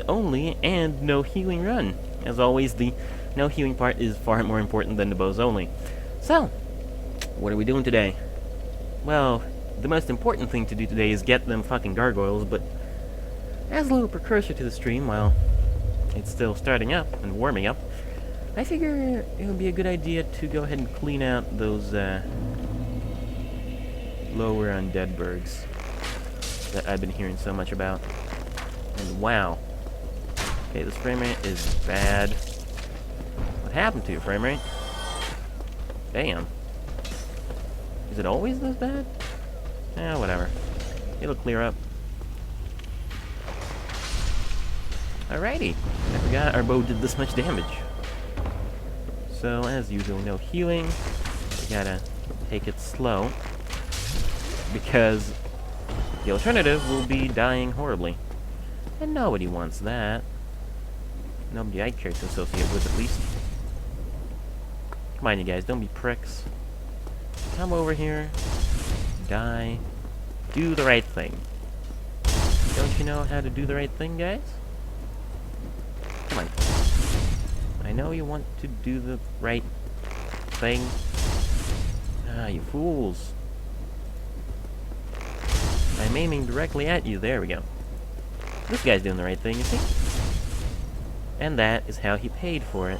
only and no healing run. As always, the no healing part is far more important than the bows only. So, what are we doing today? Well, the most important thing to do today is get them fucking gargoyles, but as a little precursor to the stream, while it's still starting up and warming up, I figure it would be a good idea to go ahead and clean out those lower undead burgs that I've been hearing so much about. And wow. Okay, this frame rate is bad. What happened to your frame rate? Damn. Is it always this bad? Eh, whatever. It'll clear up. Alrighty. I forgot our bow did this much damage. So, as usual, no healing. We gotta take it slow. Because the alternative will be dying horribly. And nobody wants that. Nobody I care to associate with, at least. Come on, you guys, don't be pricks. Come over here. Die. Do the right thing. Don't you know how to do the right thing, guys? Come on. I know you want to do the right thing. Ah, you fools. I'm aiming directly at you. There we go. This guy's doing the right thing, you see? And that is how he paid for it.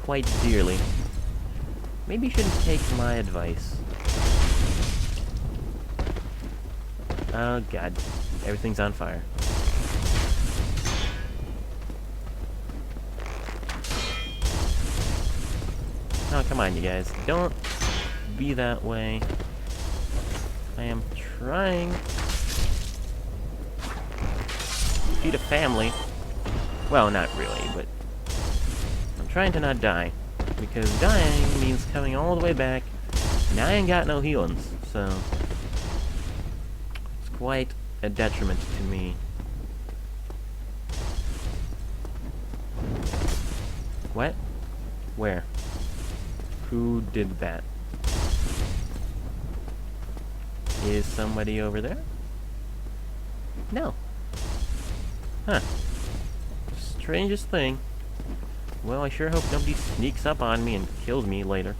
Quite dearly. Maybe you shouldn't take my advice. Oh god. Everything's on fire. Oh, come on, you guys. Don't be that way. I am trying to feed a family. Well, not really, but I'm trying to not die. Because dying means coming all the way back, and I ain't got no healings, so it's quite a detriment to me. What? Where? Who did that? Is somebody over there? No. Huh. Strangest thing. Well, I sure hope nobody sneaks up on me and kills me later.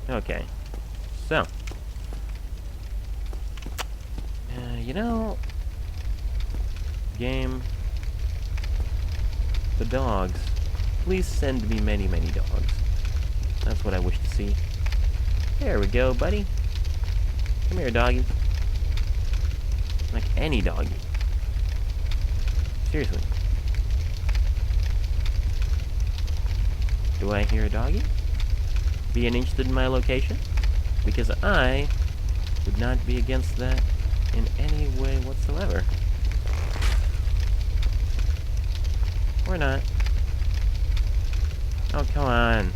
Okay. So. You know... Game... The dogs. Please send me many, many dogs. That's what I wish to see. There we go, buddy. Come here, doggy. Like any doggy. Seriously. Do I hear a doggy? Being interested in my location? Because I would not be against that in any way whatsoever. Or not. Oh, come on.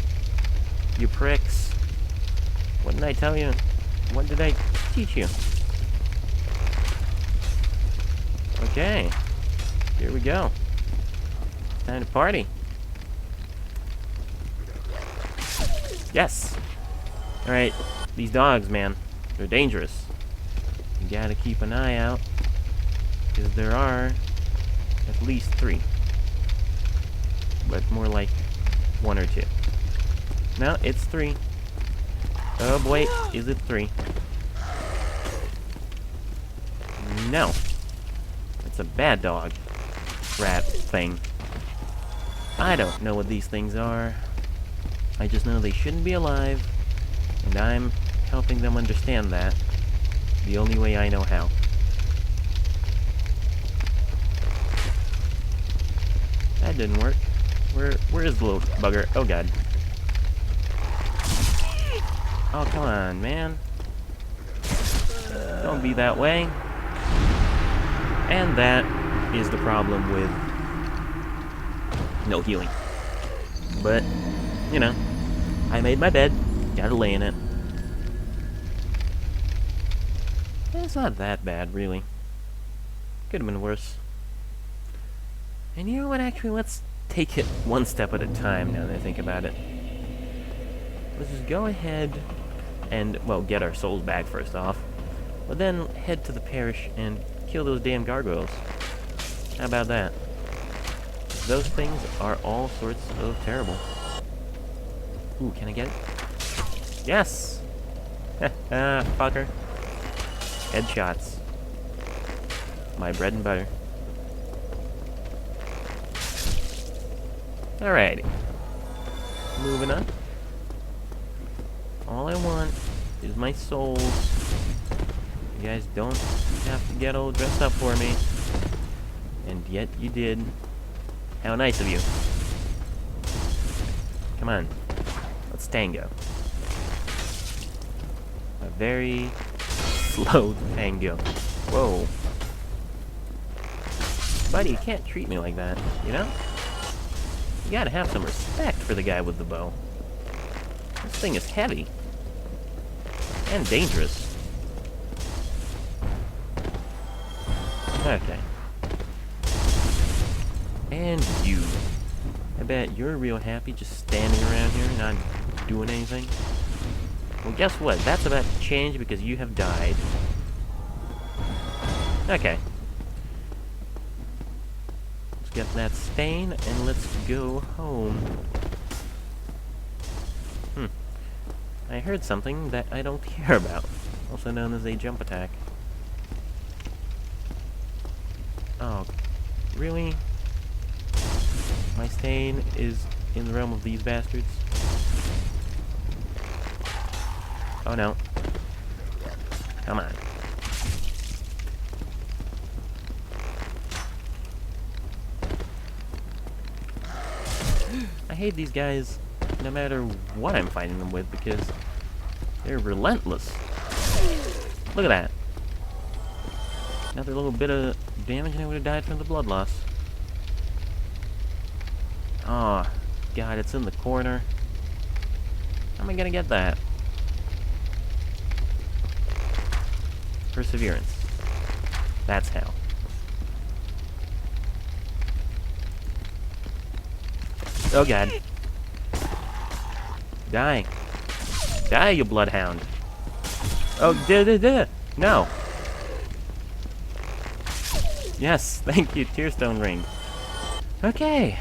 You pricks. What did I tell you? What did I teach you? Okay. Here we go. Time to party. Yes! Alright. These dogs, man. They're dangerous. You gotta keep an eye out. Because there are at least 3. But more like 1 or 2. No, it's 3. Oh boy, is it 3? No. It's a bad dog. Rat thing. I don't know what these things are. I just know they shouldn't be alive. And I'm helping them understand that. The only way I know how. That didn't work. Where is the little bugger? Oh god. Oh, come on, man. Don't be that way. And that is the problem with no healing. But, you know, I made my bed. Gotta lay in it. It's not that bad, really. Could have been worse. And you know what, actually, let's take it one step at a time now that I think about it. Let's just go ahead and, well, get our souls back first off. But then head to the parish and kill those damn gargoyles. How about that? Those things are all sorts of terrible. Ooh, can I get it? Yes! Fucker. Headshots. My bread and butter. Alrighty. Moving on. All I want is my souls. You guys don't have to get all dressed up for me. And yet you did. How nice of you. Come on. Let's tango. A very slow tango. Whoa. Buddy, you can't treat me like that, you know? You gotta have some respect for the guy with the bow. This thing is heavy. And dangerous. Okay. And you. I bet you're real happy just standing around here and not doing anything. Well, guess what? That's about to change because you have died. Okay. Let's get that stain and let's go home. I heard something that I don't care about. Also known as a jump attack. Oh, really? My stain is in the realm of these bastards? Oh no. Come on. I hate these guys no matter what I'm fighting them with because they're relentless. Look at that. Another little bit of damage and I would have died from the blood loss. Oh, God, it's in the corner. How am I gonna get that? Perseverance. That's how. Oh, God. Die. Die, you bloodhound. Oh, no. Yes, thank you, Tearstone Ring. Okay.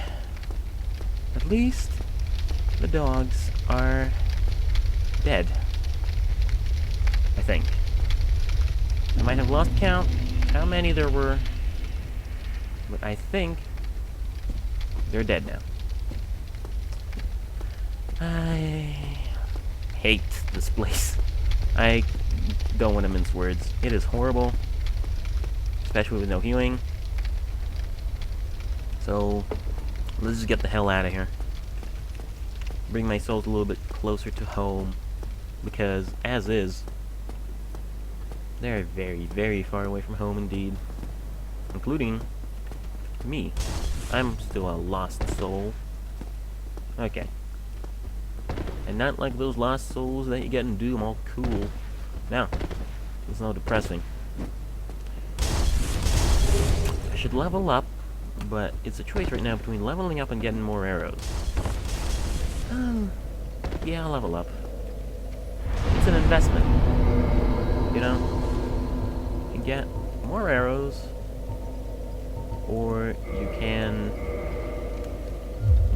At least the dogs are dead. I think. I might have lost count how many there were, but I think they're dead now. I hate this place. I don't want to mince words. It is horrible, especially with no healing. So let's just get the hell out of here. Bring my souls a little bit closer to home, because as is, they're very, very far away from home indeed. Including me. I'm still a lost soul. Okay. And not like those lost souls that you get in Doom, all cool. No. It's no depressing. I should level up, but it's a choice right now between leveling up and getting more arrows. Yeah, I'll level up. It's an investment. You know? You get more arrows, or you can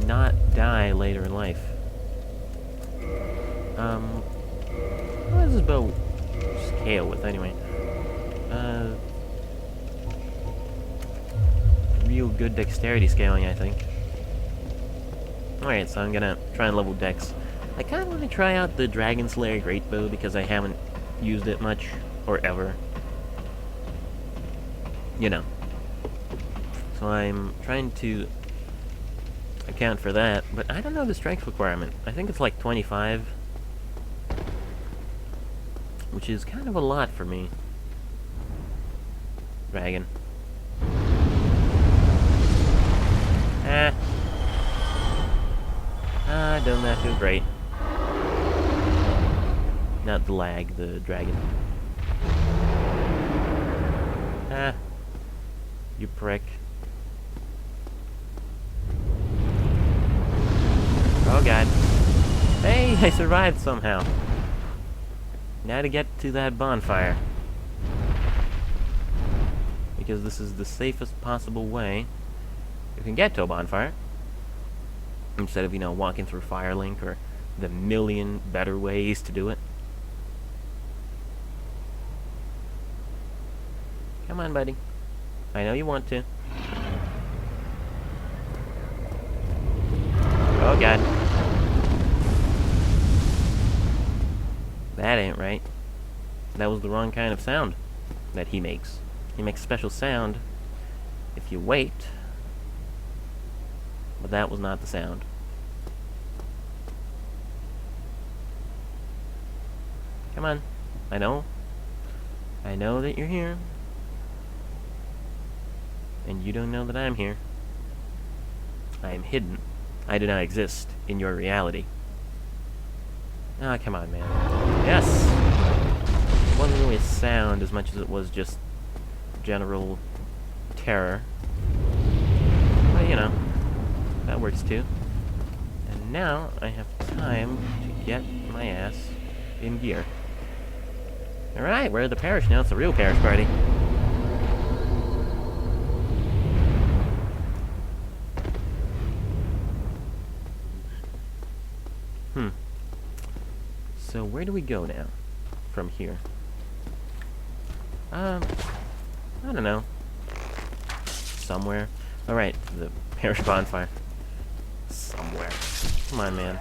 not die later in life. What does this bow scale with anyway? Real good dexterity scaling, I think. Alright, so I'm gonna try and level dex. I kinda wanna try out the Dragon Slayer Great Bow because I haven't used it much, or ever. You know. So I'm trying to account for that, but I don't know the strength requirement. I think it's like 25. Which is kind of a lot for me. Dragon. Doesn't that feel great? Not the lag, the dragon. You prick. Oh god. Hey, I survived somehow. Now to get to that bonfire. because this is the safest possible way you can get to a bonfire. Instead of, walking through Firelink or the million better ways to do it. Come on, buddy. I know you want to. Oh, God. That ain't right. That was the wrong kind of sound that he makes. He makes a special sound if you wait, but that was not the sound. Come on. I know. I know that you're here. And you don't know that I'm here. I am hidden. I do not exist in your reality. Ah, come on, man. Yes! It wasn't really a sound as much as it was just general terror. But, that works too. And now I have time to get my ass in gear. Alright, we're at the Parish now. It's a real Parish party. So where do we go now? From here? I don't know. Somewhere. Alright, the Parish bonfire. Somewhere. Come on, man.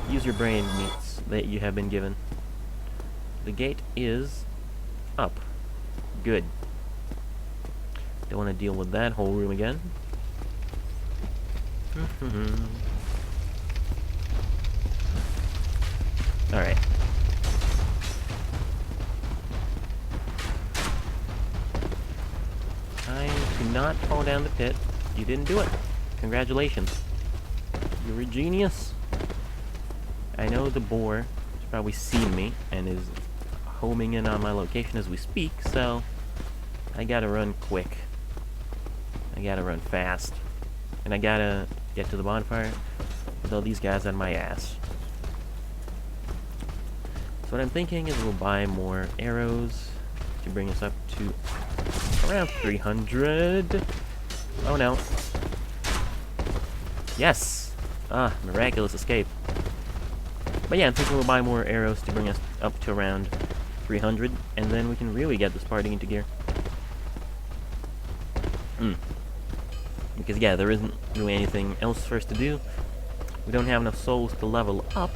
Use your brain meats that you have been given. The gate is up. Good. Don't want to deal with that whole room again. Alright. Time to not fall down the pit. You didn't do it. Congratulations. You're a genius. I know the boar has probably seen me and is homing in on my location as we speak, so I gotta run quick. I gotta run fast. And I gotta get to the bonfire with all these guys on my ass. So what I'm thinking is we'll buy more arrows to bring us up to around 300. Oh no. Yes! Ah, miraculous escape. But yeah, I'm thinking we'll buy more arrows to bring us up to around 300, and then we can really get this party into gear. Because yeah, there isn't really anything else for us to do. We don't have enough souls to level up.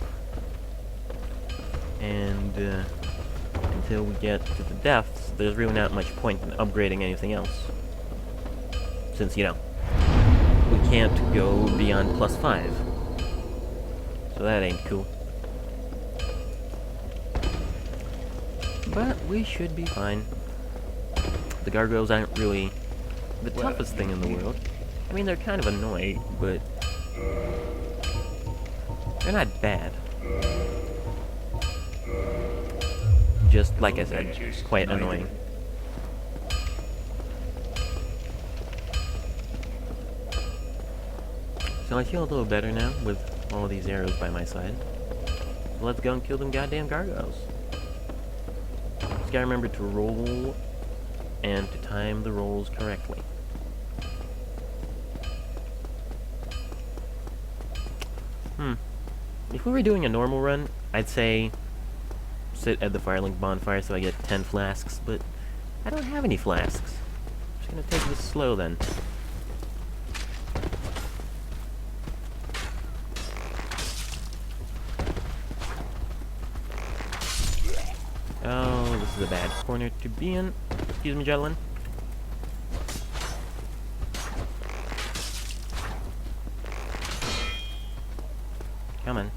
And until we get to the depths, there's really not much point in upgrading anything else. Since, we can't go beyond +5. So that ain't cool. But we should be fine. The gargoyles aren't really the toughest thing in the world. I mean, they're kind of annoying, but they're not bad. Just, like I said, quite annoying. So I feel a little better now with all of these arrows by my side. So let's go and kill them goddamn gargoyles. Just gotta remember to roll and to time the rolls correctly. If we were doing a normal run, I'd say sit at the Firelink bonfire so I get 10 flasks, but I don't have any flasks. I'm just gonna take this slow then. Oh, this is a bad corner to be in. Excuse me, gentlemen. Come on.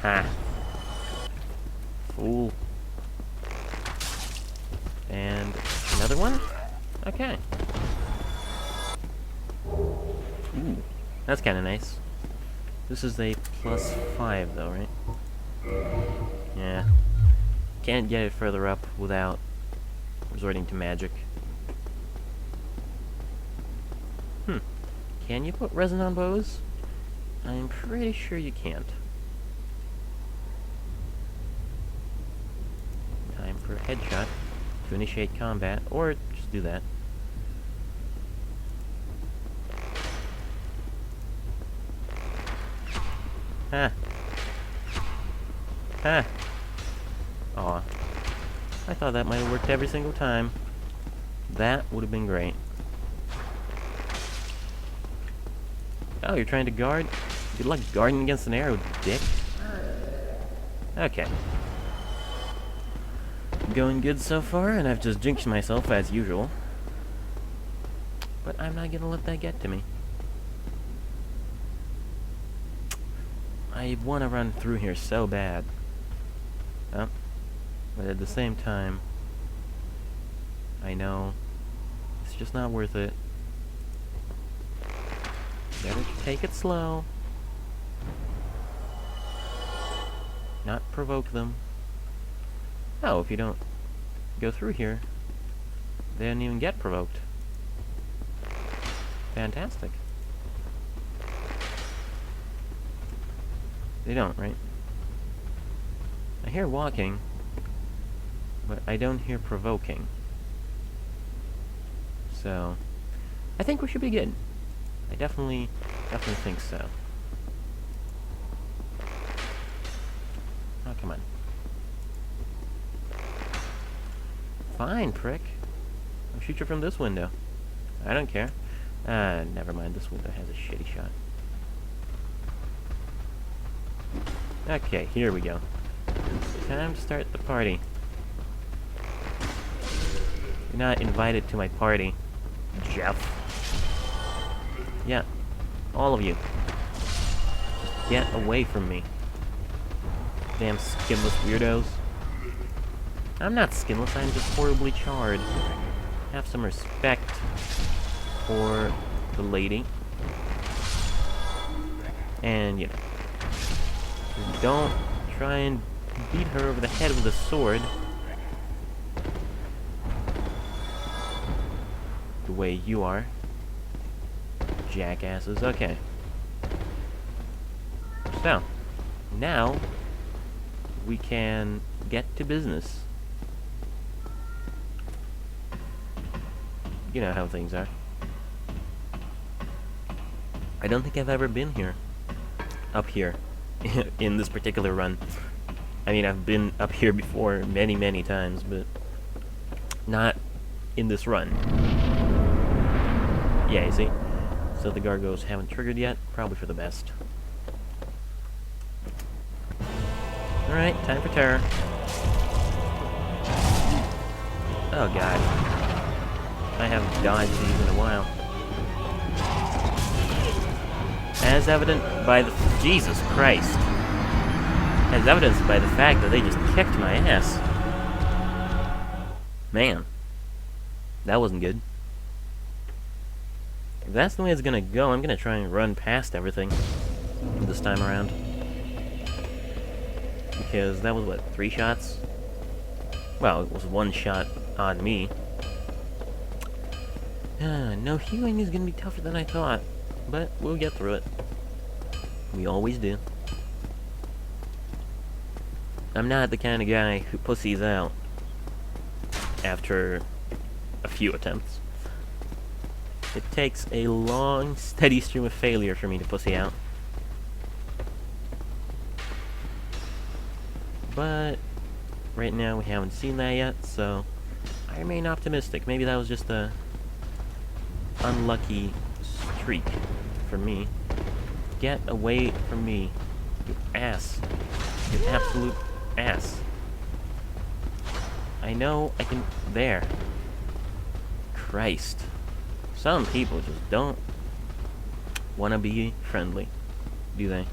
Ha. Fool. And another one? Okay. Ooh, that's kind of nice. This is a +5 though, right? Yeah. Can't get it further up without resorting to magic. Can you put resin on bows? I'm pretty sure you can't. Time for a headshot to initiate combat, or just do that. Ha! Ha! Aw. I thought that might have worked every single time. That would have been great. Oh, you're trying to guard? Good luck guarding against an arrow, dick. Okay. Going good so far, and I've just jinxed myself as usual. But I'm not gonna let that get to me. I want to run through here so bad. Oh. But at the same time, I know it's just not worth it. Better take it slow. Not provoke them. Oh, if you don't go through here, they don't even get provoked. Fantastic. They don't, right? I hear walking, but I don't hear provoking. So, I think we should be good. I definitely think so. Oh, come on. Fine, prick. I'll shoot you from this window. I don't care. Never mind. This window has a shitty shot. Okay, here we go. Time to start the party. You're not invited to my party, Jeff. Yeah, all of you. Just get away from me. Damn skinless weirdos. I'm not skinless, I'm just horribly charred. Have some respect for the lady. And, you know, don't try and beat her over the head with a sword. The way you are. Jackasses. Okay. So, now we can get to business. You know how things are. I don't think I've ever been here. Up here. In this particular run. I mean, I've been up here before many, many times, but not in this run. Yeah, you see? So the gargoyles haven't triggered yet. Probably for the best. Alright, time for terror. Oh god. I haven't dodged these in a while. As evident by the... Jesus Christ. As evidenced by the fact that they just kicked my ass. Man. That wasn't good. If that's the way it's gonna go, I'm gonna try and run past everything this time around. Because that was, what, 3 shots? Well, it was 1 shot on me. No healing is gonna be tougher than I thought. But we'll get through it. We always do. I'm not the kind of guy who pussies out after a few attempts. It takes a long, steady stream of failure for me to pussy out. But right now we haven't seen that yet, so I remain optimistic. Maybe that was just a unlucky streak for me. Get away from me, you ass. You absolute ass. I know I can... There. Christ. Some people just don't want to be friendly, do they?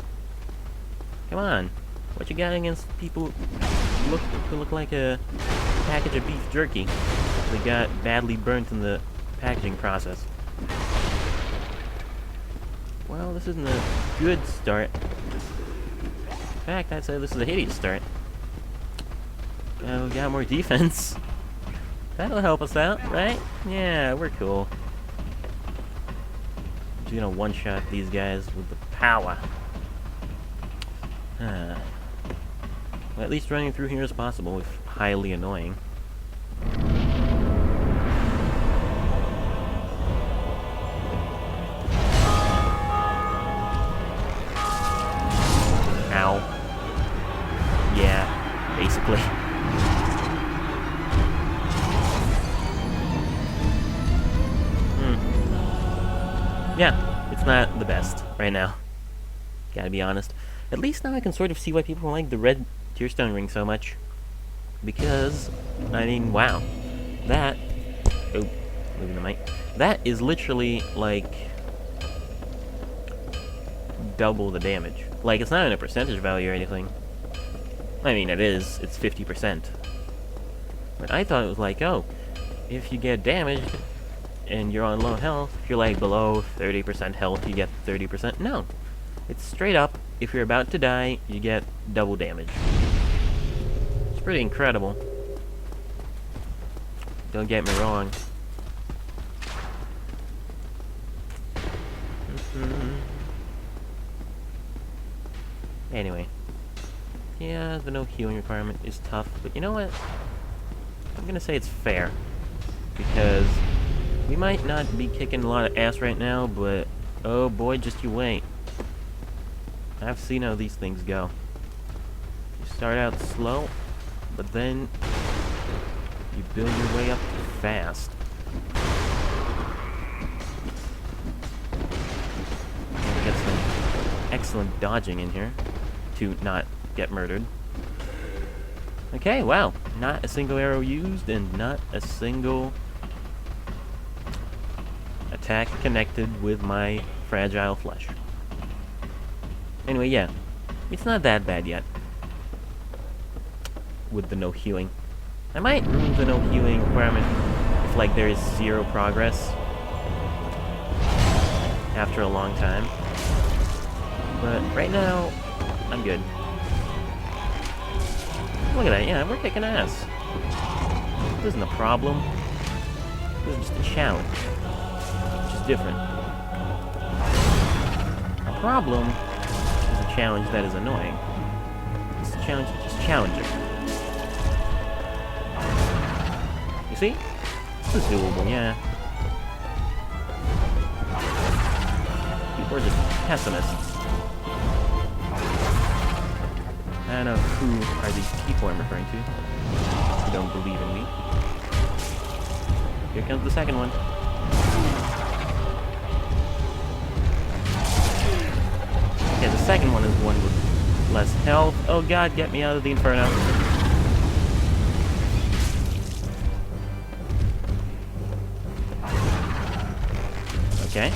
Come on. What you got against people who look like a package of beef jerky that got badly burnt in the packaging process? Well, this isn't a good start. In fact, I'd say this is a hideous start. We got more defense. That'll help us out, right? Yeah, we're cool. Just gonna one-shot these guys with the power. Well, at least running through here is possible, if highly annoying. Ow. Yeah, basically. Yeah, it's not the best right now. Gotta be honest. At least now I can sort of see why people like the red Tearstone ring so much. Because, I mean, wow. That... Oh, moving the mic. That is literally, like... double the damage. Like, it's not in a percentage value or anything. I mean, it is. It's 50%. But I thought it was like, oh, if you get damaged and you're on low health, if you're like below 30% health, you get 30%. No. It's straight up, if you're about to die, you get double damage. It's pretty incredible. Don't get me wrong. Anyway. Yeah, the no healing requirement is tough, but you know what? I'm gonna say it's fair. Because we might not be kicking a lot of ass right now, but oh boy, just you wait. I've seen how these things go. You start out slow, but then you build your way up fast. And we get some excellent dodging in here to not get murdered. Okay, wow. Not a single arrow used and not a single attack connected with my fragile flesh. Anyway, yeah. It's not that bad yet. With the no healing. I might remove the no healing requirement if, like, there is zero progress after a long time. But right now, I'm good. Look at that, yeah, we're kicking ass. This isn't a problem. This is just a challenge. Which is different. A problem is a challenge that is annoying. It's a challenge which is challenging. You see? This is doable, yeah. People are just pessimists. I don't know who are these people I'm referring to who don't believe in me. Here comes the second one. Okay, the second one is one with less health. Oh god, get me out of the inferno. Okay.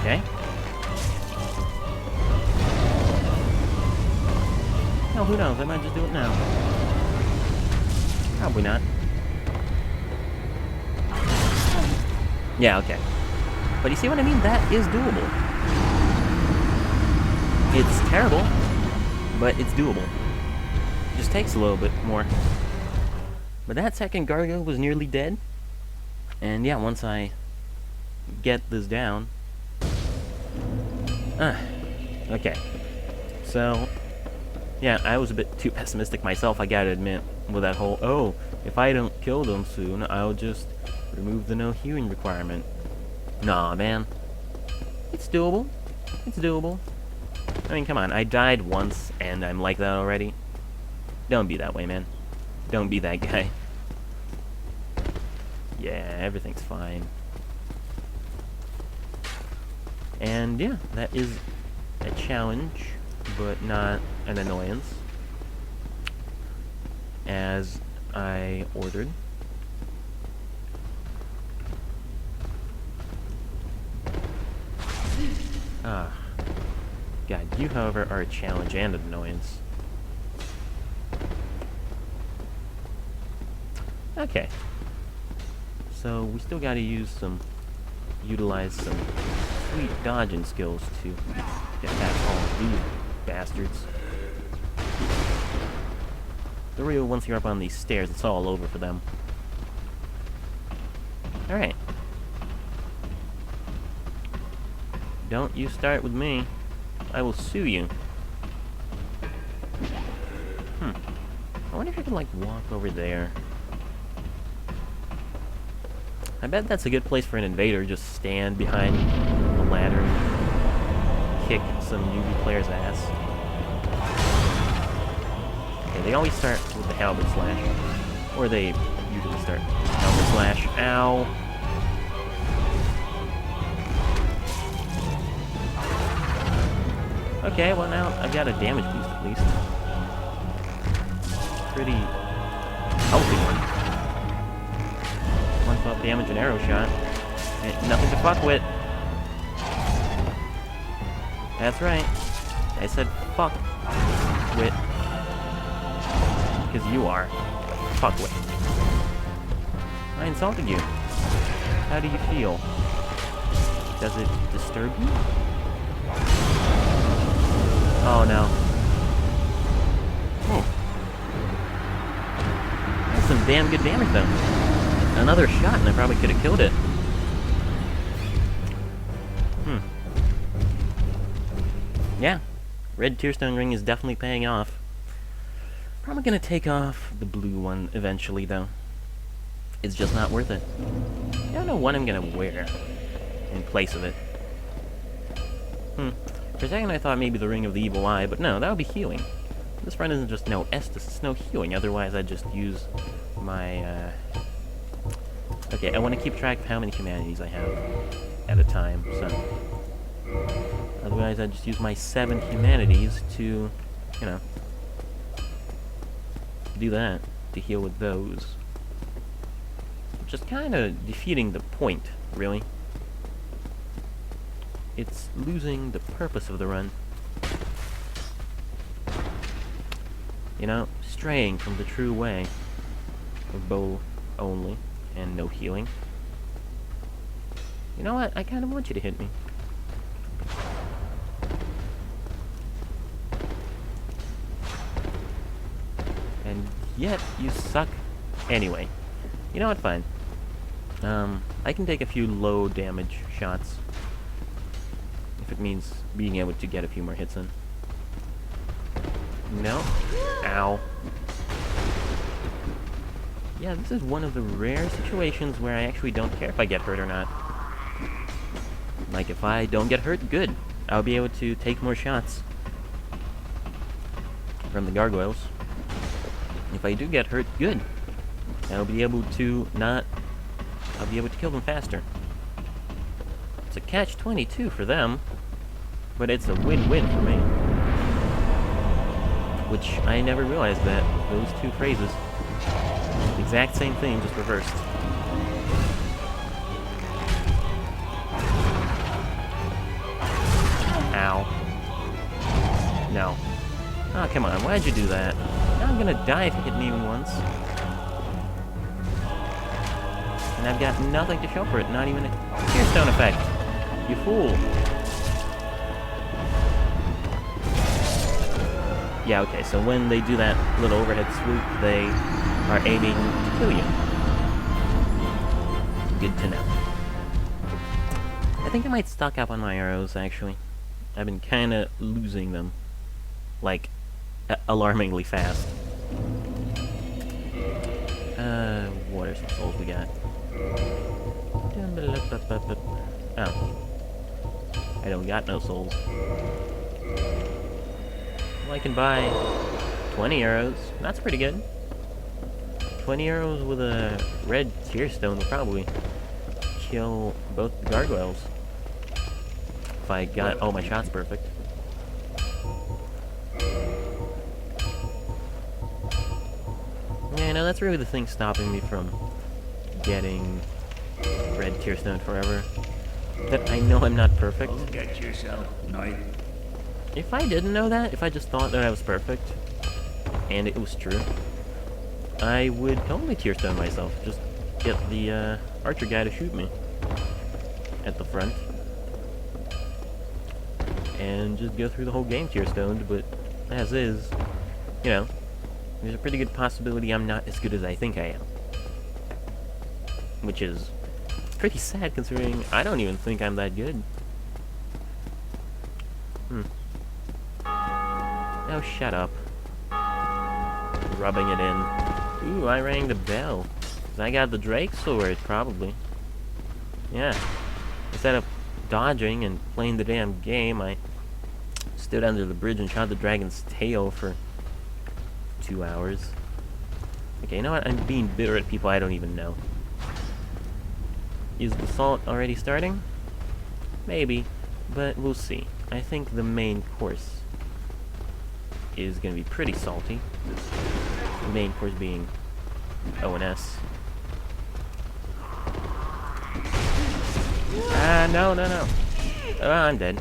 Okay. Oh, who knows? I might just do it now. Probably not. Yeah, okay. But you see what I mean? That is doable. It's terrible, but it's doable. It just takes a little bit more. But that second gargoyle was nearly dead. And yeah, once I get this down... okay. So... yeah, I was a bit too pessimistic myself, I gotta admit, with that whole, oh, if I don't kill them soon, I'll just remove the no healing requirement. Nah, man. It's doable. It's doable. I mean, come on, I died once, and I'm like that already. Don't be that way, man. Don't be that guy. Yeah, everything's fine. And yeah, that is a challenge, but not an annoyance, as I ordered. Ah, God, you, however, are a challenge and an annoyance. Okay, so we still gotta utilize some sweet dodging skills to get past all of these bastards. The real, once you're up on these stairs, it's all over for them. Alright. Don't you start with me. I will sue you. I wonder if I can, like, walk over there. I bet that's a good place for an invader. Just stand behind a ladder and kick some newbie player's ass. Okay, they always start with the halberd slash. Or they usually start halberd slash. Ow! Okay, well now I've got a damage boost at least. Pretty healthy one. 112 damage and arrow shot. Ain't nothing to fuck with. That's right. I said fuck with. Because you are. Fuck with. I insulted you. How do you feel? Does it disturb you? Oh no. Oh. That's some damn good damage though. Another shot and I probably could have killed it. Yeah. Red Tearstone Ring is definitely paying off. Probably gonna take off the blue one eventually though. It's just not worth it. I don't know what I'm gonna wear in place of it. For a second I thought maybe the Ring of the Evil Eye, but no, that would be healing. This run isn't just no Estus, it's no healing, otherwise I'd just use my, Okay, I want to keep track of how many humanities I have at a time, so... Otherwise I'd just use my 7 humanities to, you know... do that, to heal with those. Just kinda defeating the point, really. It's losing the purpose of the run. You know, straying from the true way of bow only and no healing. You know what? I kind of want you to hit me. And yet, you suck anyway. You know what? Fine. I can take a few low damage shots. If it means being able to get a few more hits in. No. Ow. Yeah, this is one of the rare situations where I actually don't care if I get hurt or not. Like, if I don't get hurt, good. I'll be able to take more shots from the gargoyles. If I do get hurt, good. I'll be able to I'll be able to kill them faster. It's a catch-22 for them, but it's a win-win for me. Which I never realized that those two phrases, the exact same thing, just reversed. Ow. No. Oh, come on, why'd you do that? Now I'm gonna die if you hit me even once. And I've got nothing to show for it, not even a Tearstone effect. You fool. Yeah, okay, so when they do that little overhead swoop, they are aiming to kill you. Good to know. I think I might stock up on my arrows, actually. I've been kinda losing them. Like, alarmingly fast. What are some souls we got? Oh. I don't got no souls. Well, I can buy 20 arrows. That's pretty good. 20 arrows with a red tearstone will probably kill both the gargoyles. If I got all my shots perfect. Yeah, no, that's really the thing stopping me from getting red tearstone forever. That I know I'm not perfect. Look at yourself, Knight. If I didn't know that, if I just thought that I was perfect, and it was true, I would totally tearstone myself. Just get the archer guy to shoot me at the front. And just go through the whole game tearstoned, but as is, you know, there's a pretty good possibility I'm not as good as I think I am. Which is pretty sad considering I don't even think I'm that good. Oh, shut up. Rubbing it in. Ooh, I rang the bell. 'Cause I got the Drake sword, probably. Yeah. Instead of dodging and playing the damn game, I stood under the bridge and shot the dragon's tail for 2 hours. Okay, you know what? I'm being bitter at people I don't even know. Is the salt already starting? Maybe, but we'll see. I think the main course is going to be pretty salty. The main course being O&S. Ah, no. Oh, I'm dead.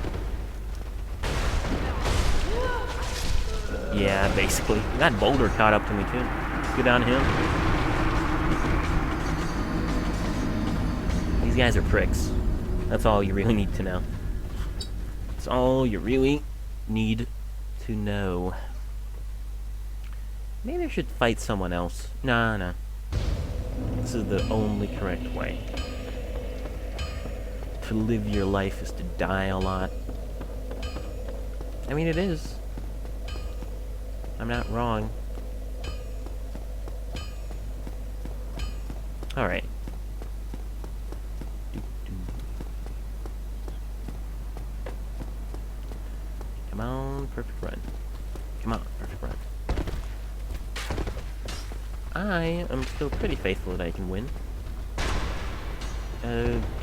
Yeah, basically. That boulder caught up to me, too. Good on him. These guys are pricks. That's all you really need to know. That's all you really need to know. Maybe I should fight someone else. No. This is the only correct way. To live your life is to die a lot. I mean, it is. I'm not wrong. Alright. Come on, perfect run. Come on, perfect run. I am still pretty faithful that I can win.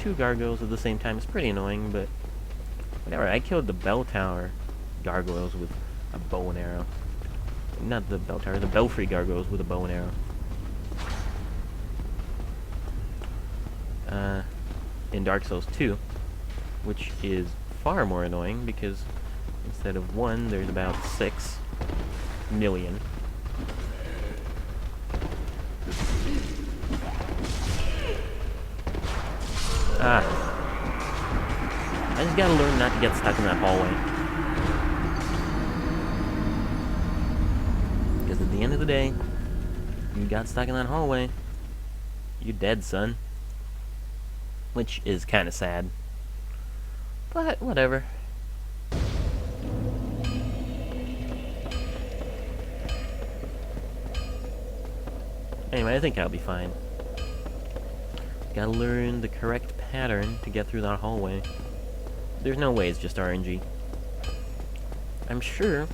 2 gargoyles at the same time is pretty annoying, but whatever. I killed the bell tower gargoyles with a bow and arrow. Not the bell tower, the belfry gargoyles with a bow and arrow. In Dark Souls 2, which is far more annoying because instead of 1, there's about 6 million. I just gotta learn not to get stuck in that hallway. Because at the end of the day, you got stuck in that hallway, you're dead, son. Which is kinda sad. But, whatever. Anyway, I think I'll be fine. Gotta learn the correct pattern to get through that hallway. There's no way it's just RNG. I'm sure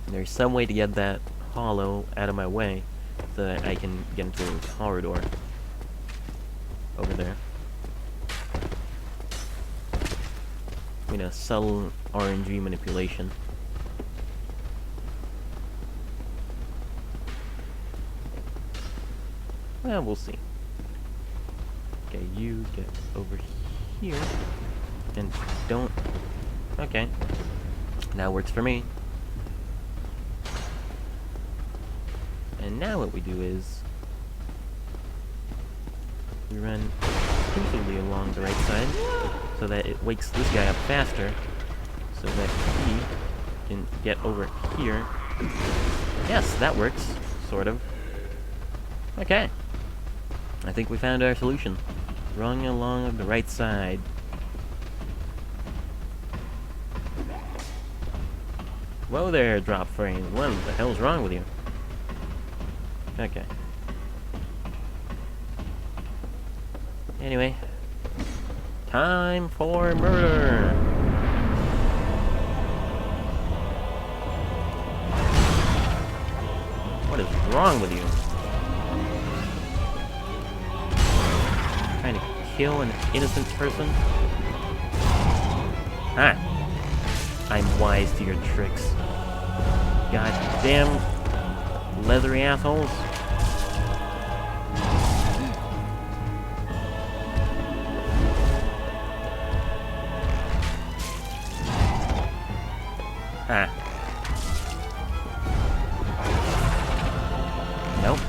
there's some way to get that hollow out of my way so that I can get into the corridor over there. You know, subtle RNG manipulation. Well, we'll see. Okay, you get over here. And don't... Okay. That works for me. And now what we do is... we run exclusively along the right side, so that it wakes this guy up faster, so that he can get over here. Yes, that works. Sort of. Okay. I think we found our solution. Run along the right side. Whoa there, drop frame. What the hell's wrong with you? Okay. Anyway. Time for murder! What is wrong with you? Trying to kill an innocent person? Ah! I'm wise to your tricks. Goddamn leathery assholes. Ah. Nope.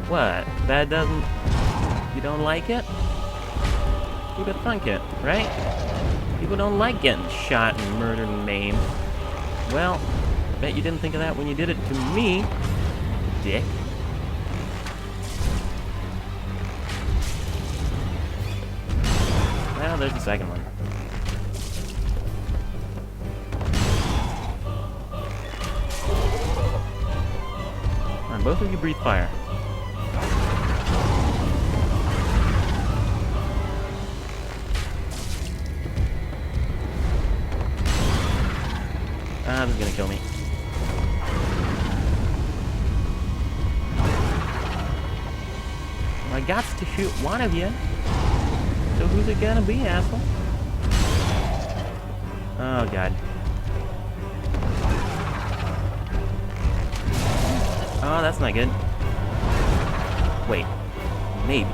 What? That doesn't... You don't like it? Who'd have thunk it, right? People don't like getting shot and murdered and maimed. Well, bet you didn't think of that when you did it to me, dick. Well, there's the second one. on, both of you breathe fire. Ah, this is gonna kill me. I got to shoot one of you. So who's it gonna be, asshole? Oh god. Oh, that's not good. Wait. Maybe.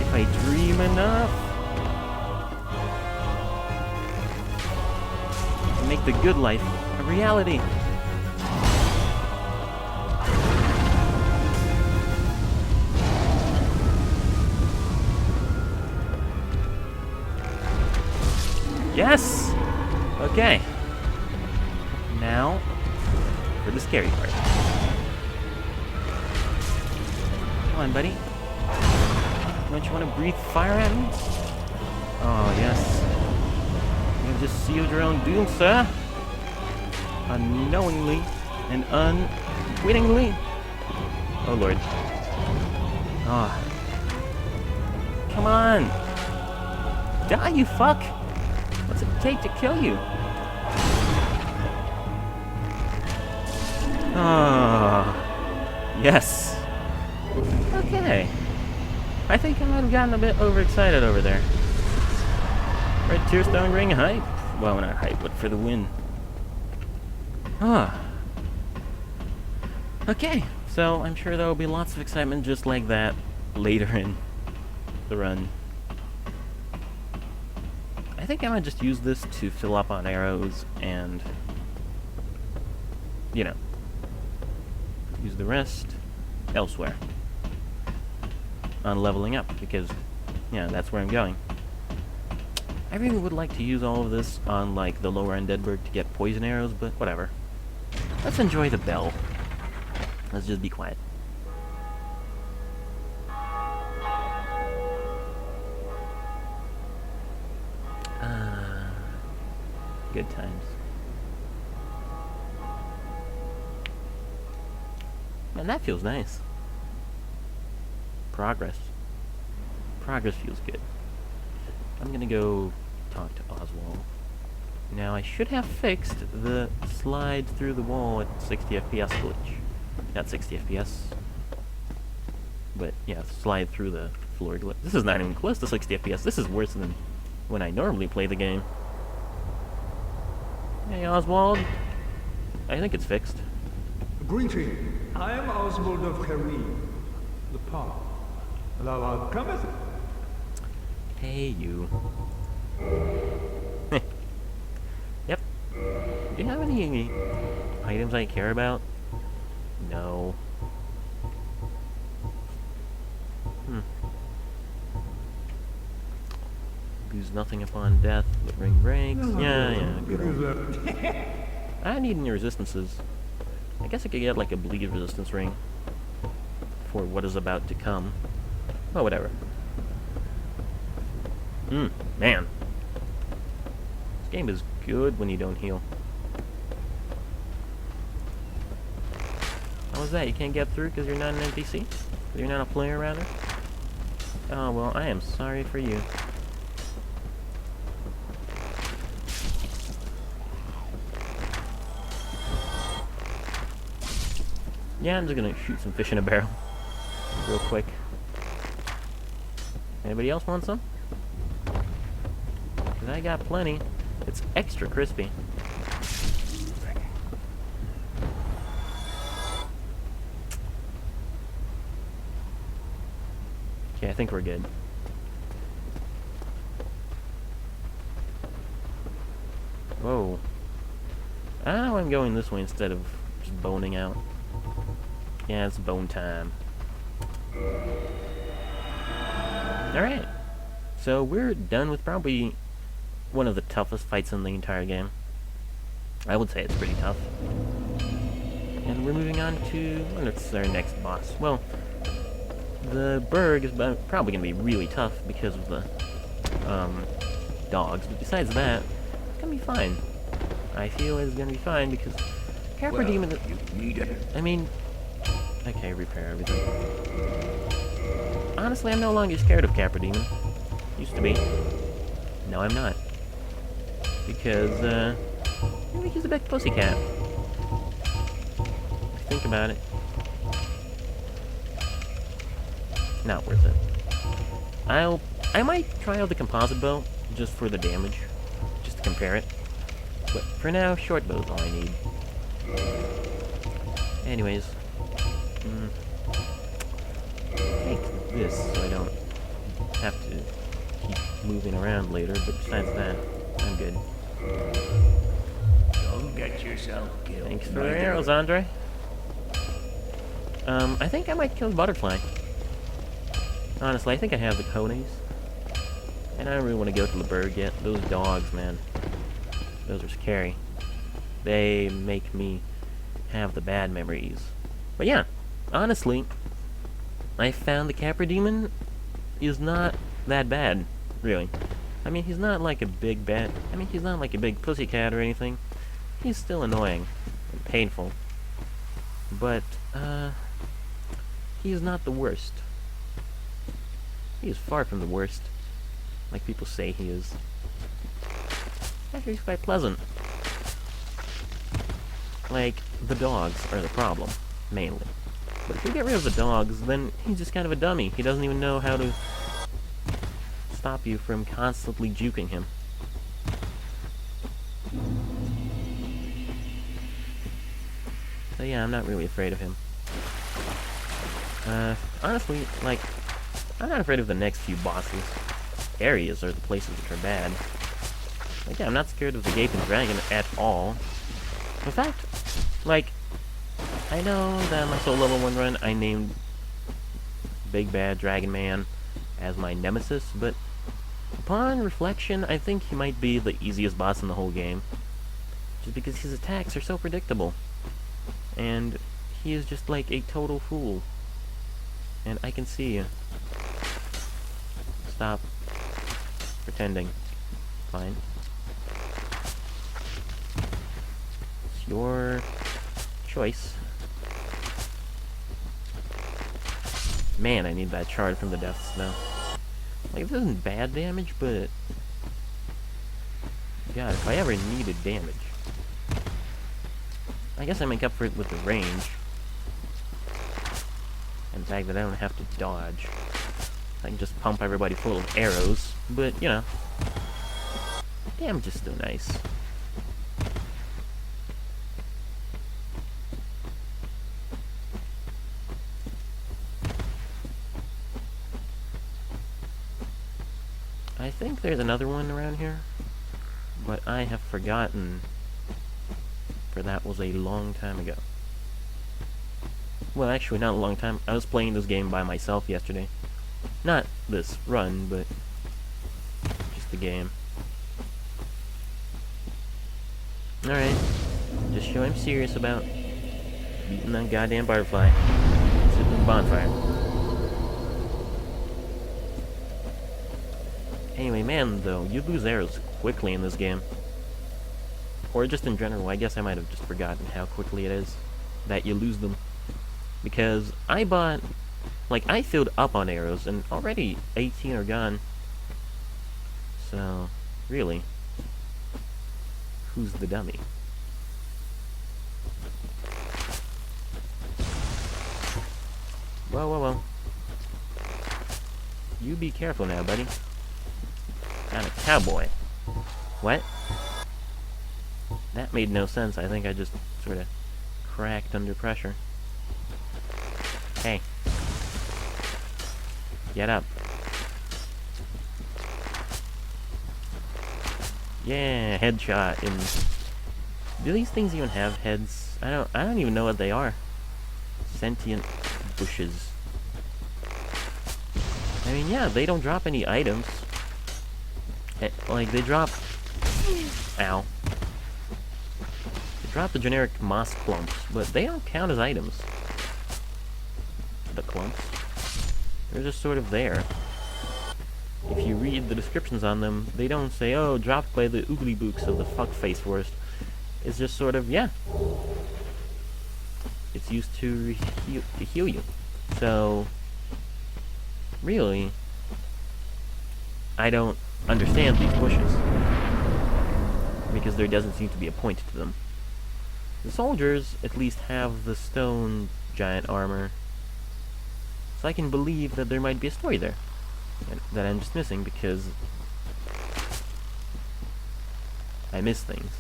If I dream enough. To make the good life a reality. Yes! Okay. Now, for the scary part. Come on, buddy. Don't you want to breathe fire at me? Oh, yes. You just sealed your own doom, sir. Unknowingly and unwittingly. Oh, Lord. Oh. Come on! Die, you fuck! What's it take to kill you? Ah, yes. Okay. I think I might have gotten a bit overexcited over there. Red Tearstone Ring hype? Well, not hype, but for the win. Ah. Okay, so I'm sure there will be lots of excitement just like that later in the run. I think I might just use this to fill up on arrows and, you know, use the rest elsewhere on leveling up, because, yeah, that's where I'm going. I really would like to use all of this on, like, the lower Undead Burg to get poison arrows, but whatever. Let's enjoy the bell. Let's just be quiet. Good times. Man, that feels nice. Progress. Progress feels good. I'm gonna go talk to Oswald. Now, I should have fixed the slide through the wall at 60 FPS glitch. Not 60 FPS. But, yeah, slide through the floor glitch. This is not even close to 60 FPS. This is worse than when I normally play the game. Hey, Oswald. I think it's fixed. Greeting. I am Oswald of Kareem, the Park. Thou art cometh? Hey, you. Yep. Do you have any items I care about? No. Lose nothing upon death, but ring breaks. Yeah, good old. I need any resistances. I guess I could get like a bleed resistance ring for what is about to come. Oh, whatever. Man. This game is good when you don't heal. How was that? You can't get through because you're not an NPC? You're not a player, rather? Oh, well, I am sorry for you. Yeah, I'm just gonna shoot some fish in a barrel. Real quick. Anybody else want some? 'Cause I got plenty. It's extra crispy. Okay, I think we're good. Whoa. Oh, I'm going this way instead of just boning out. Yeah, it's bone time. Alright. So we're done with probably one of the toughest fights in the entire game. I would say it's pretty tough. And we're moving on to... what's our next boss? Well, the Burg is probably going to be really tough because of the dogs. But besides that, it's going to be fine. I feel is gonna be fine because Capra Demon. You need it. I mean, okay, repair everything. Honestly, I'm no longer scared of Capra Demon. Used to be. No, I'm not. Because, he's a big pussycat. Think about it. Not worth it. I might try out the composite bow, just for the damage. Just to compare it. But for now, short bow's all I need. Anyways. Take this so I don't have to keep moving around later, but besides that, I'm good. Don't get yourself killed. Thanks for the arrows, Andre. I think I might kill the butterfly. Honestly, I think I have the conies. And I don't really want to go to the Burg yet. Those dogs, man. Those are scary. They make me have the bad memories. But yeah, honestly, I found the Capra Demon is not that bad, really. I mean, he's not like a big bad... I mean, he's not like a big pussycat or anything. He's still annoying and painful. But, he is not the worst. He is far from the worst, like people say he is. Actually, he's quite pleasant. Like, the dogs are the problem, mainly. But if you get rid of the dogs, then he's just kind of a dummy. He doesn't even know how to stop you from constantly juking him. So yeah, I'm not really afraid of him. Honestly, like, I'm not afraid of the next few bosses. Areas are the places which are bad. Like, yeah, I'm not scared of the Gaping Dragon at all. In fact, like, I know that on my Soul Level 1 run, I named Big Bad Dragon Man as my nemesis, but upon reflection, I think he might be the easiest boss in the whole game. Just because his attacks are so predictable. And he is just like a total fool. And I can see you. Stop pretending. Fine. It's your choice. Man, I need that shard from the depths now. Like, this isn't bad damage, but... God, if I ever needed damage... I guess I make up for it with the range. And the fact that I don't have to dodge. I can just pump everybody full of arrows, but, you know. Damage is still nice. I think there's another one around here, but I have forgotten, for that was a long time ago. Well, actually, not a long time. I was playing this game by myself yesterday. Not this run, but just the game. Alright. Just show I'm serious about beating that goddamn butterfly. Sitting in the bonfire. Anyway, man, though, you lose arrows quickly in this game. Or just in general, I guess I might have just forgotten how quickly it is that you lose them. Because I bought, like, I filled up on arrows, and already 18 are gone. So, really, who's the dummy? Whoa, whoa, whoa. You be careful now, buddy. Not a cowboy. What? That made no sense. I think I just sort of cracked under pressure. Hey. Get up. Yeah, headshot. And do these things even have heads? I don't even know what they are. Sentient bushes. I mean, yeah, they don't drop any items. Like, they drop... Ow. They drop the generic moss clumps, but they don't count as items. The clumps. They're just sort of there. If you read the descriptions on them, they don't say, oh, dropped by the oogly books of the fuckface forest. is just sort of, yeah. It's used to heal you. So, really, I don't understand these bushes. Because there doesn't seem to be a point to them. The soldiers at least have the stone giant armor. So I can believe that there might be a story there. That I'm just missing because I miss things.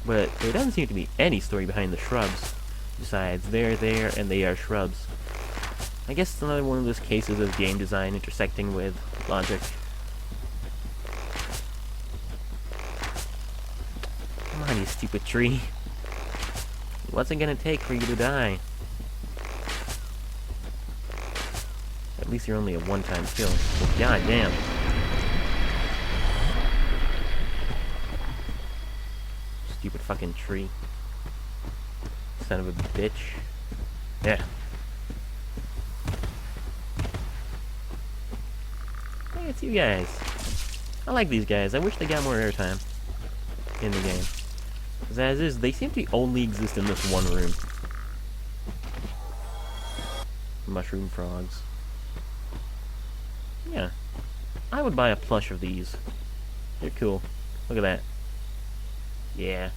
But there doesn't seem to be any story behind the shrubs. Besides, they're there and they are shrubs. I guess it's another one of those cases of game design intersecting with logic. Come on, you stupid tree. What's it gonna take for you to die? At least you're only a one-time kill. Well, god damn. Stupid fucking tree. Son of a bitch. Yeah. Hey, it's you guys. I like these guys. I wish they got more airtime in the game. Because as is, they seem to only exist in this one room. Mushroom frogs. Yeah. I would buy a plush of these. They're cool. Look at that. Yeah.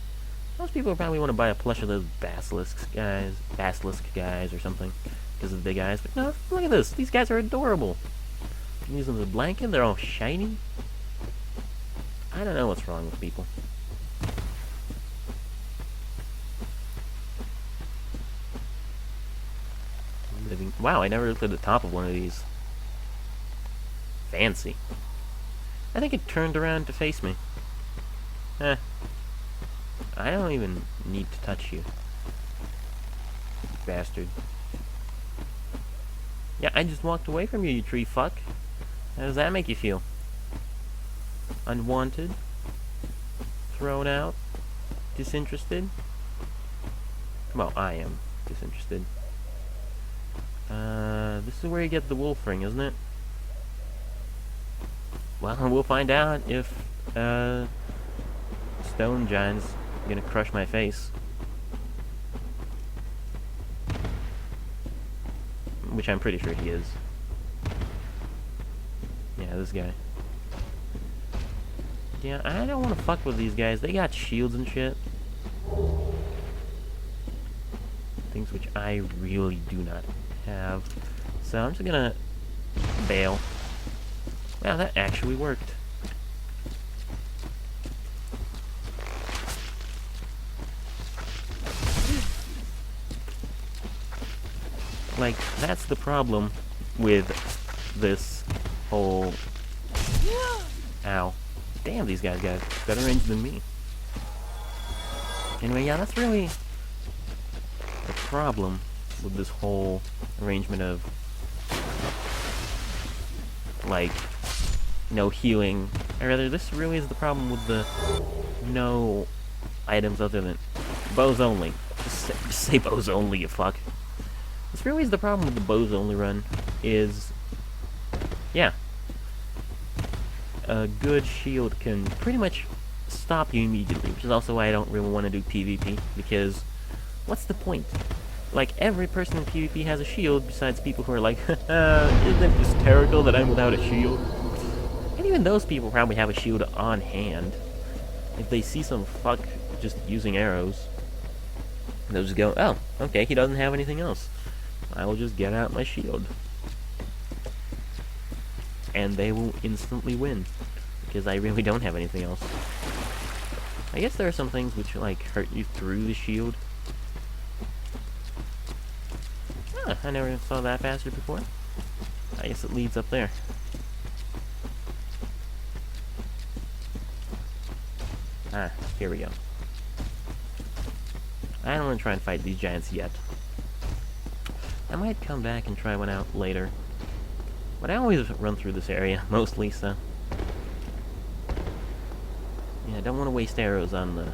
Most people probably want to buy a plush of those basilisk guys or something. Because of the big eyes. But no, look at this. These guys are adorable. You can use them as a blanket. They're all shiny. I don't know what's wrong with people. Wow, I never looked at the top of one of these. Fancy. I think it turned around to face me. I don't even need to touch you. Bastard. Yeah, I just walked away from you, you tree fuck. How does that make you feel? Unwanted? Thrown out? Disinterested? Well, I am disinterested. This is where you get the wolf ring, isn't it? Well, we'll find out if, Stone Giant's gonna crush my face. Which I'm pretty sure he is. Yeah, this guy. Yeah, I don't want to fuck with these guys. They got shields and shit. Things which I really do not have. So I'm just gonna bail. Wow, that actually worked. Like, that's the problem with this whole... Ow. Damn, these guys got better range than me. Anyway, yeah, that's really the problem with this whole arrangement of, like, no healing. Or rather, this really is the problem with the no items other than bows only. Just say bows only, you fuck. This really is the problem with the bows only run, is, yeah, a good shield can pretty much stop you immediately, which is also why I don't really want to do PvP, because what's the point? Like, every person in PvP has a shield, besides people who are like, isn't it hysterical that I'm without a shield? And even those people probably have a shield on hand. If they see some fuck just using arrows, they'll just go, oh, okay, he doesn't have anything else. I will just get out my shield. And they will instantly win. Because I really don't have anything else. I guess there are some things which, like, hurt you through the shield. Ah, I never saw that bastard before. I guess it leads up there. Ah, here we go. I don't want to try and fight these giants yet. I might come back and try one out later. But I always run through this area, mostly, so... yeah, I don't want to waste arrows on the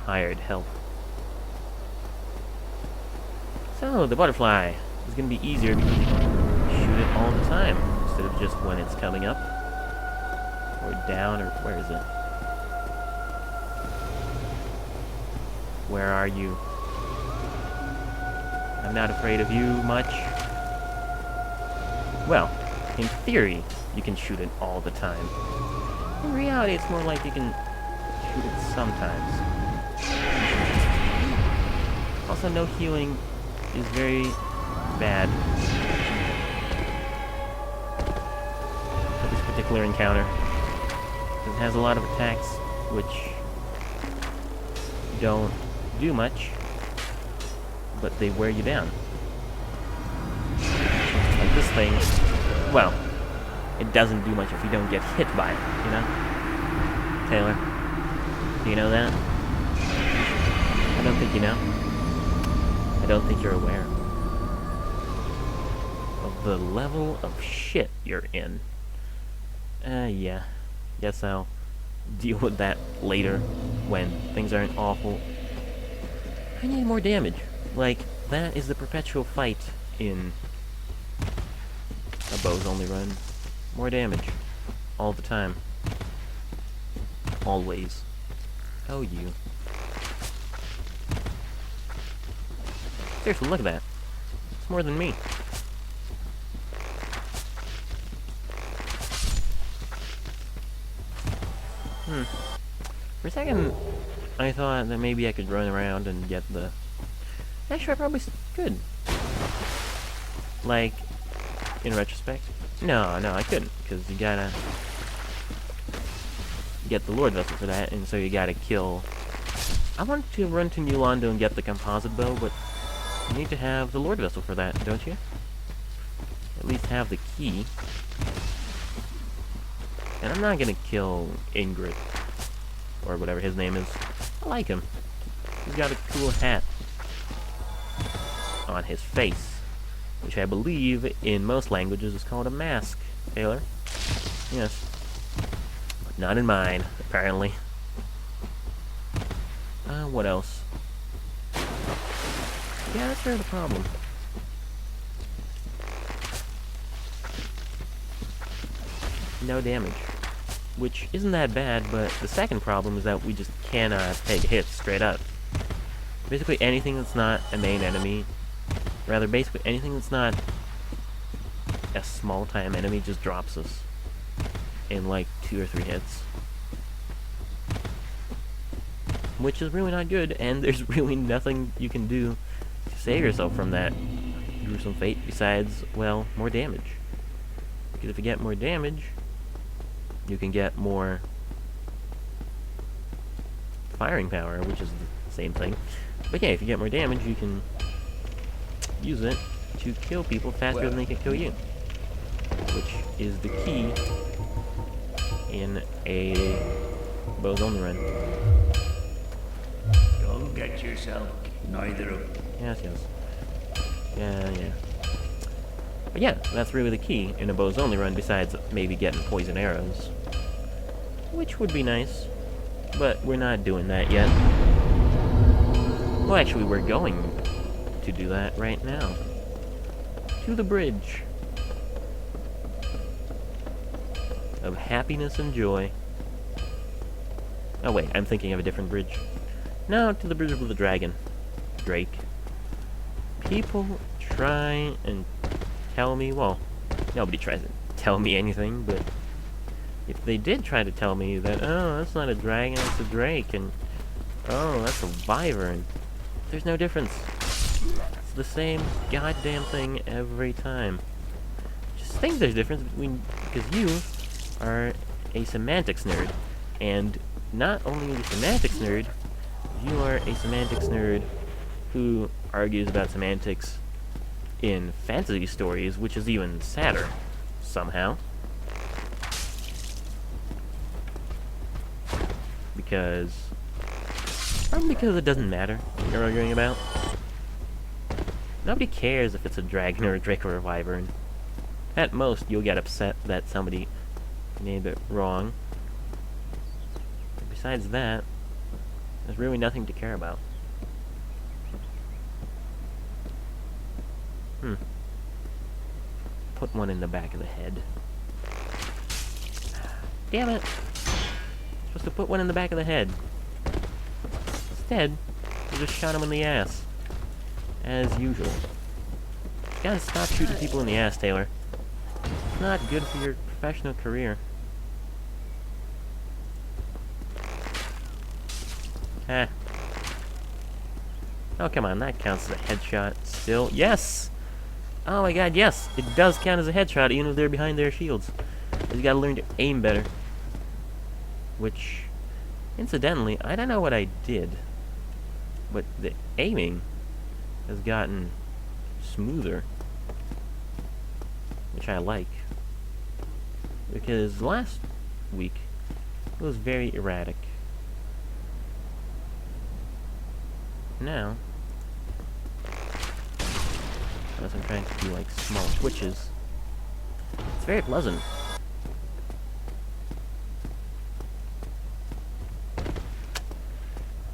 hired help. So, the butterfly is going to be easier because you can shoot it all the time, instead of just when it's coming up. Or down, or where is it? Where are you? I'm not afraid of you much. Well, in theory, you can shoot it all the time. In reality, it's more like you can shoot it sometimes. Also, no healing is very bad for this particular encounter. It has a lot of attacks which don't do much, but they wear you down. Like this thing, well, it doesn't do much if you don't get hit by it, you know? Taylor, do you know that? I don't think you know. I don't think you're aware of the level of shit you're in. Yeah. Guess I'll deal with that later when things aren't awful. I need more damage. Like, that is the perpetual fight in a bows only run. More damage. All the time. Always. Oh, you. Seriously, look at that. It's more than me. For a second, I thought that maybe I could run around and get the... Actually, I probably could. Like, in retrospect. No, I couldn't, because you gotta get the Lord Vessel for that, and so you gotta kill... I want to run to New Londo and get the composite bow, but you need to have the Lord Vessel for that, don't you? At least have the key. And I'm not gonna kill Ingrid, or whatever his name is. I like him. He's got a cool hat on his face, which I believe in most languages is called a mask, Taylor. Yes. But not in mine, apparently. What else? Yeah, that's really the problem. No damage. Which isn't that bad, but the second problem is that we just cannot take hits straight up. Basically anything that's not a main enemy, rather basically anything that's not a small time enemy just drops us in like 2 or 3 hits. Which is really not good, and there's really nothing you can do to save yourself from that gruesome fate besides, well, more damage. Because if you get more damage, you can get more firing power, which is the same thing. But yeah, if you get more damage, you can use it to kill people faster than they can kill you. Which is the key in a bows only run. Don't get yourself neither of them. Yes. Yeah. But yeah, that's really the key in a bows only run, besides maybe getting poison arrows. Which would be nice, but we're not doing that yet. Well, actually, we're going to do that right now. To the bridge of happiness and joy. Oh wait, I'm thinking of a different bridge. No, to the bridge of the dragon. Drake. People try and tell me, well, nobody tries to tell me anything, but if they did try to tell me that, oh, that's not a dragon, it's a drake, and oh, that's a wyvern, there's no difference. It's the same goddamn thing every time. Just think there's a difference between, because you are a semantics nerd, and not only are you a semantics nerd, you are a semantics nerd who argues about semantics in fantasy stories, which is even sadder, somehow. Probably because it doesn't matter what you're arguing about. Nobody cares if it's a dragon or a drake or a wyvern. At most, you'll get upset that somebody named it wrong. But besides that, there's really nothing to care about. Put one in the back of the head. Damn it! Supposed to put one in the back of the head. Instead, I just shot him in the ass. As usual. You gotta stop shooting people in the ass, Taylor. It's not good for your professional career. Ah. Oh, come on, that counts as a headshot still. Yes! Oh my god, yes! It does count as a headshot even if they're behind their shields. You gotta learn to aim better. Which, incidentally, I don't know what I did, but the aiming has gotten smoother. Which I like. Because last week, it was very erratic. Now, unless I'm trying to do like small switches, it's very pleasant.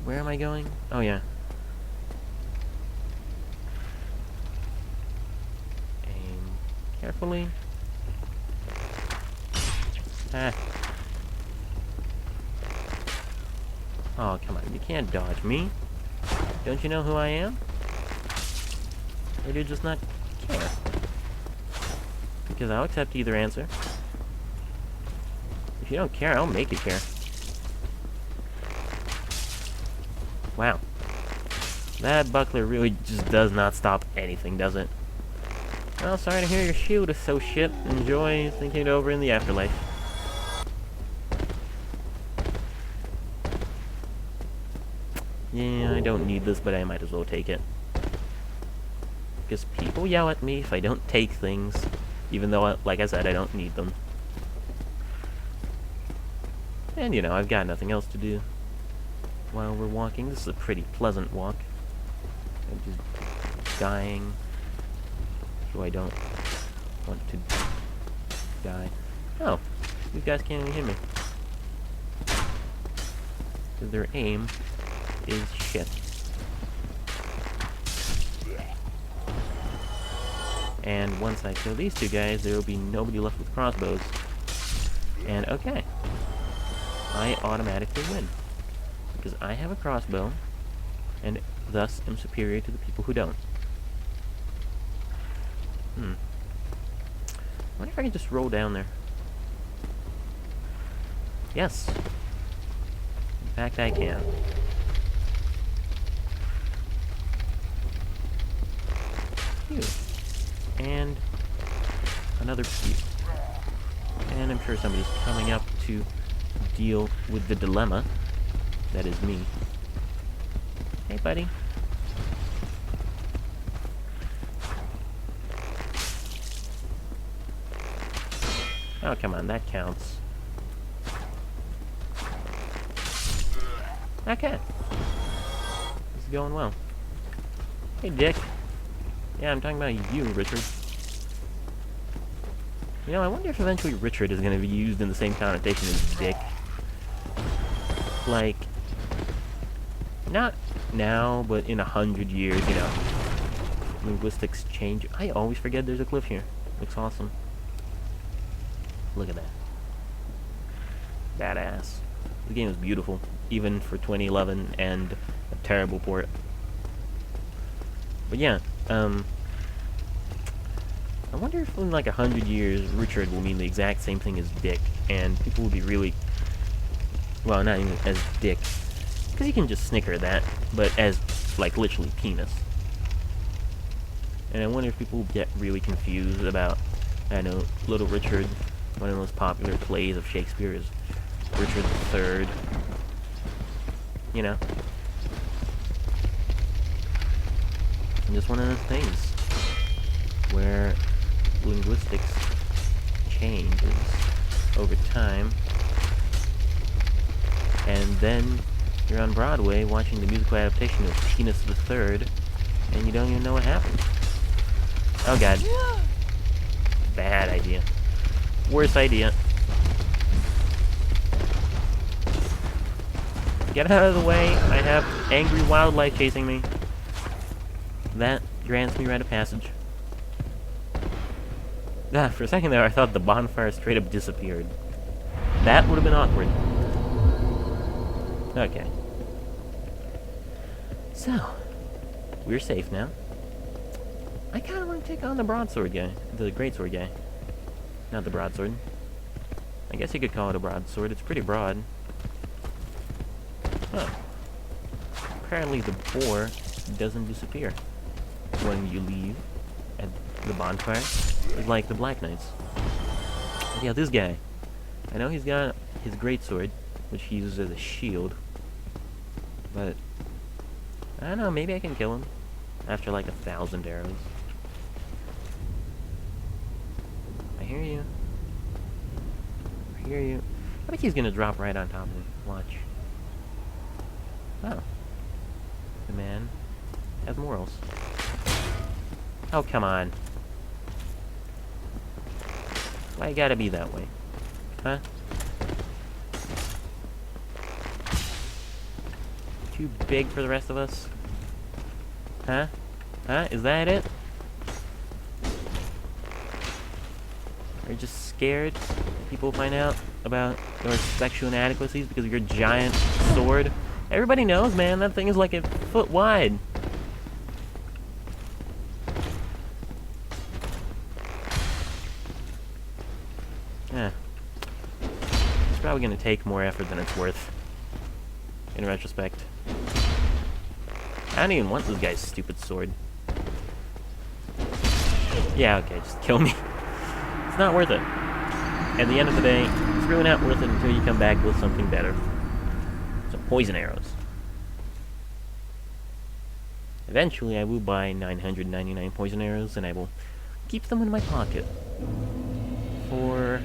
Where am I going? Oh yeah. Aim carefully. Ah. Oh, come on. You can't dodge me. Don't you know who I am? Or do you just not care? Because I'll accept either answer. If you don't care, I'll make you care. Wow. That buckler really just does not stop anything, does it? Well, sorry to hear your shield is so shit. Enjoy thinking it over in the afterlife. Yeah, I don't need this, but I might as well take it. Because people yell at me if I don't take things, even though, like I said, I don't need them. And, you know, I've got nothing else to do while we're walking. This is a pretty pleasant walk. I'm just dying, so I don't want to die. Oh, these guys can't even hit me. Because their aim is shit. And once I kill these two guys, there will be nobody left with crossbows. And okay, I automatically win. Because I have a crossbow, and thus am superior to the people who don't. I wonder if I can just roll down there. Yes. In fact, I can. Phew. And another pew. And I'm sure somebody's coming up to deal with the dilemma. That is me. Hey, buddy. Oh, come on, that counts. Okay. This is going well. Hey, Dick. Yeah, I'm talking about you, Richard. You know, I wonder if eventually Richard is going to be used in the same connotation as Dick. Like, not now, but in 100 years, you know. Linguistics change. I always forget there's a cliff here. Looks awesome. Look at that. Badass. The game is beautiful, even for 2011 and a terrible port. But yeah, I wonder if in like 100 years, Richard will mean the exact same thing as Dick, and people will be really, well, not even as Dick, because you can just snicker at that, but as, like, literally penis. And I wonder if people will get really confused about, I know, Little Richard, one of the most popular plays of Shakespeare is Richard III. You know? And just one of those things where linguistics changes over time, and then you're on Broadway watching the musical adaptation of Penis the Third, and you don't even know what happened. Oh god. Bad idea. Worst idea. Get out of the way. I have angry wildlife chasing me. That grants me right of passage. Ah, for a second there I thought the bonfire straight up disappeared. That would have been awkward. Okay. So, we're safe now. I kind of want to take on the broadsword guy. The greatsword guy. Not the broadsword. I guess you could call it a broadsword. It's pretty broad. Oh. Apparently the boar doesn't disappear when you leave at the bonfire. It's like the Black Knights. But yeah, this guy. I know he's got his greatsword, which he uses as a shield. But I don't know, maybe I can kill him after like 1,000 arrows. I hear you. I hear you. I think he's gonna drop right on top of him. Watch. Oh. The man has morals. Oh, come on. Why you gotta be that way? Huh? Too big for the rest of us? Huh? Huh? Is that it? Are you just scared people find out about your sexual inadequacies because of your giant sword? Everybody knows, man, that thing is like a foot wide. Yeah. It's probably gonna take more effort than it's worth. In retrospect. I don't even want this guy's stupid sword. Yeah, okay, just kill me. It's not worth it. At the end of the day, it's really not worth it until you come back with something better. Some poison arrows. Eventually, I will buy 999 poison arrows, and I will keep them in my pocket. For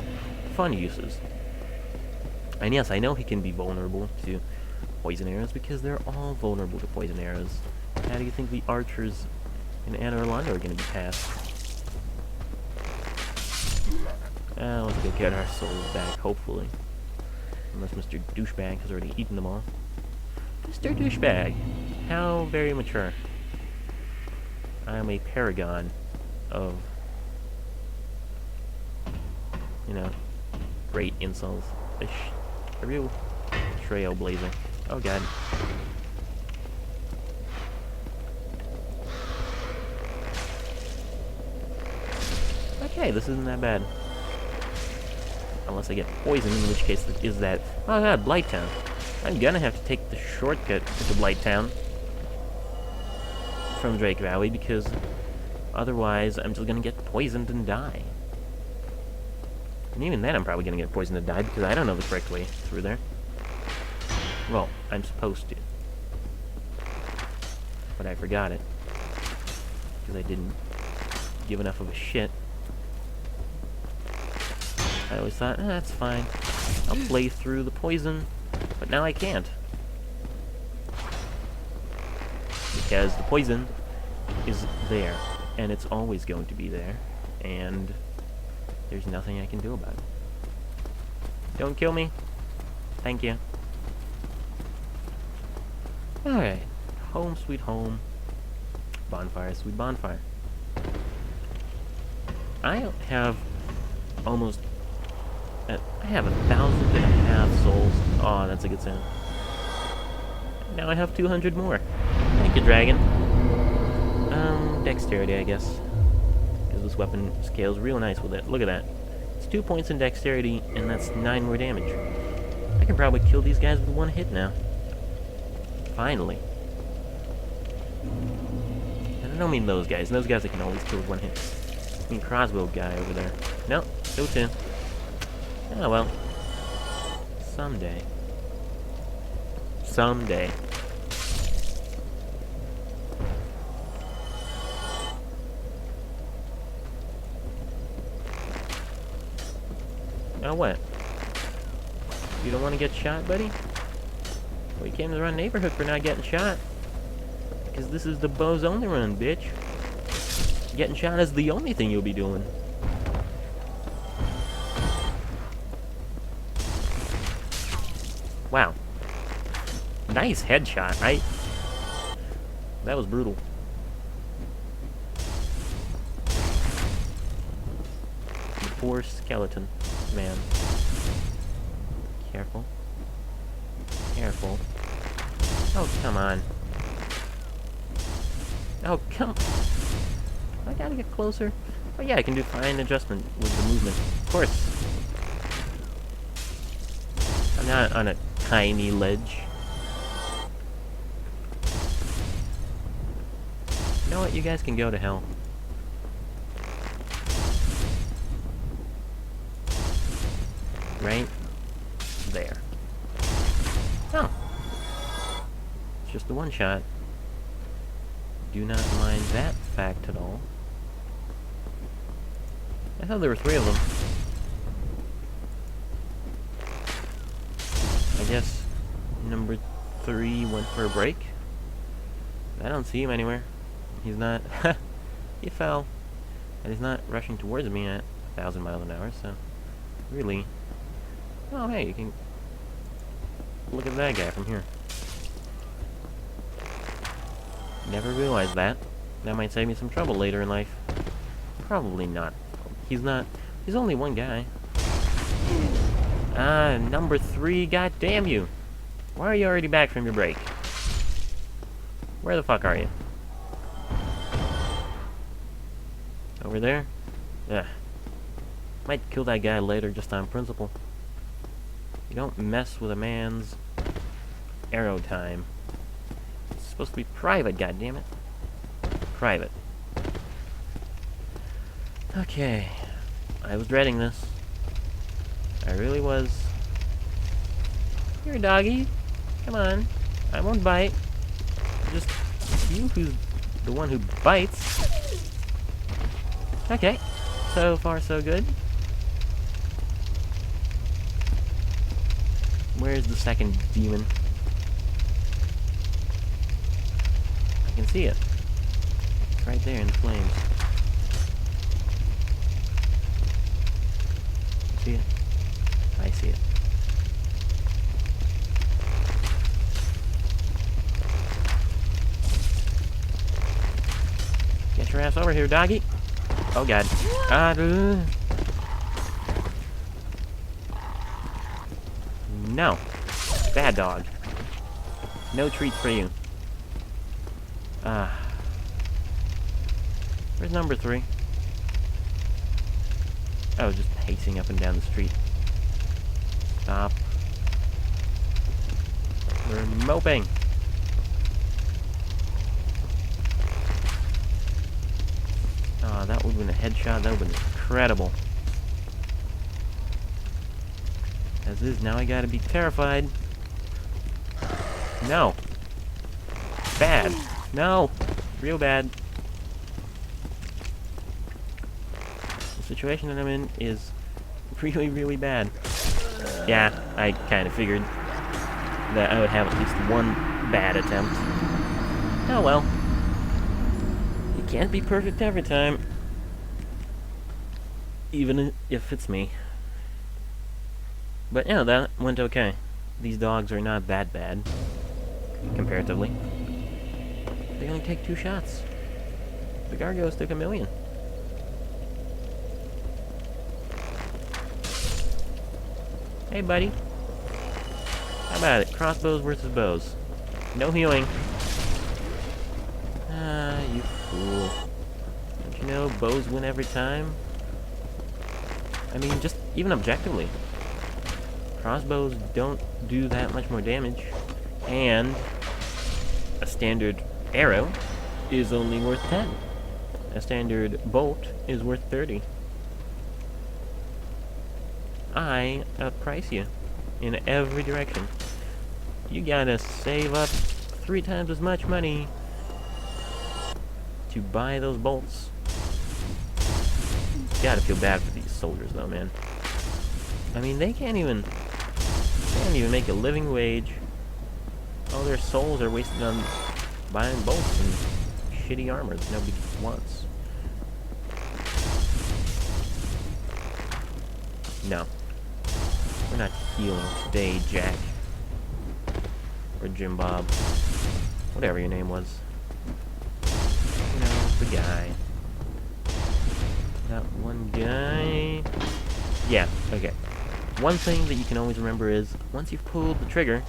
fun uses. And yes, I know he can be vulnerable to poison arrows, because they're all vulnerable to poison arrows. How do you think the archers in Anne Orlando are going to be passed? Let's go get our souls back, hopefully. Unless Mr. Douchebag has already eaten them all. Mr. Douchebag! How very mature. I am a paragon of, you know, great insults. A real trailblazer. Oh god. Okay, this isn't that bad. Unless I get poisoned, in which case is that... Oh god, Blighttown. I'm gonna have to take the shortcut to Blighttown from Drake Valley, because otherwise I'm just gonna get poisoned and die. And even then I'm probably gonna get poisoned and die, because I don't know the correct way through there. Well, I'm supposed to. But I forgot it. Because I didn't give enough of a shit. I always thought, that's fine. I'll play through the poison. But now I can't. Because the poison is there. And it's always going to be there. And there's nothing I can do about it. Don't kill me. Thank you. Alright. Home sweet home. Bonfire sweet bonfire. I have almost... I have 1,500 souls. Oh, that's a good sound. Now I have 200 more. Thank you, dragon. Dexterity, I guess. Because this weapon scales real nice with it. Look at that. It's 2 points in dexterity, and that's 9 more damage. I can probably kill these guys with one hit now. Finally. And I don't mean those guys. Those guys I can always kill with one hit. I mean crossbow guy over there. Nope, go to. Oh well. Someday. Someday. Now what? You don't want to get shot, buddy? Well, you came to the wrong neighborhood for not getting shot. Because this is the bows only run, bitch. Getting shot is the only thing you'll be doing. Wow. Nice headshot, right? That was brutal. The poor skeleton man. Careful. Careful. Oh, come on. Oh, come... I gotta get closer. Oh yeah, I can do fine adjustment with the movement. Of course. I'm not on a tiny ledge. You know what? You guys can go to hell. Right there. Oh. It's just a one shot. Do not mind that fact at all. I thought there were 3 of them. I guess number 3 went for a break. I don't see him anywhere. He's not... He fell. And he's not rushing towards me at 1,000 miles an hour, so... Really... Oh, hey, you can... Look at that guy from here. Never realized that. That might save me some trouble later in life. Probably not. He's not... He's only one guy. Ah, number 3, god damn you! Why are you already back from your break? Where the fuck are you? Over there? Ugh. Might kill that guy later just on principle. You don't mess with a man's arrow time. It's supposed to be private, goddammit. Private. Okay. I was dreading this. I really was. Here, doggy. Come on. I won't bite. Just you who's the one who bites. Okay. So far, so good. Where's the second demon? I can see it. It's right there in the flames. See it? I see it. Get your ass over here, doggy. Oh god. No. Bad dog. No treats for you. Where's number 3? Oh, just pacing up and down the street. Stop. We're moping. Oh, that would have been a headshot. That would have been incredible. As is, now I gotta be terrified. No. Bad. No. Real bad. The situation that I'm in is really, really bad. Yeah, I kind of figured that I would have at least one bad attempt. Oh well. You can't be perfect every time. Even if it's me. But yeah, that went okay. These dogs are not that bad, comparatively. They only take 2 shots. The Gargos took 1,000,000. Hey, buddy. How about it? Crossbows versus bows. No healing. Ah, you fool. Don't you know bows win every time? I mean, just even objectively. Crossbows don't do that much more damage, and a standard arrow is only worth 10. A standard bolt is worth 30. I outprice you in every direction. You gotta save up 3 times as much money to buy those bolts. Gotta feel bad for these soldiers though, man. I mean, they can't even make a living wage. All their souls are wasted on buying bolts and shitty armor that nobody wants. No. We're not healing today, Jack. Or Jim Bob. Whatever your name was. You know, the guy. That one guy... Yeah, okay. one thing that you can always remember is, once you've pulled the trigger,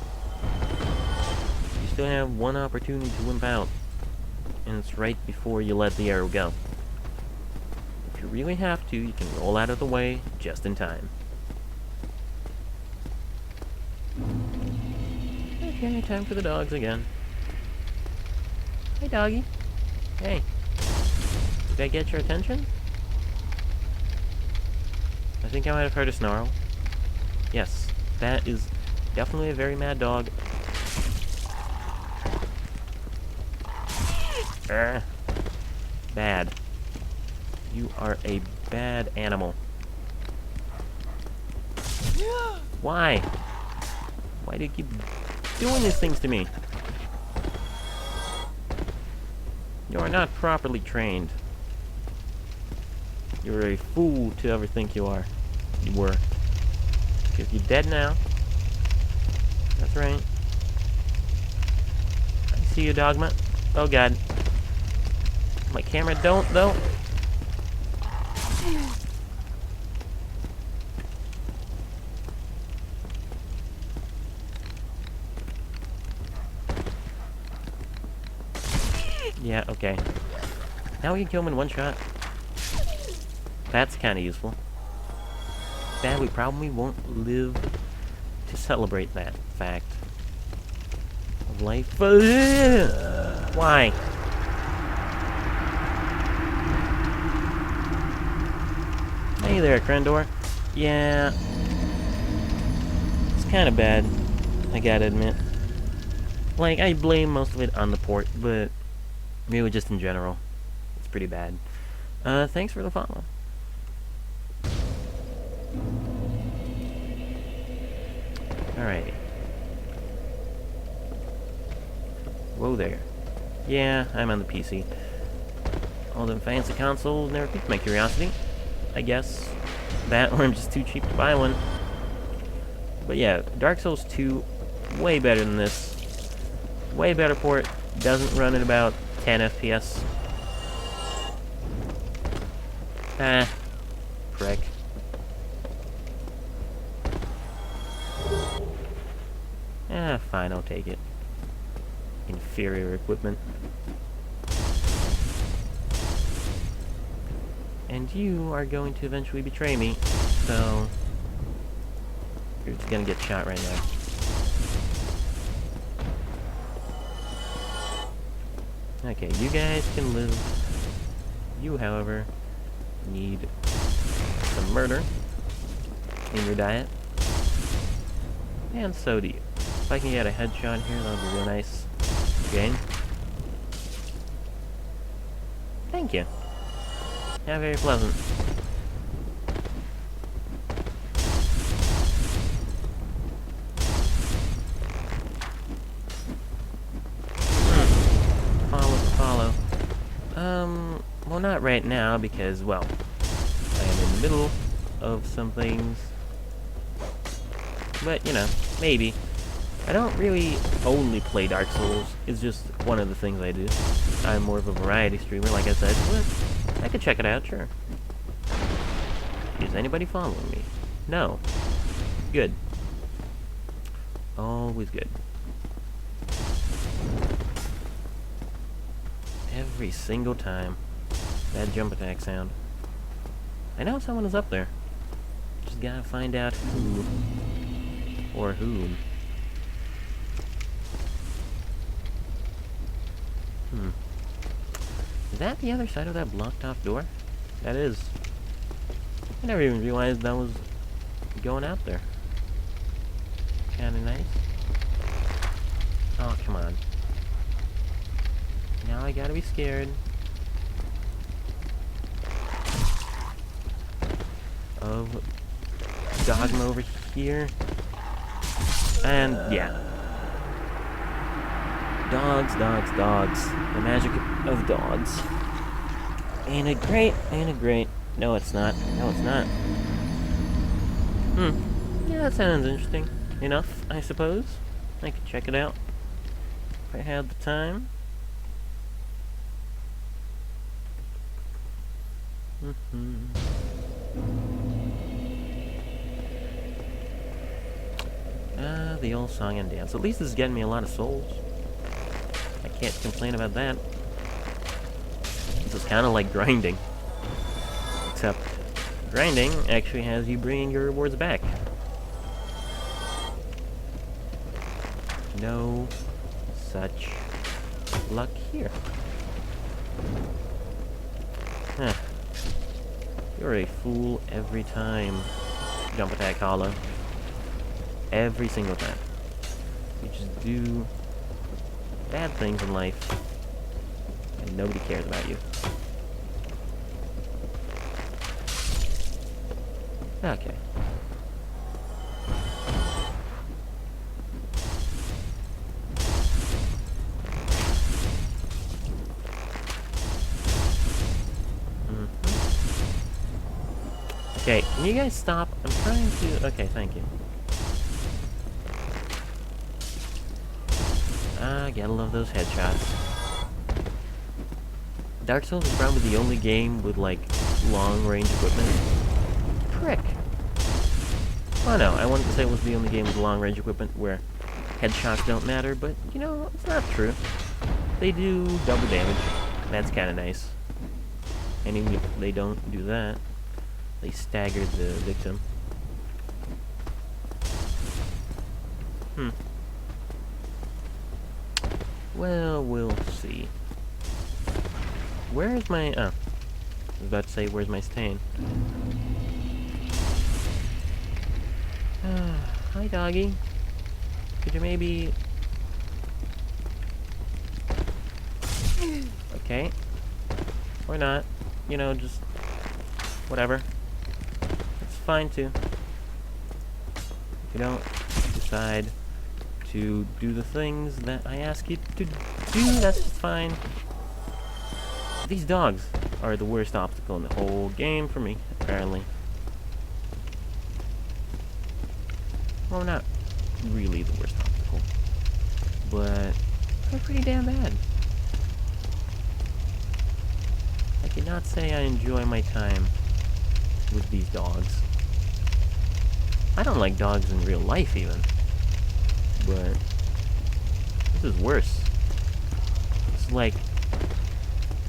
you still have one opportunity to wimp out, and it's right before you let the arrow go. If you really have to, you can roll out of the way just in time. Okay, time for the dogs again. Hey, doggy. Hey. Did I get your attention? I think I might have heard a snarl. Yes, that is definitely a very mad dog. Bad. You are a bad animal. Why? Why do you keep doing these things to me? You are not properly trained. You're a fool to ever think you are. You were. Because you're dead now. That's right. I see you, Dogma. Oh god. My camera don't, though. Yeah, okay. Now we can kill him in one shot. That's kind of useful. Sad we probably won't live to celebrate that fact of life. Why? Hey there, Krendor. Yeah. It's kind of bad, I gotta admit. Like, I blame most of it on the port, but really just in general. It's pretty bad. Thanks for the follow. Alrighty. Whoa there. Yeah, I'm on the PC. All them fancy consoles never piqued my curiosity. I guess. That, or I'm just too cheap to buy one. But yeah, Dark Souls 2, way better than this. Way better port. Doesn't run at about 10 FPS. Ah. Prick. Ah, fine, I'll take it. Inferior equipment. And you are going to eventually betray me, so you're just gonna get shot right now. Okay, you guys can live. You, however, need some murder in your diet. And so do you. If I can get a headshot here, that would be real nice. Game. Thank you. Yeah, very pleasant. Follow. Well, not right now, because, well, I am in the middle of some things. But, you know, maybe. I don't really only play Dark Souls. It's just one of the things I do. I'm more of a variety streamer, like I said, but I could check it out, sure. Is anybody following me? No. Good. Always good. Every single time. That jump attack sound. I know someone is up there. Just gotta find out who. Or whom. Is that the other side of that blocked off door? That is. I never even realized that was going out there. Kinda nice. Oh, come on. Now I gotta be scared of Dogma over here. And, yeah. Dogs. The magic of dogs. Ain't it great? No, it's not. Yeah, that sounds interesting enough, I suppose. I could check it out if I had the time. The old song and dance. At least this is getting me a lot of souls. I can't complain about that. This is kind of like grinding. Except, grinding actually has you bringing your rewards back. No such luck here. Huh. You're a fool every time. Jump attack hollow. Every single time. You just do bad things in life, and nobody cares about you. Okay. Okay, can you guys stop? I'm trying to... Okay, thank you. Gotta love those headshots. Dark Souls is probably the only game with, like, long-range equipment. Prick. Well, no, I wouldn't say it was the only game with long-range equipment where headshots don't matter, but, you know, it's not true. They do double damage. That's kinda nice. And even if they don't do that, they stagger the victim. Well, we'll see. Where's my... Oh. I was about to say, where's my stain? Hi, doggy. Could you maybe... Okay. Or not. You know, just... Whatever. It's fine, too. If you don't decide to do the things that I ask you to do, that's just fine. These dogs are the worst obstacle in the whole game for me, apparently. Well, not really the worst obstacle, but they're pretty damn bad. I cannot say I enjoy my time with these dogs. I don't like dogs in real life, even. But this is worse. It's like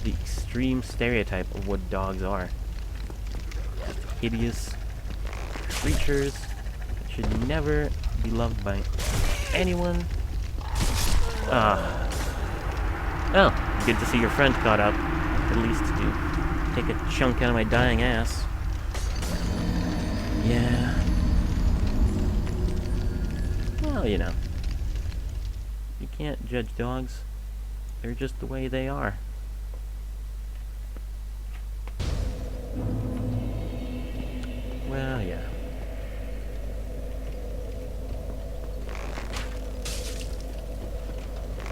the extreme stereotype of what dogs are. Just hideous creatures that should never be loved by anyone. Oh, good to see your friend caught up. At least to take a chunk out of my dying ass. Yeah. Well, you know. You can't judge dogs. They're just the way they are. Well, yeah.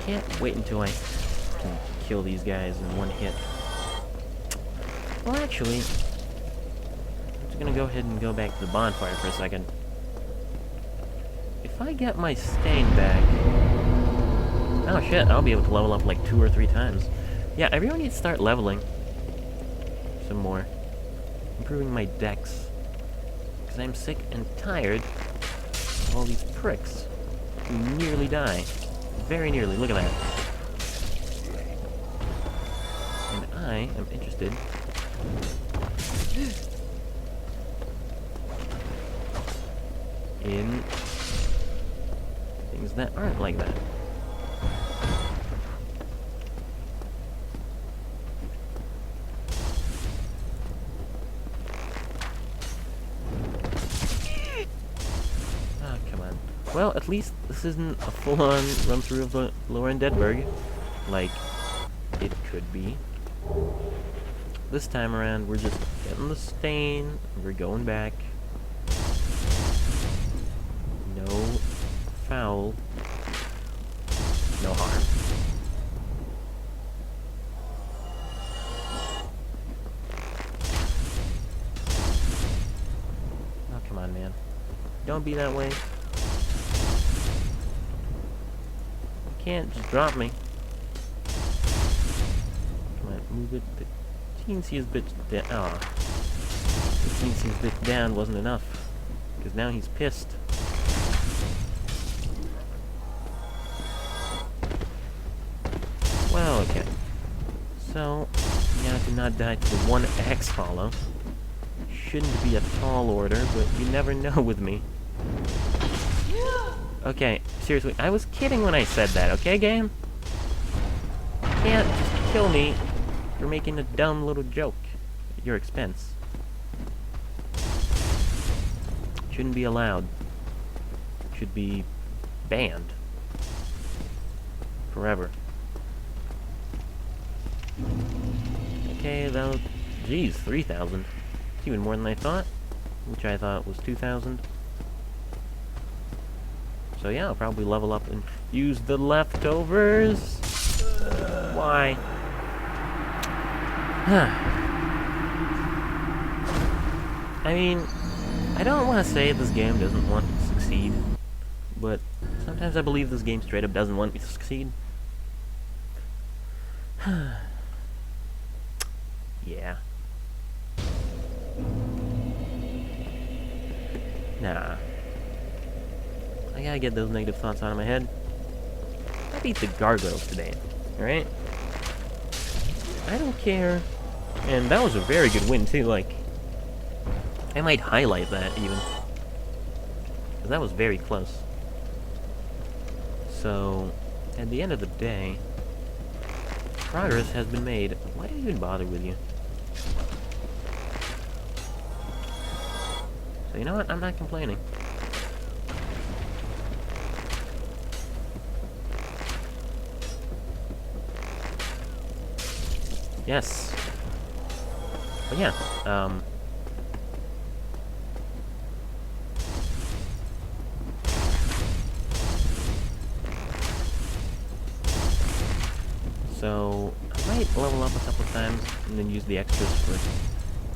Can't wait until I can kill these guys in one hit. Well, actually, I'm just gonna go ahead and go back to the bonfire for a second. If I get my stain back... Oh shit, I'll be able to level up like 2 or 3 times. Yeah, I really need to start leveling some more. Improving my dex. Because I'm sick and tired of all these pricks who nearly die. Very nearly, look at that. And I am interested in things that aren't like that. Ah, come on. Well, at least this isn't a full-on run-through of the lower Undead Burg, like it could be. This time around, we're just getting the stain, we're going back. No foul, no harm. Oh, come on, man. Don't be that way. You can't just drop me. Come on, move it. The teensiest bit down. Ah, the teensiest bit down wasn't enough. Because now he's pissed. Okay. So, now to not die to the one axe hollow. Shouldn't be a tall order, but you never know with me. Okay, seriously, I was kidding when I said that, okay, game? You can't just kill me for making a dumb little joke at your expense. Shouldn't be allowed. Should be banned. Forever. Okay, though, geez, 3,000. It's even more than I thought, which I thought was 2,000. So yeah, I'll probably level up and use the leftovers. Why? I mean, I don't want to say this game doesn't want me to succeed, but sometimes I believe this game straight up doesn't want me to succeed. Yeah. Nah. I gotta get those negative thoughts out of my head. I beat the gargoyles today, alright? I don't care. And that was a very good win, too, like... I might highlight that, even. Because that was very close. So, at the end of the day, progress has been made. Why do I even bother with you? So, you know what? I'm not complaining. Yes. But yeah, so I might level up a couple times and then use the extras for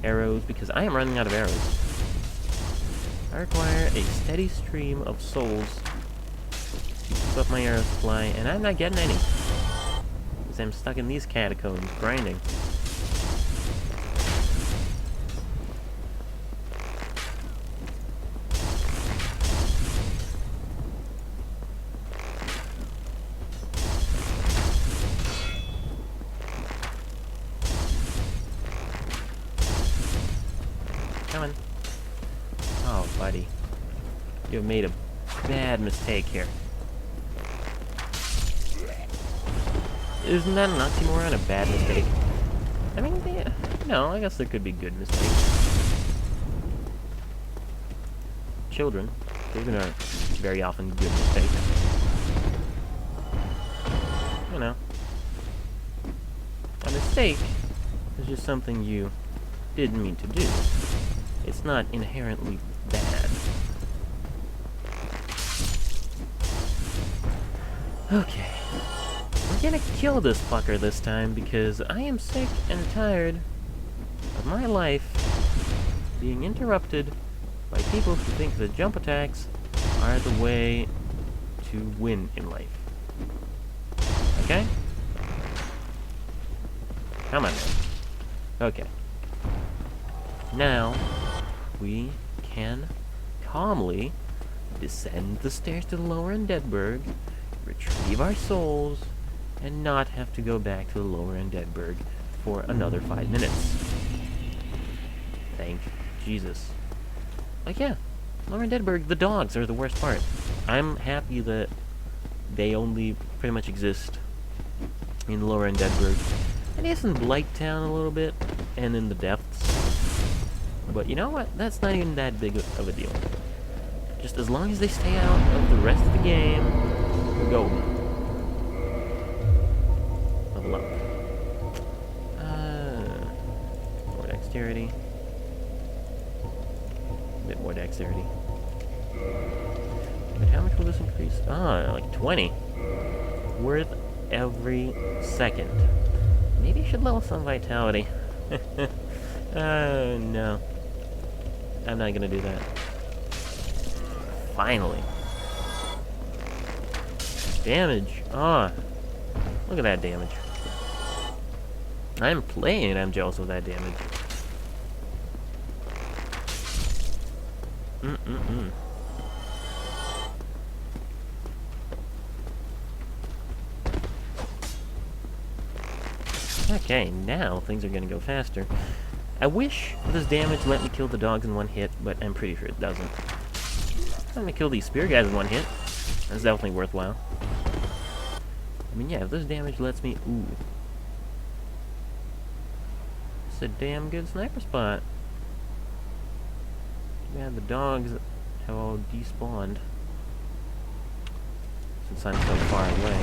arrows, because I am running out of arrows. I require a steady stream of souls to keep up my arrow supply, and I'm not getting any. Because I'm stuck in these catacombs, grinding. Coming. Oh, buddy. You have made a bad mistake here. Isn't that an oxymoron, a bad mistake? I mean, yeah, no, I guess there could be good mistakes. Children are very often good mistakes. You know. A mistake is just something you didn't mean to do. It's not inherently bad. Okay. We're gonna kill this fucker this time because I am sick and tired of my life being interrupted by people who think that jump attacks are the way to win in life. Okay? Come on. Okay. Now, we can calmly descend the stairs to the lower Undead Burg, retrieve our souls, and not have to go back to the lower Undead Burg for another 5 minutes. Thank Jesus. Like, yeah, lower Undead Burg, the dogs are the worst part. I'm happy that they only pretty much exist in lower Undead Burg. And yes, in Blight Town a little bit, and in the depths. But you know what? That's not even that big of a deal. Just as long as they stay out of the rest of the game, we're golden. Level up. More dexterity. A bit more dexterity. But how much will this increase? Ah, like 20. Worth every second. Maybe I should level some vitality. No. I'm not gonna do that. Finally. Damage. Ah. Look at that damage. I'm playing and I'm jealous of that damage. Okay, now things are gonna go faster. I wish this damage let me kill the dogs in one hit, but I'm pretty sure it doesn't. Let me kill these spear guys in one hit. That's definitely worthwhile. I mean, yeah, if this damage lets me... Ooh. It's a damn good sniper spot. Yeah, the dogs have all despawned. Since I'm so far away.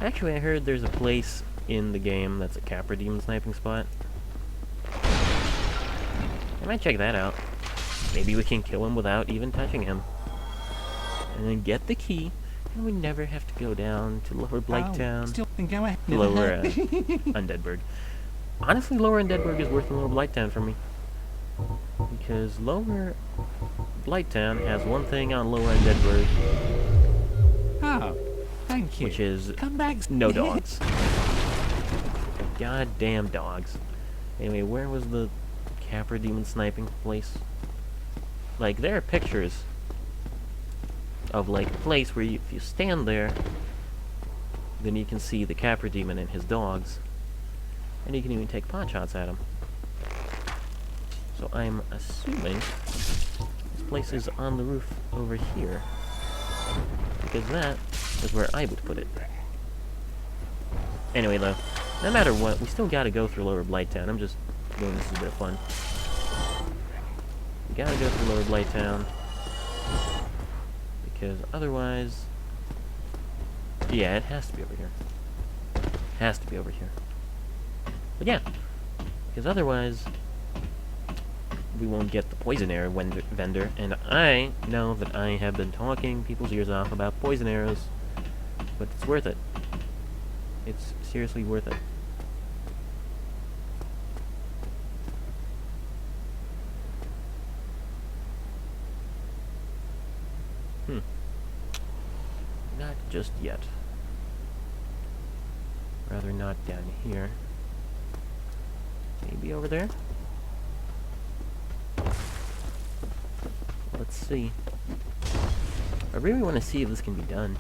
Actually, I heard there's a place in the game that's a Capra Demon sniping spot. I might check that out. Maybe we can kill him without even touching him. And then get the key, and we never have to go down to Lower Blighttown. Still think I'm a Lower Undead Burg. Honestly, Lower Undead Burg is worse than Lower Blighttown for me. Because Lower Blighttown has one thing on Lower Undead Burg, Oh, thank you. which is Come back. no dogs. Goddamn dogs. Anyway, where was the Capra Demon sniping place? Like, there are pictures of, like, a place where if you stand there, then you can see the Capra Demon and his dogs. And you can even take pot shots at him. So I'm assuming this place is on the roof over here. Because that is where I would put it. Anyway, though, no matter what, we still gotta go through Lower Blighttown. I'm just doing this as a bit of fun. We gotta go through Lower Blighttown. Because otherwise... Yeah, it has to be over here. Has to be over here. But yeah, because otherwise we won't get the poison arrow vendor, and I know that I have been talking people's ears off about poison arrows, but it's worth it. It's seriously worth it. Not just yet. Rather not down here. Maybe over there? Let's see. I really want to see if this can be done.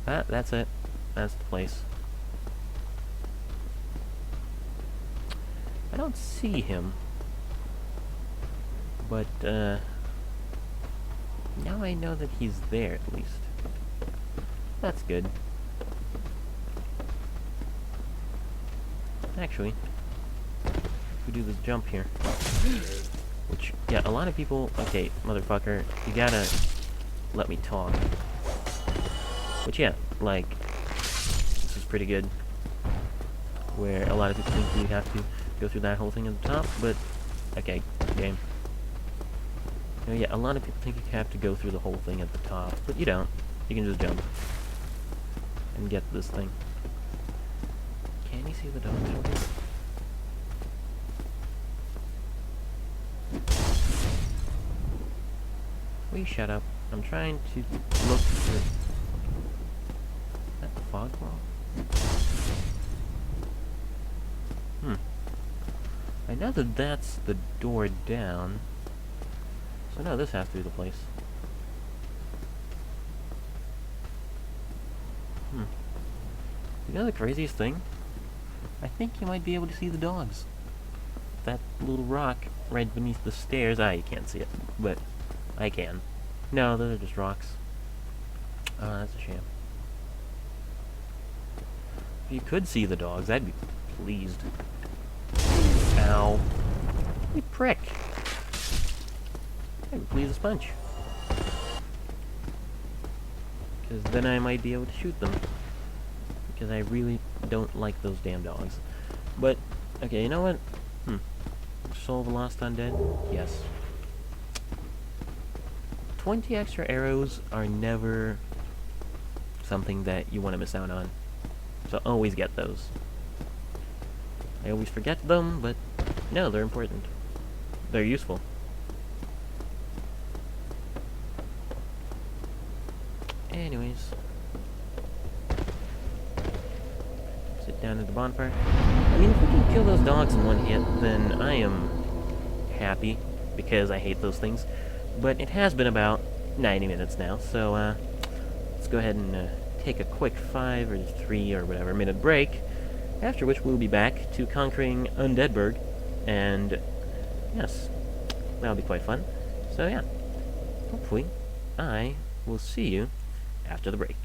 That's it. That's the place. I don't see him. But, now I know that he's there, at least. That's good. Actually, if we do this jump here, which, yeah, a lot of people... Okay, motherfucker, you gotta let me talk. Which, yeah, like, this is pretty good. Where a lot of people think you have to go through that whole thing at the top, but, okay, game. You know, yeah, a lot of people think you have to go through the whole thing at the top, but you don't. You can just jump and get this thing. Can you see the dogs over here? Will you shut up? I'm trying to look for... Is that the fog wall? I know that that's the door down. So no, this has to be the place. You know the craziest thing? I think you might be able to see the dogs. That little rock right beneath the stairs. Ah, you can't see it, but I can. No, those are just rocks. Oh, that's a shame. If you could see the dogs, I'd be pleased. Ow. You prick. I'd be pleased as punch. Because then I might be able to shoot them. Because I really don't like those damn dogs. But, okay, you know what? Soul of a Lost Undead? Yes. 20 extra arrows are never something that you want to miss out on. So always get those. I always forget them, but no, they're important. They're useful. Anyways. Sit down at the bonfire. I mean, if we can kill those dogs in one hit, then I am happy, because I hate those things. But it has been about 90 minutes now, so let's go ahead and take a quick 5 or 3 or whatever minute break, after which we'll be back to conquering Undead Burg, and yes, that'll be quite fun. So yeah, hopefully I will see you after the break.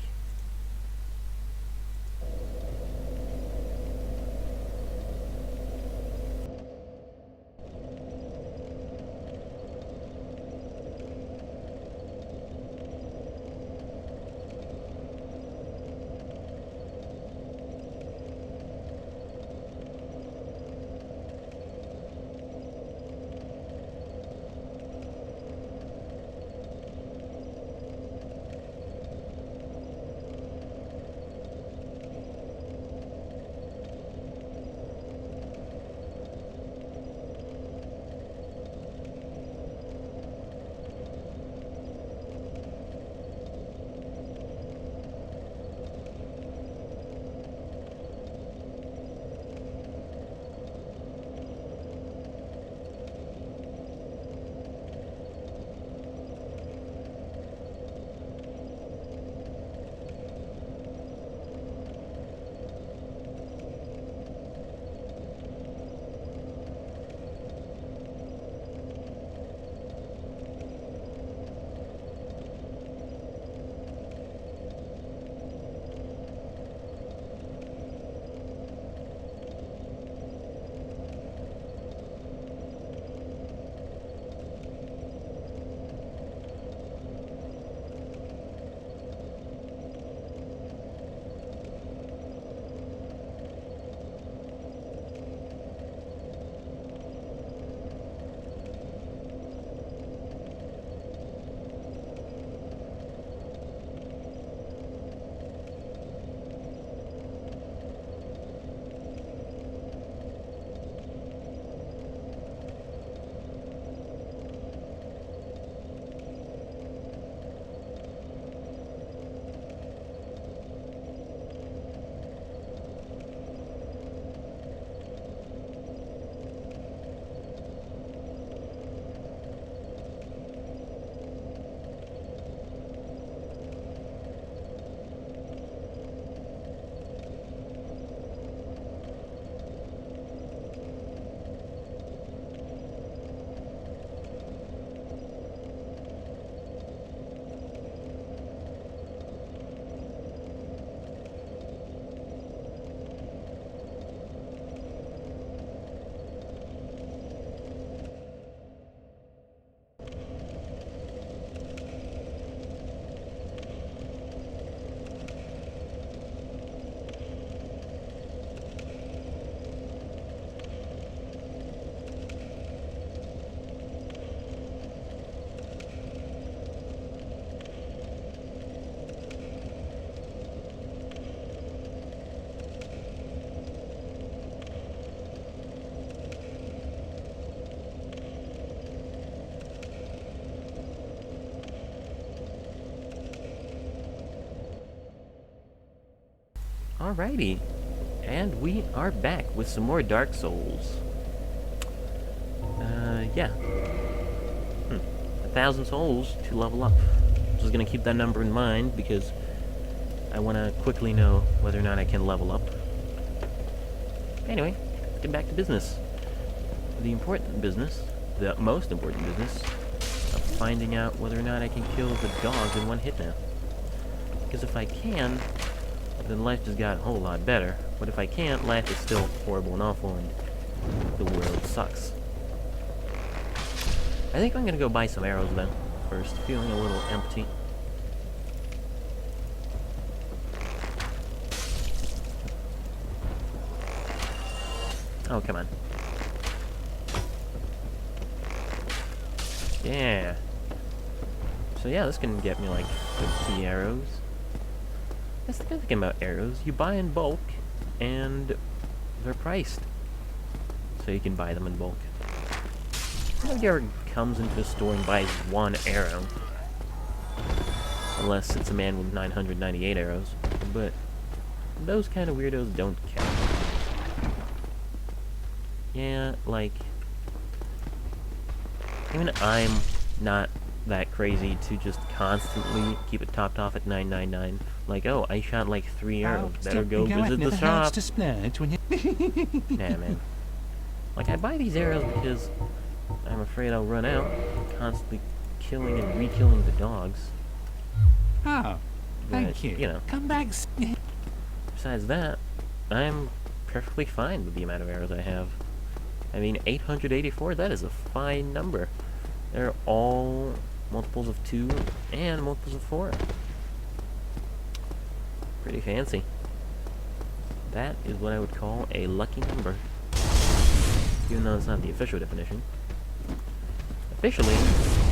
Alrighty, and we are back with some more Dark Souls. Yeah. 1,000 souls to level up. Just gonna keep that number in mind because I want to quickly know whether or not I can level up. Anyway, get back to business. The important business, the most important business, of finding out whether or not I can kill the dogs in one hit now. Because if I can, then life just got a whole lot better. But if I can't, life is still horrible and awful, and the world sucks. I think I'm gonna go buy some arrows then, first. Feeling a little empty. Oh, come on. Yeah. So yeah, this can get me like 50 arrows. That's the good thing about arrows. You buy in bulk, and they're priced. So you can buy them in bulk. Nobody ever comes into the store and buys one arrow. Unless it's a man with 998 arrows. But those kind of weirdos don't count. Yeah, like... even I'm not that crazy to just constantly keep it topped off at 999. Like, oh, I shot like 3 arrows. Better go visit the shop. To splurge when you Nah, man. Like, I buy these arrows because I'm afraid I'll run out, constantly killing and re-killing the dogs. Oh, thank But, you. you know. Come back. Besides that, I'm perfectly fine with the amount of arrows I have. I mean, 884, that is a fine number. They're all multiples of 2 and multiples of 4. Pretty fancy. That is what I would call a lucky number. Even though it's not the official definition. Officially,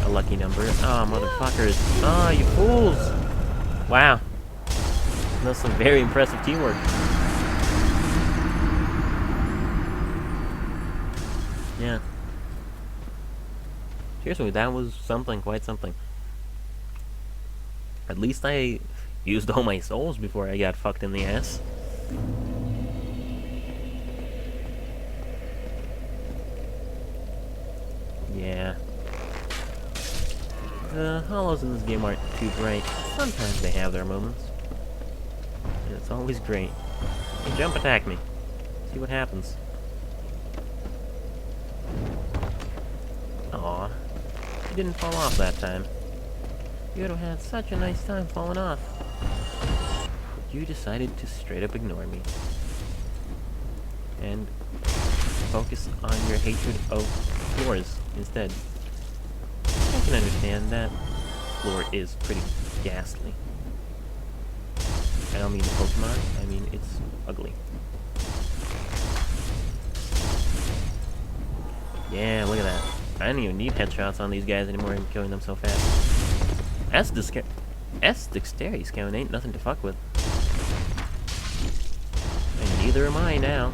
a lucky number. Ah, motherfuckers. Ah, you fools! Wow. That's some very impressive teamwork. Yeah. Seriously, that was something, quite something. At least I used all my souls before I got fucked in the ass. Yeah. The hollows in this game aren't too bright. Sometimes they have their moments. And it's always great. Hey, jump attack me. See what happens. Aw. You didn't fall off that time. You would have had such a nice time falling off. But you decided to straight up ignore me. And focus on your hatred of floors instead. I can understand that. Floor is pretty ghastly. I don't mean the Pokemon, I mean it's ugly. Yeah, look at that. I don't even need headshots on these guys anymore. I'm killing them so fast. Dexterity scout ain't nothing to fuck with. And neither am I now.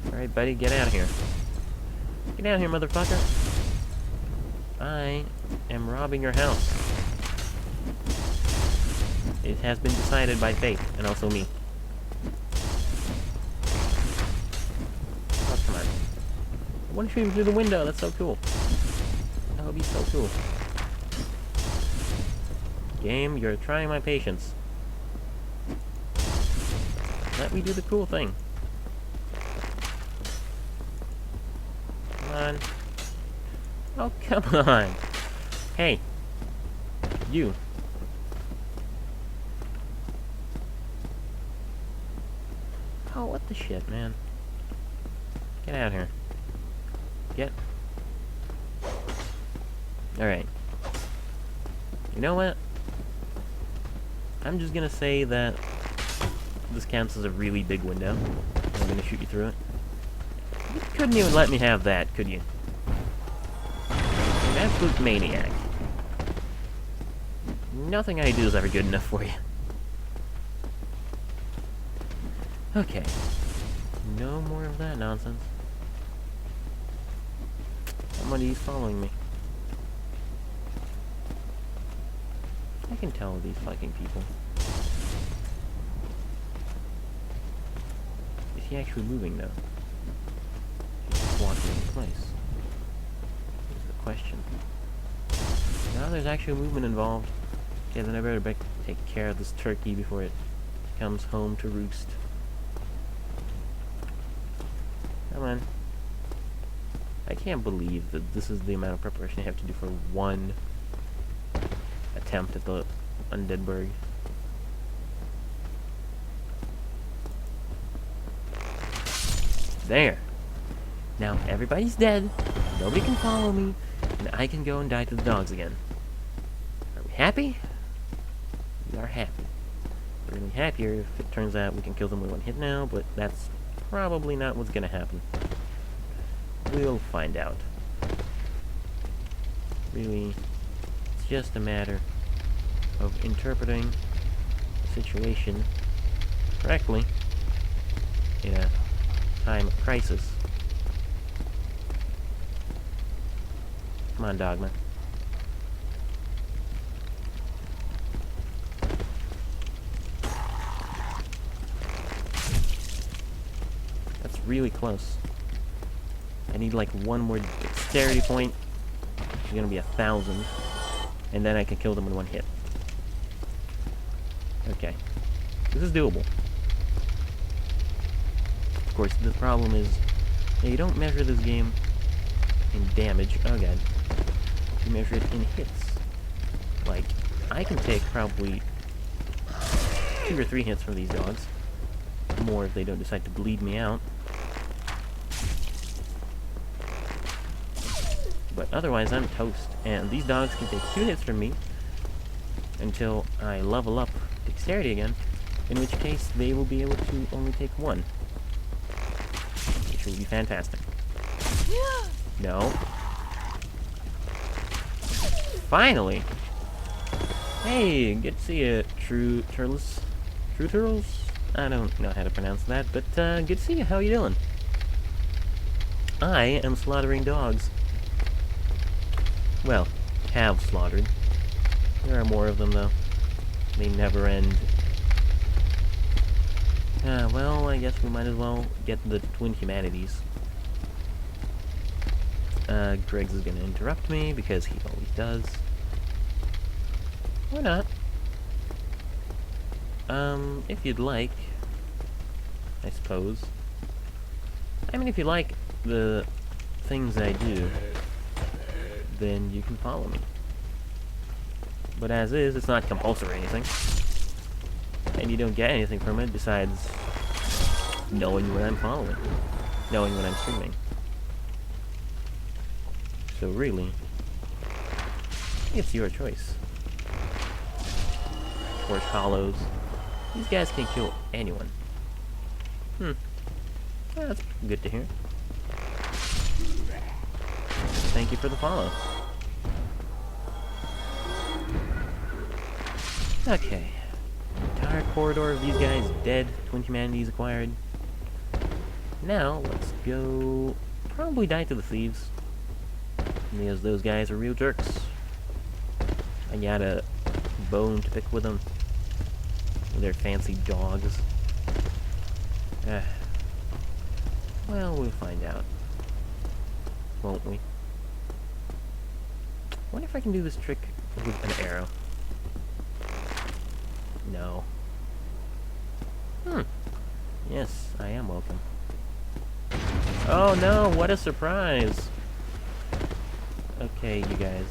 Alright, buddy, get out of here. Get out of here, motherfucker. I am robbing your house. It has been decided by fate, and also me. Oh, come on. I want to shoot him through the window, that's so cool. That would be so cool. Game, you're trying my patience. Let me do the cool thing. Come on. Oh, come on. Hey. You. Oh, what the shit, man. Get out here. Get. Alright. You know what? I'm just gonna say that this counts as a really big window. I'm gonna shoot you through it. You couldn't even let me have that, could you? You're an absolute maniac. Nothing I do is ever good enough for you. Okay. No more of that nonsense. Somebody's following me. I can tell these fucking people. Is he actually moving though? He's just walking in place. Here's the question. Now there's actually movement involved. Okay, then I better take care of this turkey before it comes home to roost. Come on. I can't believe that this is the amount of preparation I have to do for one attempt at the Undead Burg. There. Now everybody's dead. Nobody can follow me. And I can go and die to the dogs again. Are we happy? We are happy. We're really happier if it turns out we can kill them with one hit now, but that's probably not what's gonna happen. We'll find out. Really, it's just a matter of interpreting the situation correctly in a time of crisis. Come on, Dogma. really close. I need like one more dexterity point. It's gonna be 1,000. And then I can kill them in one hit. Okay. This is doable. Of course, the problem is, you don't measure this game in damage. Oh god. You measure it in hits. Like, I can take probably 2 or 3 hits from these dogs. More if they don't decide to bleed me out. But otherwise, I'm toast. And these dogs can take 2 hits from me until I level up dexterity again, in which case they will be able to only take 1. Which will be fantastic. No. Finally! Hey, good to see you, True Turles. I don't know how to pronounce that, but good to see you. How you doing? I am slaughtering dogs. Well, have slaughtered. There are more of them, though. They never end. Well, I guess we might as well get the Twin Humanities. Greg's is gonna interrupt me, because he always does. Or not. If you'd like, I suppose. I mean, if you like the things I do, then you can follow me. But as is, it's not compulsory or anything. And you don't get anything from it besides knowing what I'm following. Knowing what I'm streaming. So really, it's your choice. Torch Hollows. These guys can kill anyone. Well, that's good to hear. Thank you for the follow. Okay. Entire corridor of these guys dead. Twin Humanities acquired. Now, let's go... probably die to the thieves. Because those guys are real jerks. I got a bone to pick with them. With their fancy dogs. Well, we'll find out. Won't we? Wonder if I can do this trick with an arrow. No. Yes, I am welcome. Oh no, what a surprise! Okay, you guys.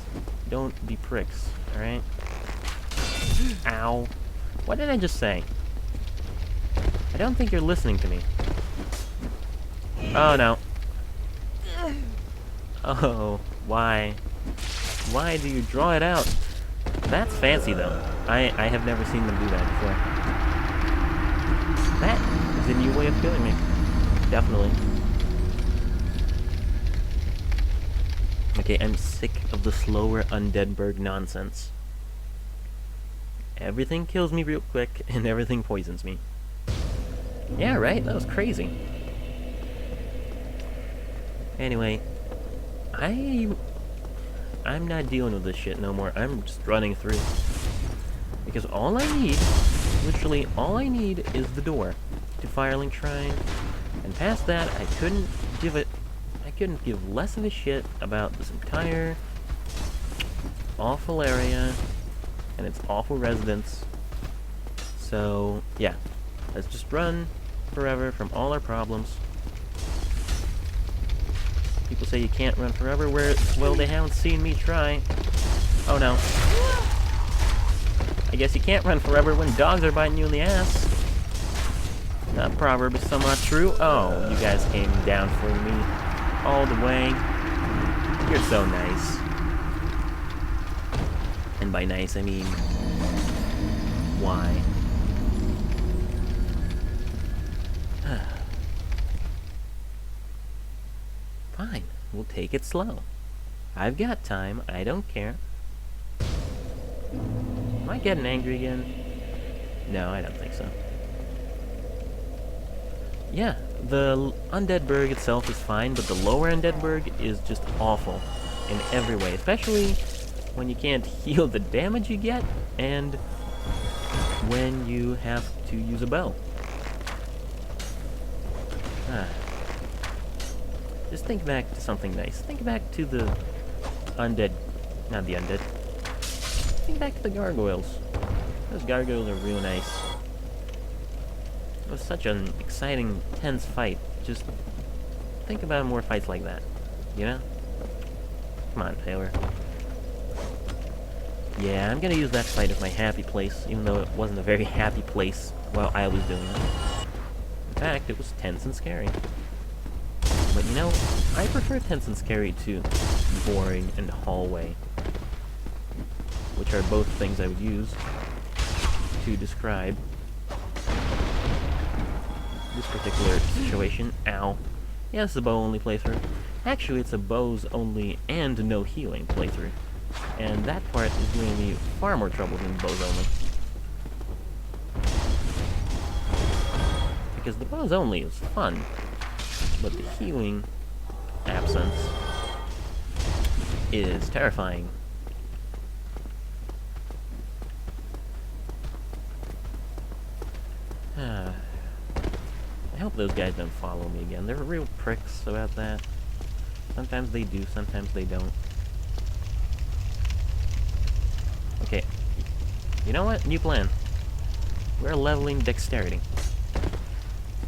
Don't be pricks, alright? Ow. What did I just say? I don't think you're listening to me. Oh no. Oh, why? Why do you draw it out? That's fancy though. I have never seen them do that before. That is a new way of killing me. Definitely. Okay, I'm sick of the slower Undead Burg nonsense. Everything kills me real quick, and everything poisons me. Yeah, right? That was crazy. Anyway, I'm not dealing with this shit no more. I'm just running through. Because all I need, literally all I need, is the door to Firelink Shrine. And past that, I couldn't give less of a shit about this entire awful area and its awful residents. So, yeah. Let's just run forever from all our problems. People say you can't run forever, well, they haven't seen me try. Oh no. I guess you can't run forever when dogs are biting you in the ass. That proverb is somewhat true. Oh, you guys came down for me all the way. You're so nice. And by nice, I mean... why? Fine, we'll take it slow. I've got time, I don't care. Am I getting angry again? No, I don't think so. Yeah, the Undead Burg itself is fine, but the lower Undead Burg is just awful in every way, especially when you can't heal the damage you get, and when you have to use a bow. just think back to something nice. Think back to the undead, not the undead. Think back to the gargoyles. Those gargoyles are real nice. It was such an exciting, tense fight. Just think about more fights like that, you know? Come on, Taylor. Yeah, I'm gonna use that fight as my happy place, even though it wasn't a very happy place while I was doing it. In fact, it was tense and scary. But you know, I prefer tense and scary to boring and hallway, which are both things I would use to describe this particular situation. Ow. Yeah, it's a bow-only playthrough. Actually, it's a bows-only and no healing playthrough. And that part is going to be far more trouble than bows-only. Because the bows-only is fun, but the healing absence is terrifying. I hope those guys don't follow me again. They're real pricks about that. Sometimes they do, sometimes they don't. Okay. You know what? New plan. We're leveling dexterity. It's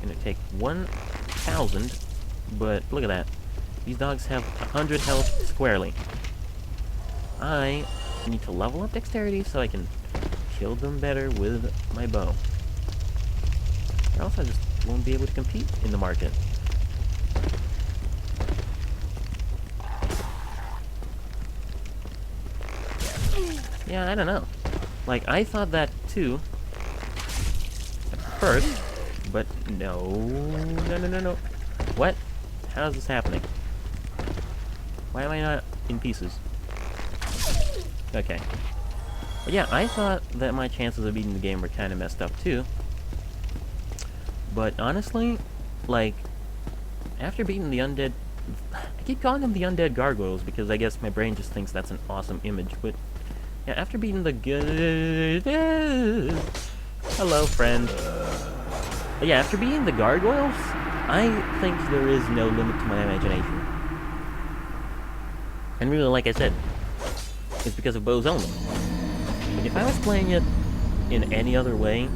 gonna take 1,000, but look at that. These dogs have 100 health squarely. I need to level up dexterity so I can kill them better with my bow. Or else I just won't be able to compete in the market. Yeah, I don't know. Like, I thought that too at first, but no. What? How is this happening? Why am I not in pieces? Okay. But yeah, I thought that my chances of beating the game were kind of messed up too. But honestly, like, after beating the undead... I keep calling them the undead gargoyles because I guess my brain just thinks that's an awesome image, but... yeah, after beating the hello, friend. But yeah, after beating the gargoyles, I think there is no limit to my imagination. And really, like I said, it's because of bows only. But if I was playing it in any other way,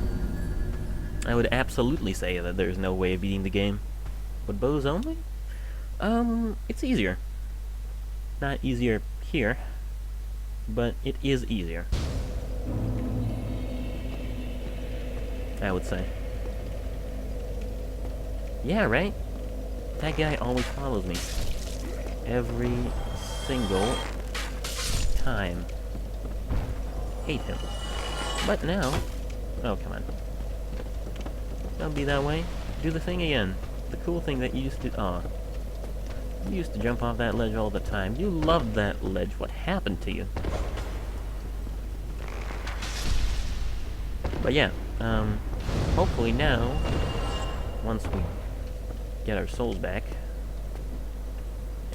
I would absolutely say that there's no way of beating the game. But bows only? It's easier. Not easier here, but it is easier. I would say. Yeah, right? That guy always follows me. Every single time. Hate him. But now... oh, come on. Don't be that way. Do the thing again. The cool thing that you used to... aw. You used to jump off that ledge all the time. You loved that ledge. What happened to you? But yeah, hopefully now, once we get our souls back,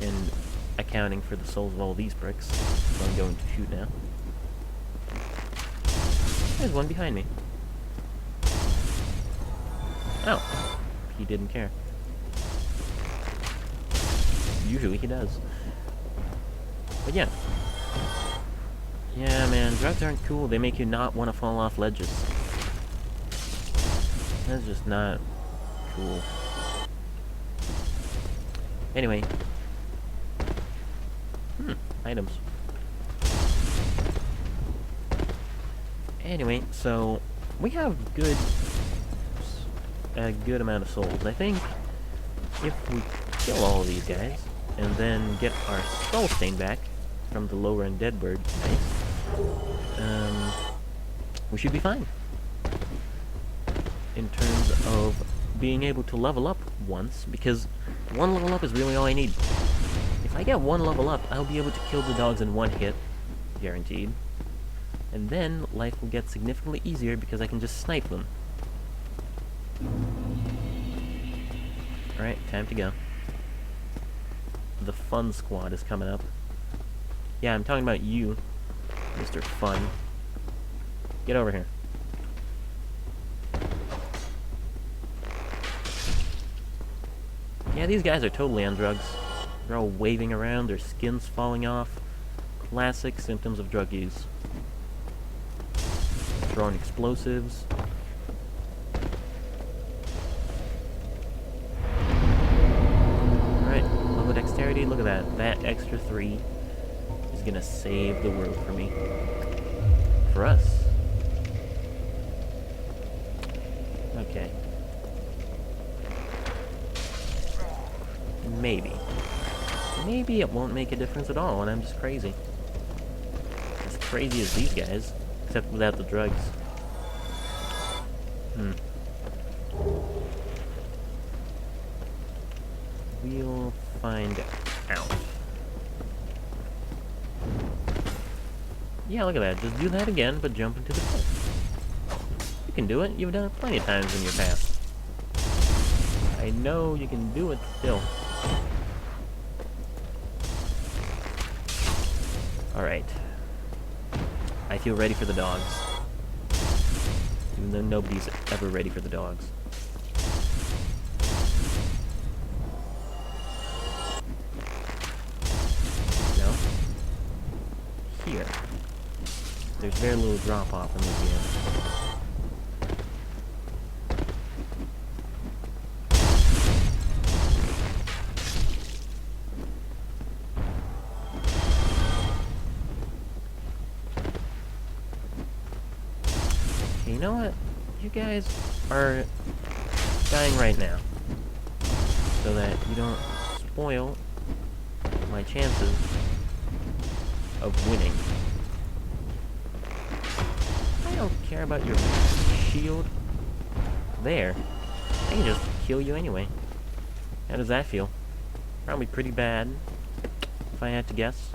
and accounting for the souls of all these bricks, so I'm going to shoot now. There's one behind me. Oh, he didn't care. Usually he does. But yeah. Yeah, man, drugs aren't cool. They make you not want to fall off ledges. That's just not cool. Anyway. Items. Anyway, so we have a good amount of souls. I think if we kill all of these guys and then get our soul stain back from the lower Undead Burg, we should be fine. In terms of being able to level up once, because one level up is really all I need. If I get one level up, I'll be able to kill the dogs in one hit, guaranteed. And then life will get significantly easier because I can just snipe them. Alright, time to go. The fun squad is coming up. Yeah, I'm talking about you, Mr. Fun. Get over here. Yeah, these guys are totally on drugs. They're all waving around, their skin's falling off. Classic symptoms of drug use. Throwing explosives. Alright, level dexterity, look at that. That extra 3 is gonna save the world for me. For us. Okay. Maybe. Maybe it won't make a difference at all, and I'm just crazy. As crazy as these guys, except without the drugs. We'll find out. Yeah, look at that. Just do that again, but jump into the pit. You can do it. You've done it plenty of times in your past. I know you can do it still. Alright. I feel ready for the dogs. Even though nobody's ever ready for the dogs. No? Here. There's very little drop-off in this game. You know what? You guys are dying right now. So that you don't spoil my chances of winning. I don't care about your shield. There. I can just kill you anyway. How does that feel? Probably pretty bad, if I had to guess.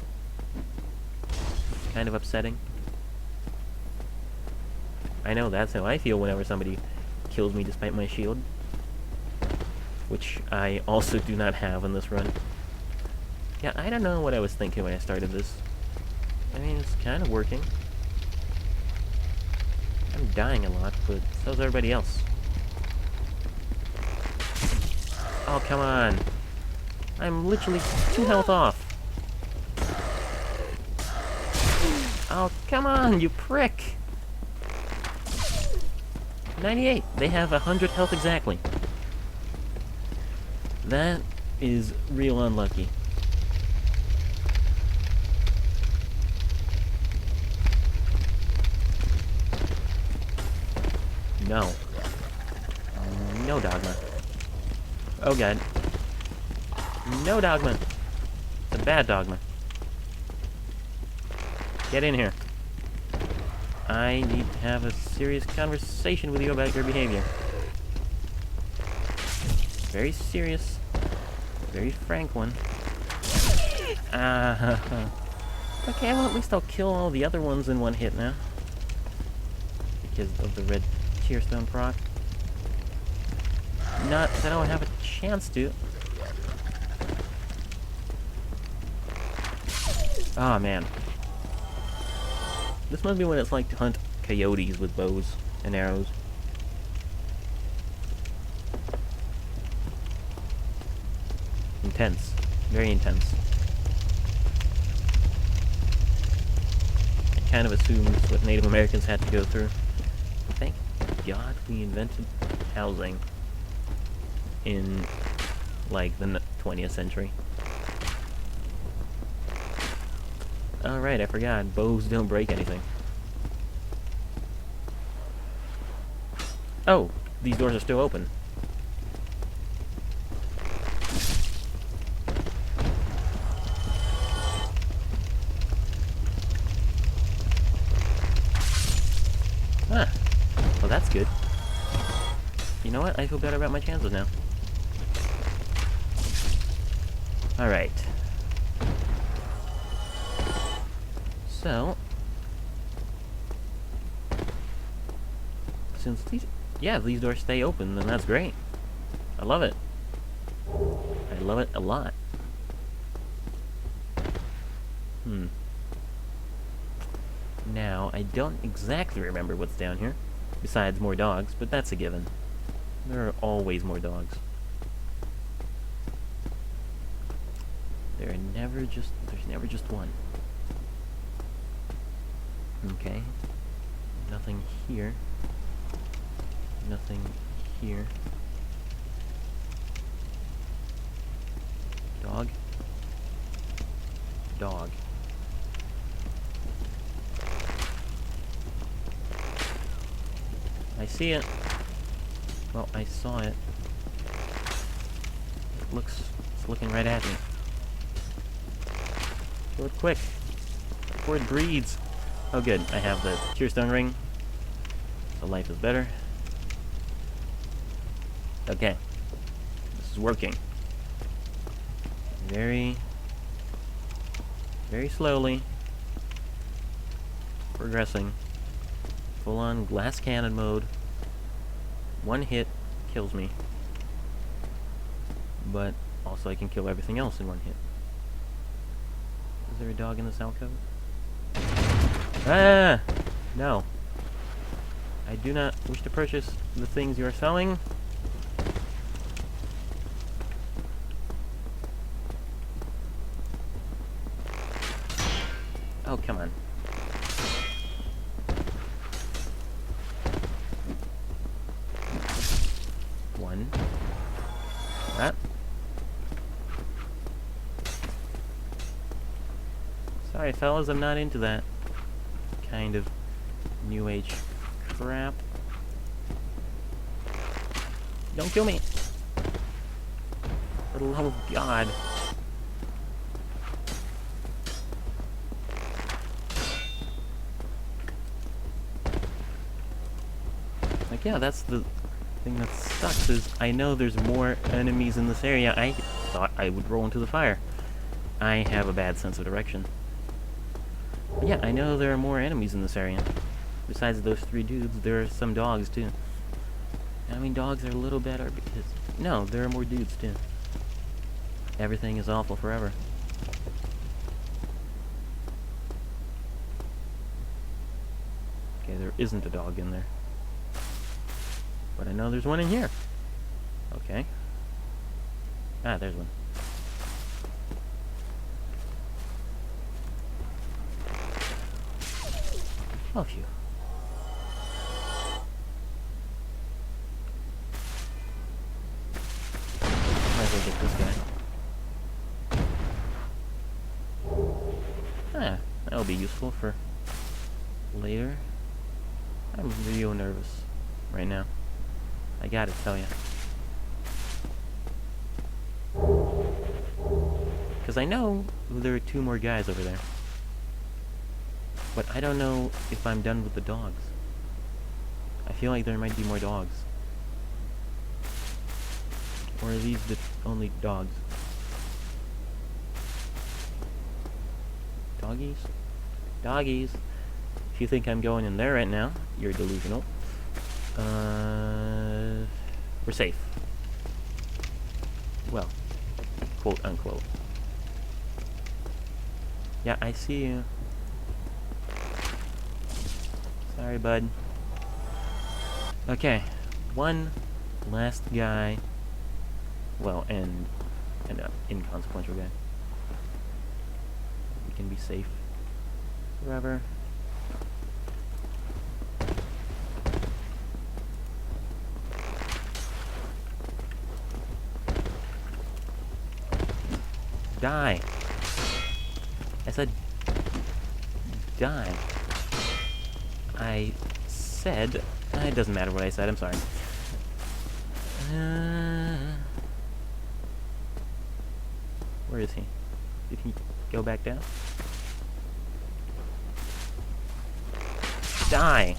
Kind of upsetting. I know, that's how I feel whenever somebody kills me despite my shield. Which I also do not have in this run. Yeah, I don't know what I was thinking when I started this. I mean, it's kind of working. I'm dying a lot, but so's everybody else. Oh, come on. I'm literally 2 health off. Oh, come on, you prick! 98. They have 100 health exactly. That is real unlucky. No. No dogma. Oh god. No dogma. It's a bad dogma. Get in here. I need to have a serious conversation with you about your behavior. Very serious. Very frank one. Okay, well at least I'll kill all the other ones in one hit now. Because of the red tearstone proc. Not that I don't have a chance to. Ah, man. This must be what it's like to hunt coyotes with bows and arrows. Intense. Very intense. It kind of assumes what Native Americans had to go through. Thank God we invented housing in, like, the 20th century. Alright, I forgot. Bows don't break anything. Oh, these doors are still open. Ah, well that's good. You know what? I feel better about my chances now. Alright. So, since these, yeah, these doors stay open, then that's great. I love it. I love it a lot. Now, I don't exactly remember what's down here, besides more dogs, but that's a given. There are always more dogs. There's never just one. Okay. Nothing here. Nothing here. Dog. Dog. I see it. Well, I saw it. It's looking right at me. Kill it quick. Before it breeds. Oh good, I have the Tearstone ring. So life is better. Okay. This is working. Very slowly. Progressing. Full on glass cannon mode. One hit kills me. But also I can kill everything else in one hit. Is there a dog in this alcove? Ah! No. I do not wish to purchase the things you are selling. Oh, come on. One. That. Sorry, fellas, I'm not into that kind of new age crap. Don't kill me! For the love of God. Like, yeah, that's the thing that sucks, is I know there's more enemies in this area. I thought I would roll into the fire. I have a bad sense of direction. But yeah, I know there are more enemies in this area. Besides those 3 dudes, there are some dogs, too. I mean, dogs are a little better because... No, there are more dudes, too. Everything is awful forever. Okay, there isn't a dog in there. But I know there's one in here. Okay. Ah, there's one. Oh, phew. Might as well get this guy. Ah, that'll be useful for later. I'm real nervous right now. I gotta tell you. Because I know there are 2 more guys over there. But I don't know if I'm done with the dogs. I feel like there might be more dogs. Or are these the only dogs? Doggies? Doggies! If you think I'm going in there right now, you're delusional. We're safe. Well, quote unquote. Yeah, I see you. Sorry, bud. Okay, one last guy. Well, and an inconsequential guy. We can be safe forever. Die. I said die. I said... it doesn't matter what I said, I'm sorry. Where is he? Did he go back down? Die!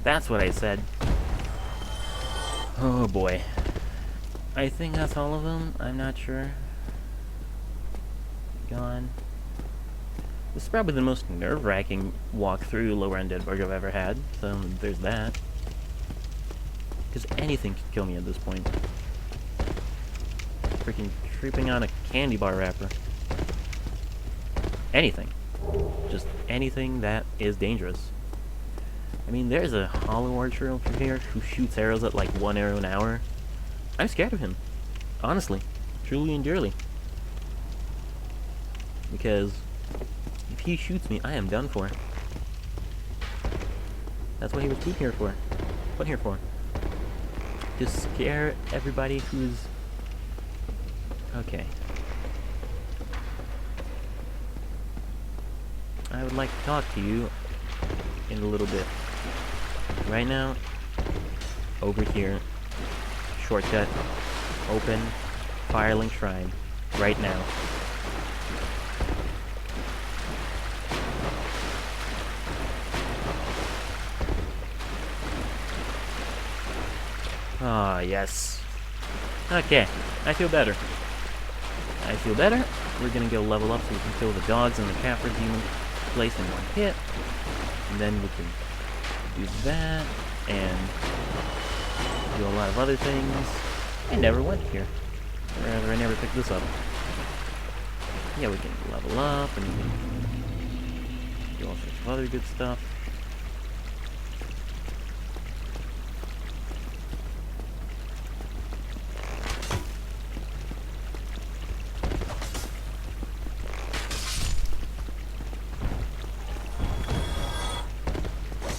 That's what I said. Oh boy. I think that's all of them. I'm not sure. Gone. This is probably the most nerve-wracking walk through Lower Undead Burg I've ever had, so there's that. Because anything could kill me at this point. Freaking tripping on a candy bar wrapper. Anything. Just anything that is dangerous. I mean, there's a hollow archer over here who shoots arrows at like 1 arrow an hour. I'm scared of him. Honestly. Truly and dearly. because if he shoots me, I am done for. That's what he was put here for. To scare everybody who's... Okay. I would like to talk to you in a little bit. Right now, over here, shortcut, open, Firelink Shrine, right now. Ah, yes. Okay, I feel better. We're gonna go level up so we can kill the dogs and the Capra Demon place in one hit. And then we can do that, and do a lot of other things. I never went here. Or rather, I never picked this up. Yeah, we can level up and do all sorts of other good stuff.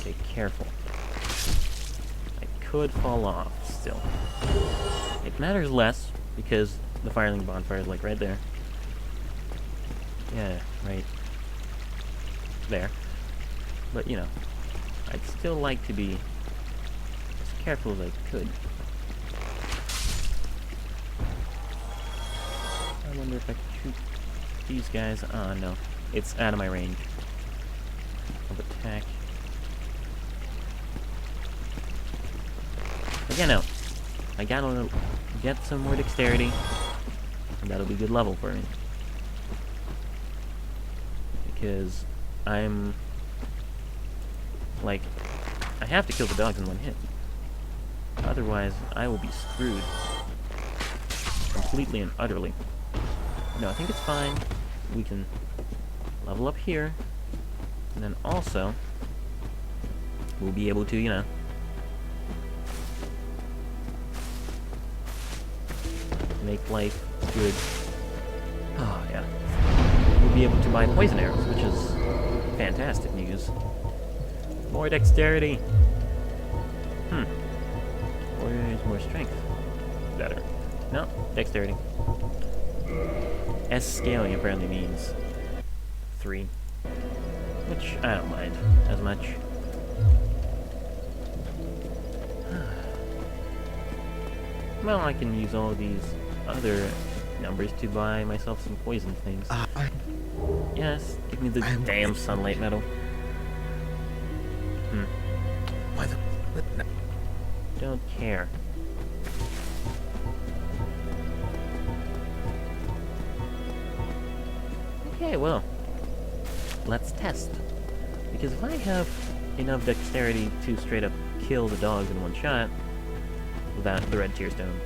Okay, careful. I could fall off still. It matters less because the Firelink bonfire is like right there. Yeah, right there. But you know, I'd still like to be as careful as I could. I wonder if I could shoot these guys. Ah, no. It's out of my range of attack. But yeah, no. I gotta get some more dexterity, and that'll be good level for me. Because I'm... like, I have to kill the dogs in one hit. Otherwise, I will be screwed. Completely and utterly. No, I think it's fine. We can level up here. And then also, we'll be able to, you know, make life good. Oh, yeah. We'll be able to buy poison arrows, which is fantastic news. More dexterity. Or is more strength? Better. No, dexterity. S scaling apparently means 3. Which I don't mind as much. Well, I can use all of these other numbers to buy myself some poison things. Yes, give me the damn sunlight medal. Why the... no. Don't care. Okay, well, let's test. Because if I have enough dexterity to straight up kill the dogs in one shot, without the red tear stone,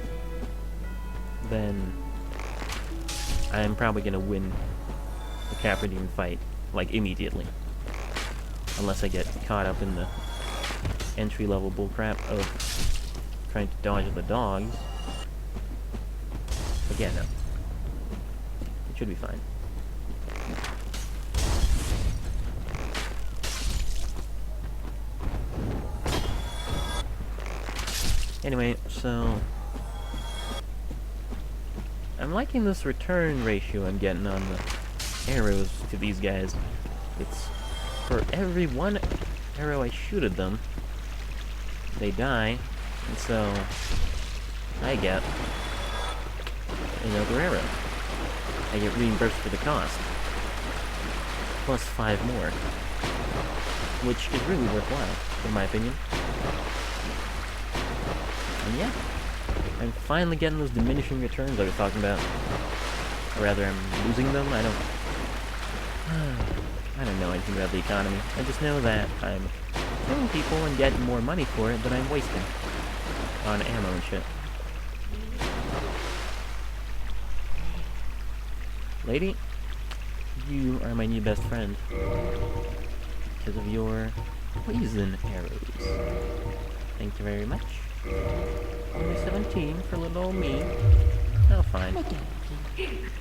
then I'm probably gonna win the Capra Demon fight, like, immediately. Unless I get caught up in the entry-level bullcrap of trying to dodge the dogs. But yeah, no. It should be fine. Anyway, so... I'm liking this return ratio I'm getting on the arrows to these guys. It's for every one arrow I shoot at them, they die, and so I get another arrow. I get reimbursed for the cost, plus 5 more, which is really worthwhile, in my opinion. And yeah, I'm finally getting those diminishing returns I was talking about. Or rather, I'm losing them. I don't know anything about the economy. I just know that I'm killing people and getting more money for it than I'm wasting on ammo and shit. Lady, you are my new best friend because of your poison arrows. Thank you very much. Only 17 for little old me. Oh, fine.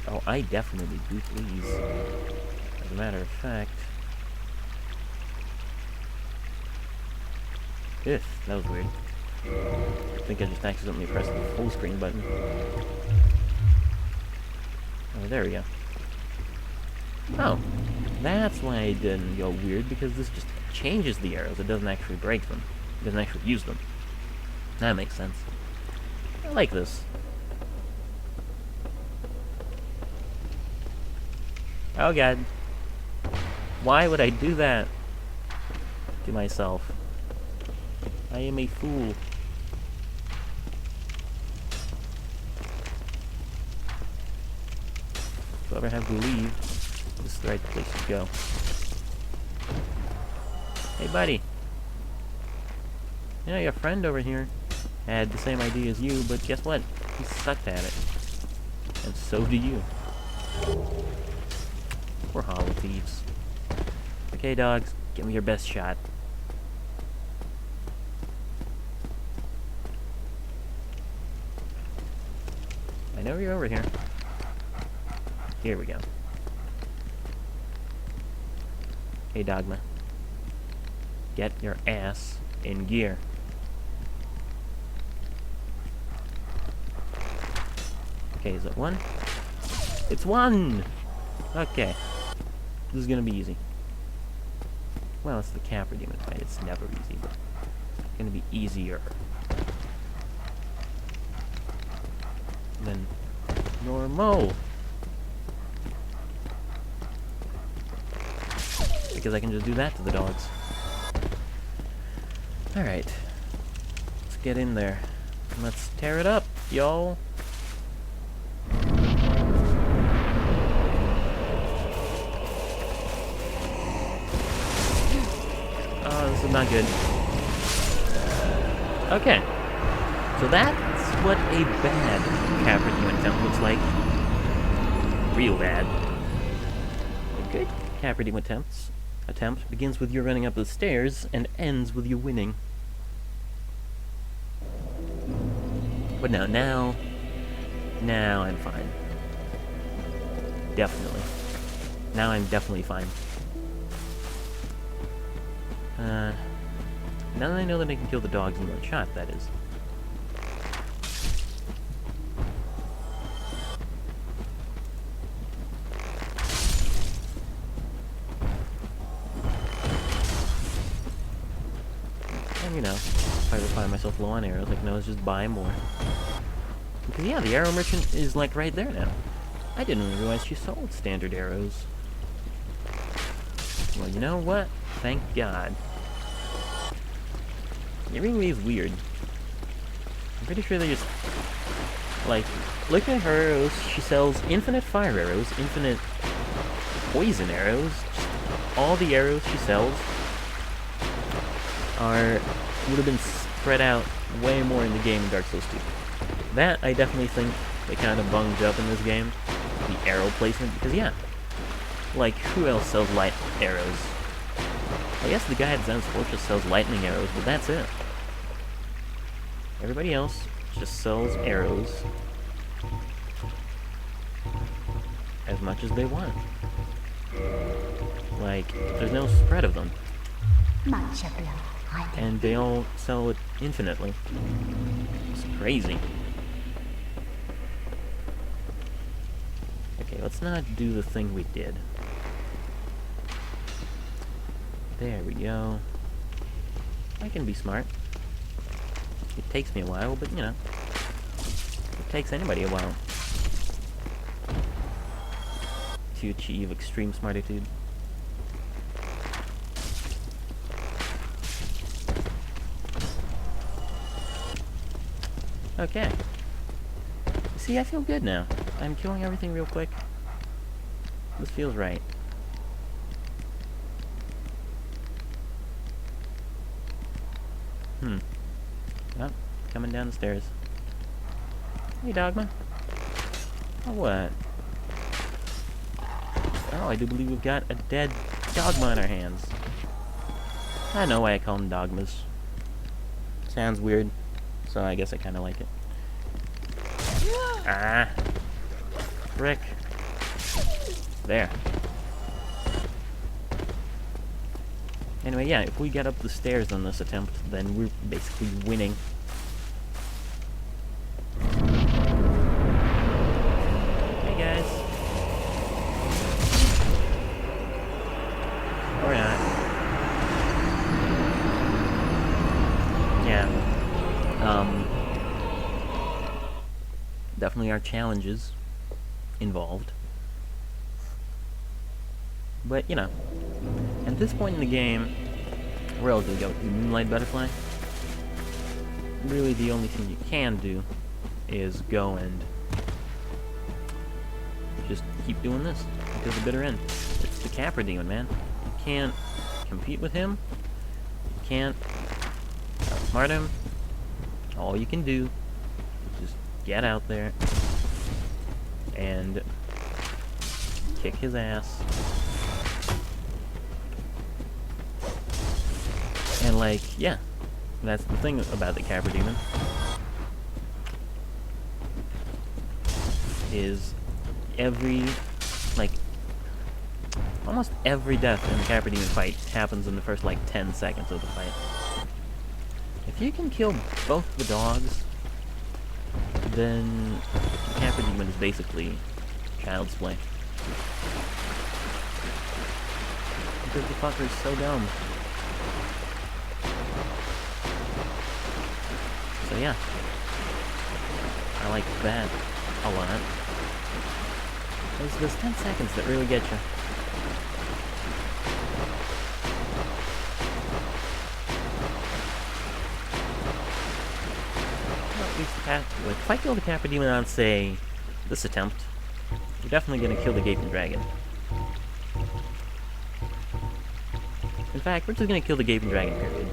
Oh, I definitely do, please. As a matter of fact... Ugh, that was weird. I think I just accidentally pressed the full screen button. Oh, there we go. Oh, that's why it didn't go weird, because this just changes the arrows. It doesn't actually break them. It doesn't actually use them. That makes sense. I like this. Oh god. Why would I do that to myself? I am a fool. If I ever have to leave, this is the right place to go. Hey buddy. You know, your friend over here had the same idea as you, but guess what? He sucked at it. And so do you. We're hollow thieves. Okay, dogs, give me your best shot. I know you're over here. Here we go. Hey, Dogma. Get your ass in gear. Okay, is it one? It's one! Okay. This is gonna be easy. Well, it's the Capra Demon fight. It's never easy, but it's gonna be easier than normal. Because I can just do that to the dogs. Alright. Let's get in there. Let's tear it up, y'all. Oh, this is not good. Okay. So that's what a bad Capra Demon attempt looks like. Real bad. A good Capra Demon attempt begins with you running up the stairs and ends with you winning. But now I'm fine. Definitely. Now I'm definitely fine. Now that I know that I can kill the dogs in one shot, that is. And you know, if I ever find myself low on arrows, I can always just buy more. Because yeah, the arrow merchant is like right there now. I didn't even realize she sold standard arrows. Well, you know what? Thank God. It really is weird. I'm pretty sure they just... Like, look at her arrows. She sells infinite fire arrows, infinite poison arrows. Just all the arrows she sells would have been spread out way more in the game in Dark Souls 2. That, I definitely think, they kind of bunged up in this game. The arrow placement, because yeah. Like, who else sells light arrows? I guess the guy at Zen's Fortress sells lightning arrows, but that's it. Everybody else just sells arrows as much as they want. Like, there's no spread of them. And they all sell it infinitely. It's crazy. Okay, let's not do the thing we did. There we go. I can be smart. It takes me a while, but you know. It takes anybody a while to achieve extreme smartitude. Okay. See, I feel good now. I'm killing everything real quick. This feels right. Oh, coming down the stairs. Hey, Dogma. Oh, what? Oh, I do believe we've got a dead Dogma on our hands. I know why I call them Dogmas. Sounds weird, so I guess I kind of like it. Ah! Frick. There. Anyway, yeah, if we get up the stairs on this attempt, then we're basically winning. Hey guys. Or not. Yeah. Definitely are challenges involved. But, you know, at this point in the game, where else do we go? The Moonlight Butterfly? Really, the only thing you can do is go and just keep doing this until the bitter end. It's the Capra Demon, man. You can't compete with him. You can't outsmart him. All you can do is just get out there and kick his ass. And, like, yeah, that's the thing about the Capra Demon, is almost every death in the Capra Demon fight happens in the first, 10 seconds of the fight. If you can kill both the dogs, then the Capra Demon is basically child's play. Because the fucker is so dumb. So yeah, I like that a lot. There's those 10 seconds that really get you. Well, at least if I kill the Capra Demon on, say, this attempt, we're definitely gonna kill the Gaping Dragon. In fact, we're just gonna kill the Gaping Dragon, period.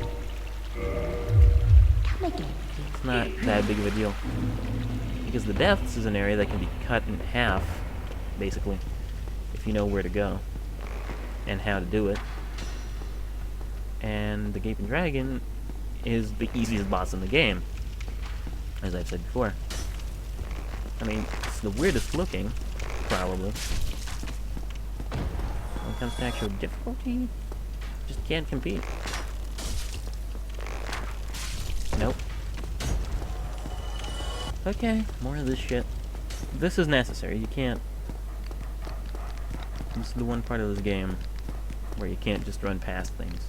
It's not that big of a deal. Because the depths is an area that can be cut in half, basically, if you know where to go and how to do it. And the Gaping Dragon is the easiest boss in the game, as I've said before. I mean, it's the weirdest looking, probably. When it comes to actual difficulty, just can't compete. Nope. Okay, more of this shit. This is necessary, you can't... This is the one part of this game where you can't just run past things.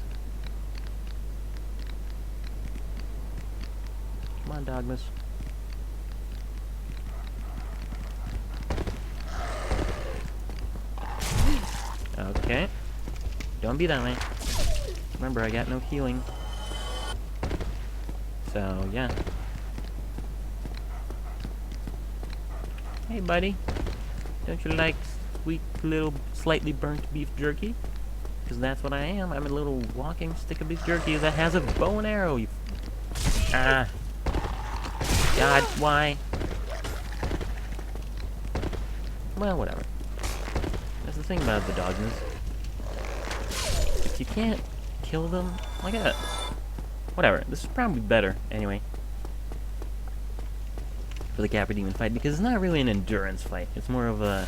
Come on, Dogmas. Okay. Don't be that way. Remember, I got no healing. So, yeah. Hey, buddy. Don't you like sweet little slightly burnt beef jerky? Because that's what I am. I'm a little walking stick of beef jerky that has a bow and arrow. You God, why? Well, whatever. That's the thing about the dogmas. If you can't kill them, like that. Whatever. This is probably better, anyway, for the Capra Demon fight, because it's not really an endurance fight. It's more of a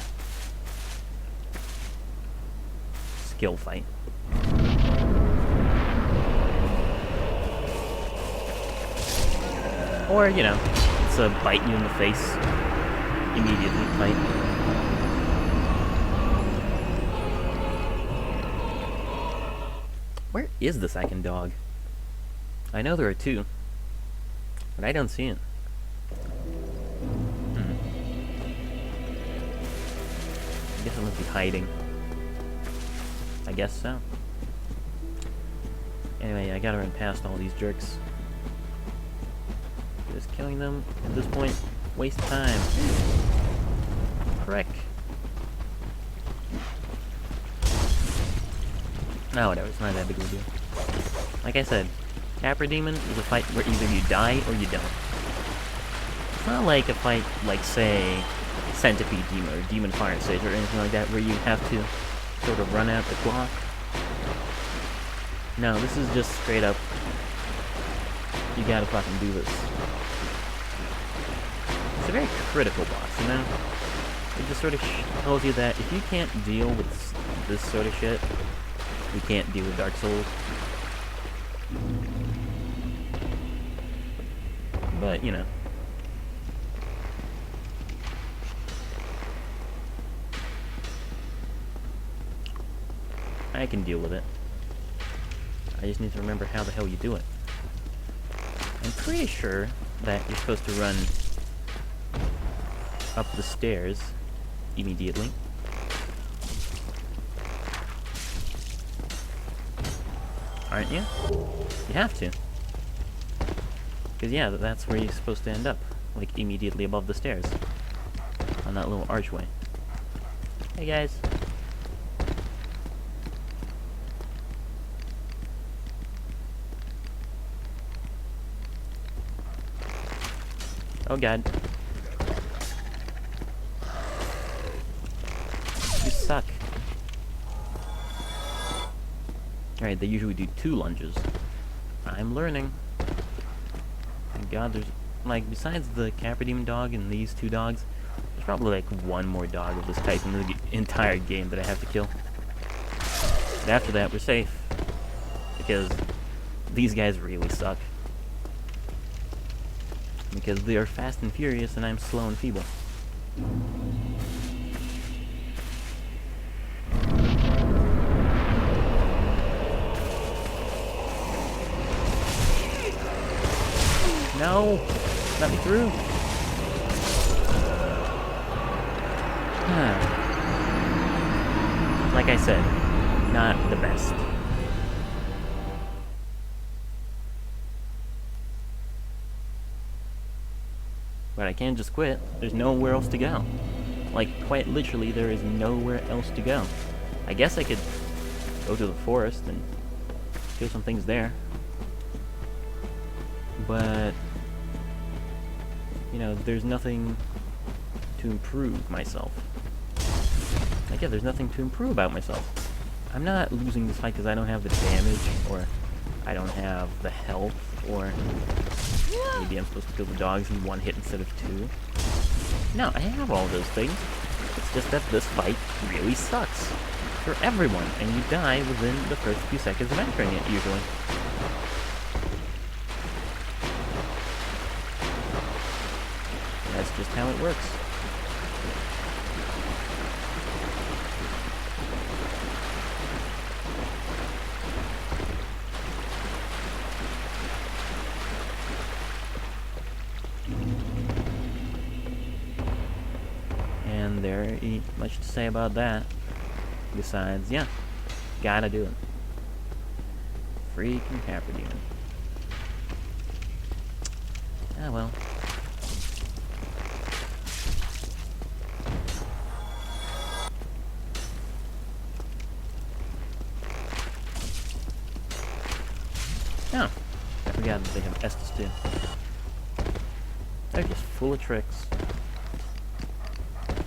skill fight. Or, you know, it's a bite you in the face immediately fight. Where is the second dog? I know there are two, but I don't see it. I guess I must be hiding. I guess so. Anyway, I gotta run past all these jerks. Just killing them at this point, waste time. Frick. No, whatever, it's not that big of a deal. Like I said, Capra Demon is a fight where either you die or you don't. It's not like a fight like, say, Centipede Demon or Demon Fire Sage or anything like that where you have to sort of run out the clock. No, this is just straight up, you gotta fucking do this. It's a very critical boss, you know? It just sort of tells you that if you can't deal with this sort of shit, you can't deal with Dark Souls. But, you know. I can deal with it. I just need to remember how the hell you do it. I'm pretty sure that you're supposed to run up the stairs immediately. Aren't you? You have to. Because, yeah, that's where you're supposed to end up. Like, immediately above the stairs. On that little archway. Hey, guys. Oh, God. You suck. Alright, they usually do 2 lunges. I'm learning. Thank God, there's, like, besides the Capra Demon dog and these 2 dogs, there's probably, like, 1 more dog of this type in the entire game that I have to kill. But after that, we're safe. Because these guys really suck. Because they are fast and furious, and I'm slow and feeble. No! Let me through! Like I said, not the best. But I can't just quit. There's nowhere else to go. Like, quite literally, there is nowhere else to go. I guess I could go to the forest and kill some things there. But, you know, there's nothing to improve myself. Like, yeah, there's nothing to improve about myself. I'm not losing this fight because I don't have the damage, or I don't have the health, or maybe I'm supposed to kill the dogs in 1 hit instead of 2. No, I have all those things. It's just that this fight really sucks for everyone, and you die within the first few seconds of entering it, usually. That's just how it works. And there ain't much to say about that. Besides, yeah, gotta do it. Freaking Capra Demon. Ah, well. Oh, I forgot that they have Estus too. They're just full of tricks.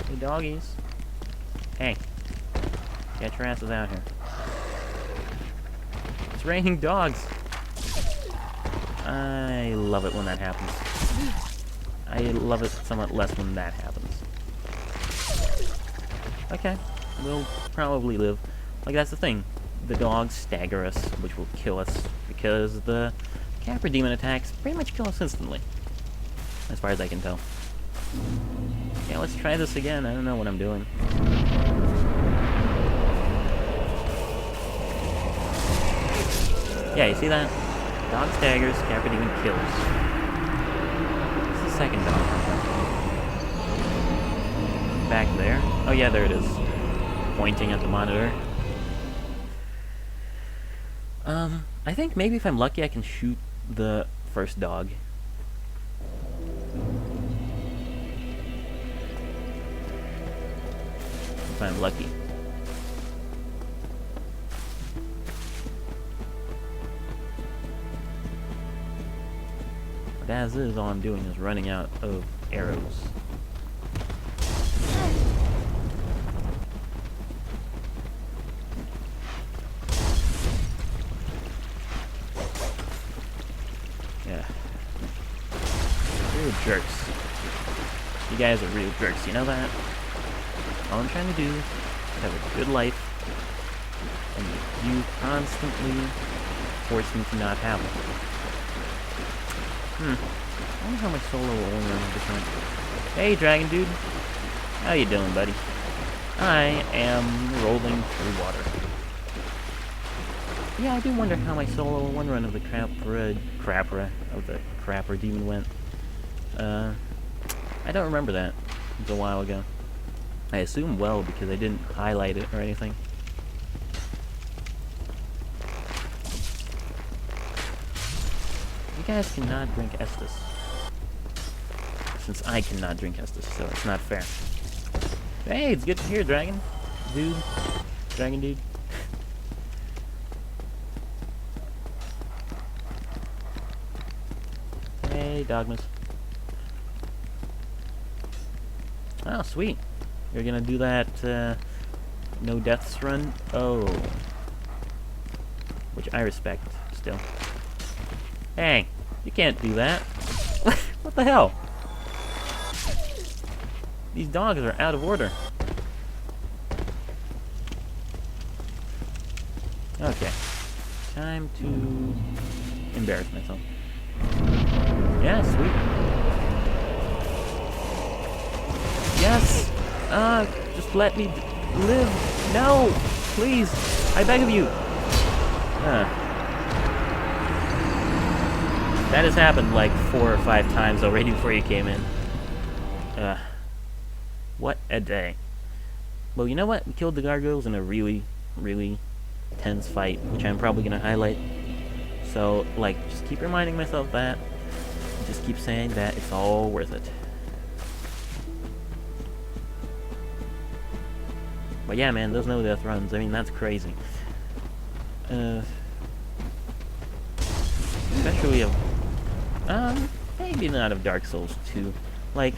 Hey, doggies. Hey. Get your asses out here. It's raining dogs! I love it when that happens. I love it somewhat less when that happens. Okay, we'll probably live. Like, that's the thing. The dogs stagger us, which will kill us, because the Capra Demon attacks pretty much kill us instantly. As far as I can tell. Yeah, let's try this again. I don't know what I'm doing. Yeah, you see that? Dog staggers, Capra Demon kills. It's the second dog. Back there. Oh yeah, there it is. Pointing at the monitor. I think maybe if I'm lucky I can shoot the first dog. If I'm lucky. But as is, all I'm doing is running out of arrows. Yeah. Real jerks. You guys are real jerks, you know that? All I'm trying to do is have a good life, and you constantly force me to not have one. I wonder how my solo will only run this one. Hey, Dragon Dude. How you doing, buddy? I am rolling through water. Yeah, I do wonder how my solo one run of the crapper demon went. I don't remember that. It was a while ago. I assume well because I didn't highlight it or anything. You guys cannot drink Estus. Since I cannot drink Estus, so it's not fair. Hey, it's good to hear, Dragon. Dude. Dragon Dude. Hey, Dogmas. Oh, sweet. You're gonna do that, no deaths run? Oh. Which I respect, still. Hey, you can't do that. What the hell? These dogs are out of order. Okay. Time to embarrass myself. Yeah, sweet. Yes! Just let me live. No! Please! I beg of you! That has happened like 4 or 5 times already before you came in. What a day. Well, you know what? We killed the gargoyles in a really, really tense fight, which I'm probably gonna highlight. So, like, just keep reminding myself that. Just keep saying that it's all worth it. But yeah, man, those no-death runs, I mean, that's crazy. Especially of... maybe not of Dark Souls 2. Like,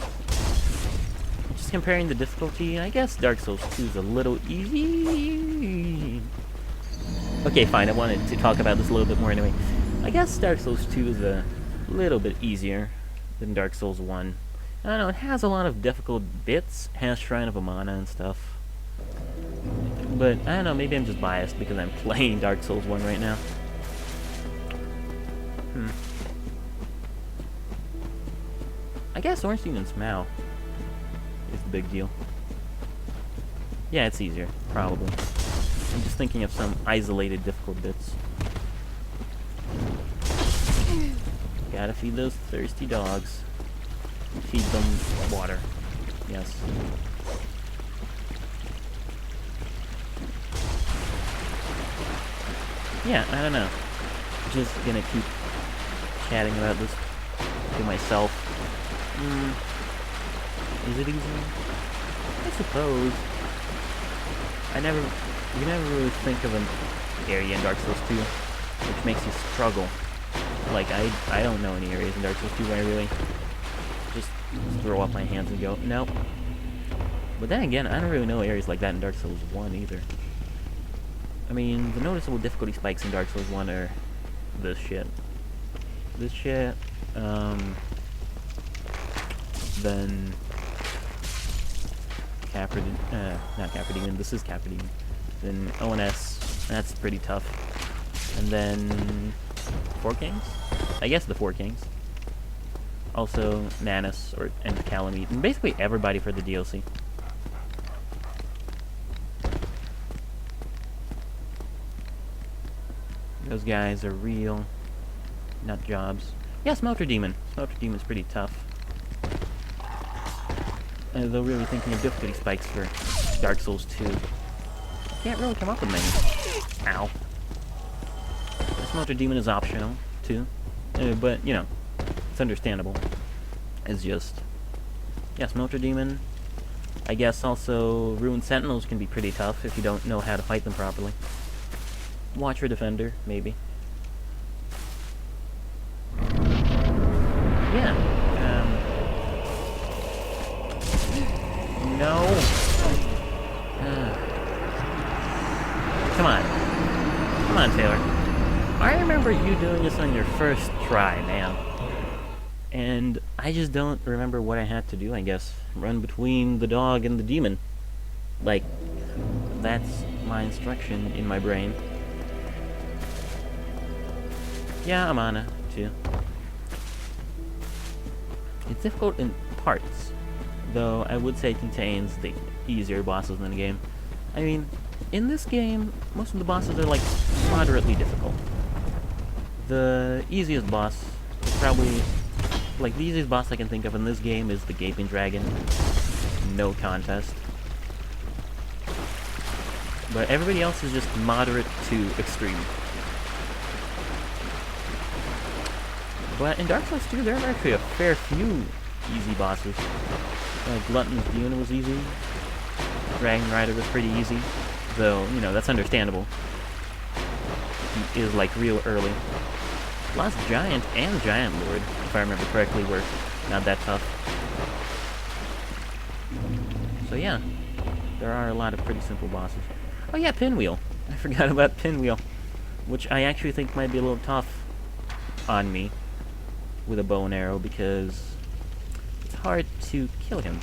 just comparing the difficulty, I guess Dark Souls 2 is a little easy. Okay, fine, I wanted to talk about this a little bit more anyway. I guess Dark Souls 2 is a little bit easier than Dark Souls 1. I don't know, it has a lot of difficult bits, has Shrine of Amana and stuff. But, I don't know, maybe I'm just biased because I'm playing Dark Souls 1 right now. I guess Orange Demon's Mao is the big deal. Yeah, it's easier, probably. I'm just thinking of some isolated difficult bits. Gotta feed those thirsty dogs. Feed them water. Yes. Yeah, I don't know. Just gonna keep chatting about this to myself. Is it easy? I suppose. You never really think of an area in Dark Souls 2 which makes you struggle. Like, I don't know any areas in Dark Souls 2 where I really just throw up my hands and go, nope. But then again, I don't really know areas like that in Dark Souls 1 either. I mean, the noticeable difficulty spikes in Dark Souls 1 are this shit. This shit, then not Capra Demon, this is Capra Demon. Then ONS, that's pretty tough. And then Four Kings? I guess the Four Kings. Also Manus and Calamite, and basically everybody for the DLC. Those guys are real nut jobs. Yeah, Smelter Demon. Smelter Demon's pretty tough. Though really thinking of difficulty spikes for Dark Souls 2. Can't really come up with many. Ow. The Smelter Demon is optional, too. But, you know, it's understandable. It's just... yeah, Smelter Demon. I guess also Ruined Sentinels can be pretty tough if you don't know how to fight them properly. Watcher Defender, maybe. Yeah. No. Come on. Come on, Taylor. I remember you doing this on your first try, man. And I just don't remember what I had to do, I guess. Run between the dog and the demon. Like, that's my instruction in my brain. Yeah, I'm on it, too. It's difficult in parts, though I would say it contains the easier bosses in the game. I mean, in this game, most of the bosses are, like, moderately difficult. The easiest boss is probably... Like, the easiest boss I can think of in this game is the Gaping Dragon. No contest. But everybody else is just moderate to extreme. But in Dark Souls 2, there are actually a fair few easy bosses. Glutton's Dune was easy. Dragon Rider was pretty easy. Though, you know, that's understandable. He is, like, real early. Last Giant and Giant Lord, if I remember correctly, were not that tough. So yeah, there are a lot of pretty simple bosses. Oh yeah, Pinwheel! I forgot about Pinwheel, which I actually think might be a little tough on me with a bow and arrow, because it's hard to kill him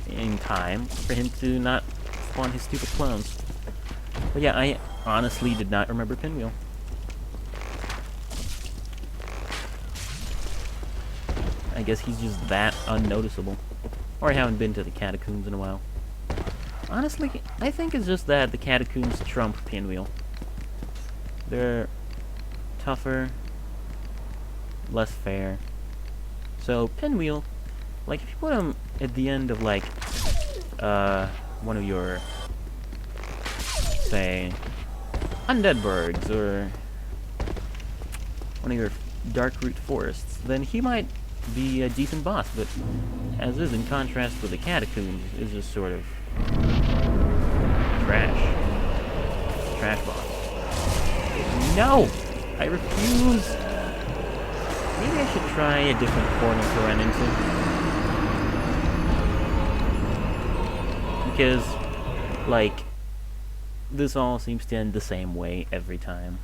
in time for him to not spawn his stupid clones. But yeah, I honestly did not remember Pinwheel. I guess he's just that unnoticeable. Or I haven't been to the catacombs in a while. Honestly, I think it's just that the catacombs trump Pinwheel. They're tougher, less fair. So Pinwheel, like if you put him at the end of like one of your, say, Undead Burgs or one of your Darkroot forests, then he might be a decent boss, but as is in contrast with the catacombs, is just sort of trash. Trash boss. No! I refuse! Maybe I should try a different corner to run into. Because, like, this all seems to end the same way every time.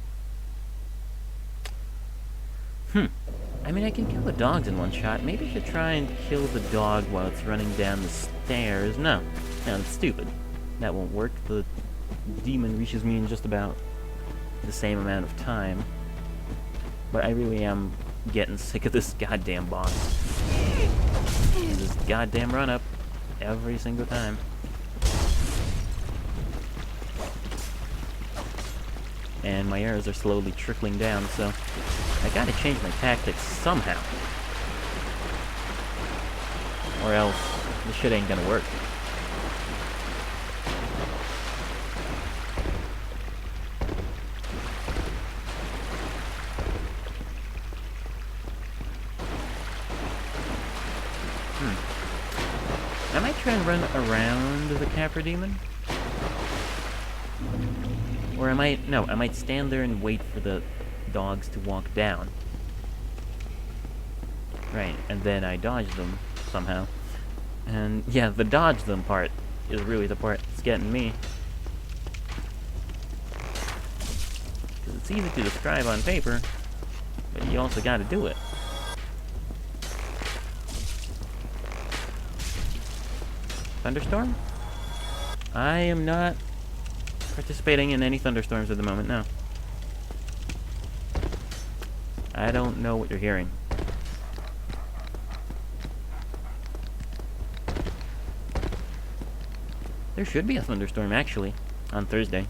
I mean, I can kill the dogs in one shot. Maybe I should try and kill the dog while it's running down the stairs. No, that's stupid. That won't work. The demon reaches me in just about the same amount of time. But I really am getting sick of this goddamn boss. This goddamn run-up every single time. And my arrows are slowly trickling down, so I gotta change my tactics somehow. Or else, this shit ain't gonna work. I might try and run around the Capra Demon. Or I might stand there and wait for the dogs to walk down. Right, and then I dodge them somehow. And yeah, the dodge them part is really the part that's getting me. Because it's easy to describe on paper, but you also gotta do it. Thunderstorm? I am not participating in any thunderstorms at the moment, no. I don't know what you're hearing. There should be a thunderstorm, actually, on Thursday.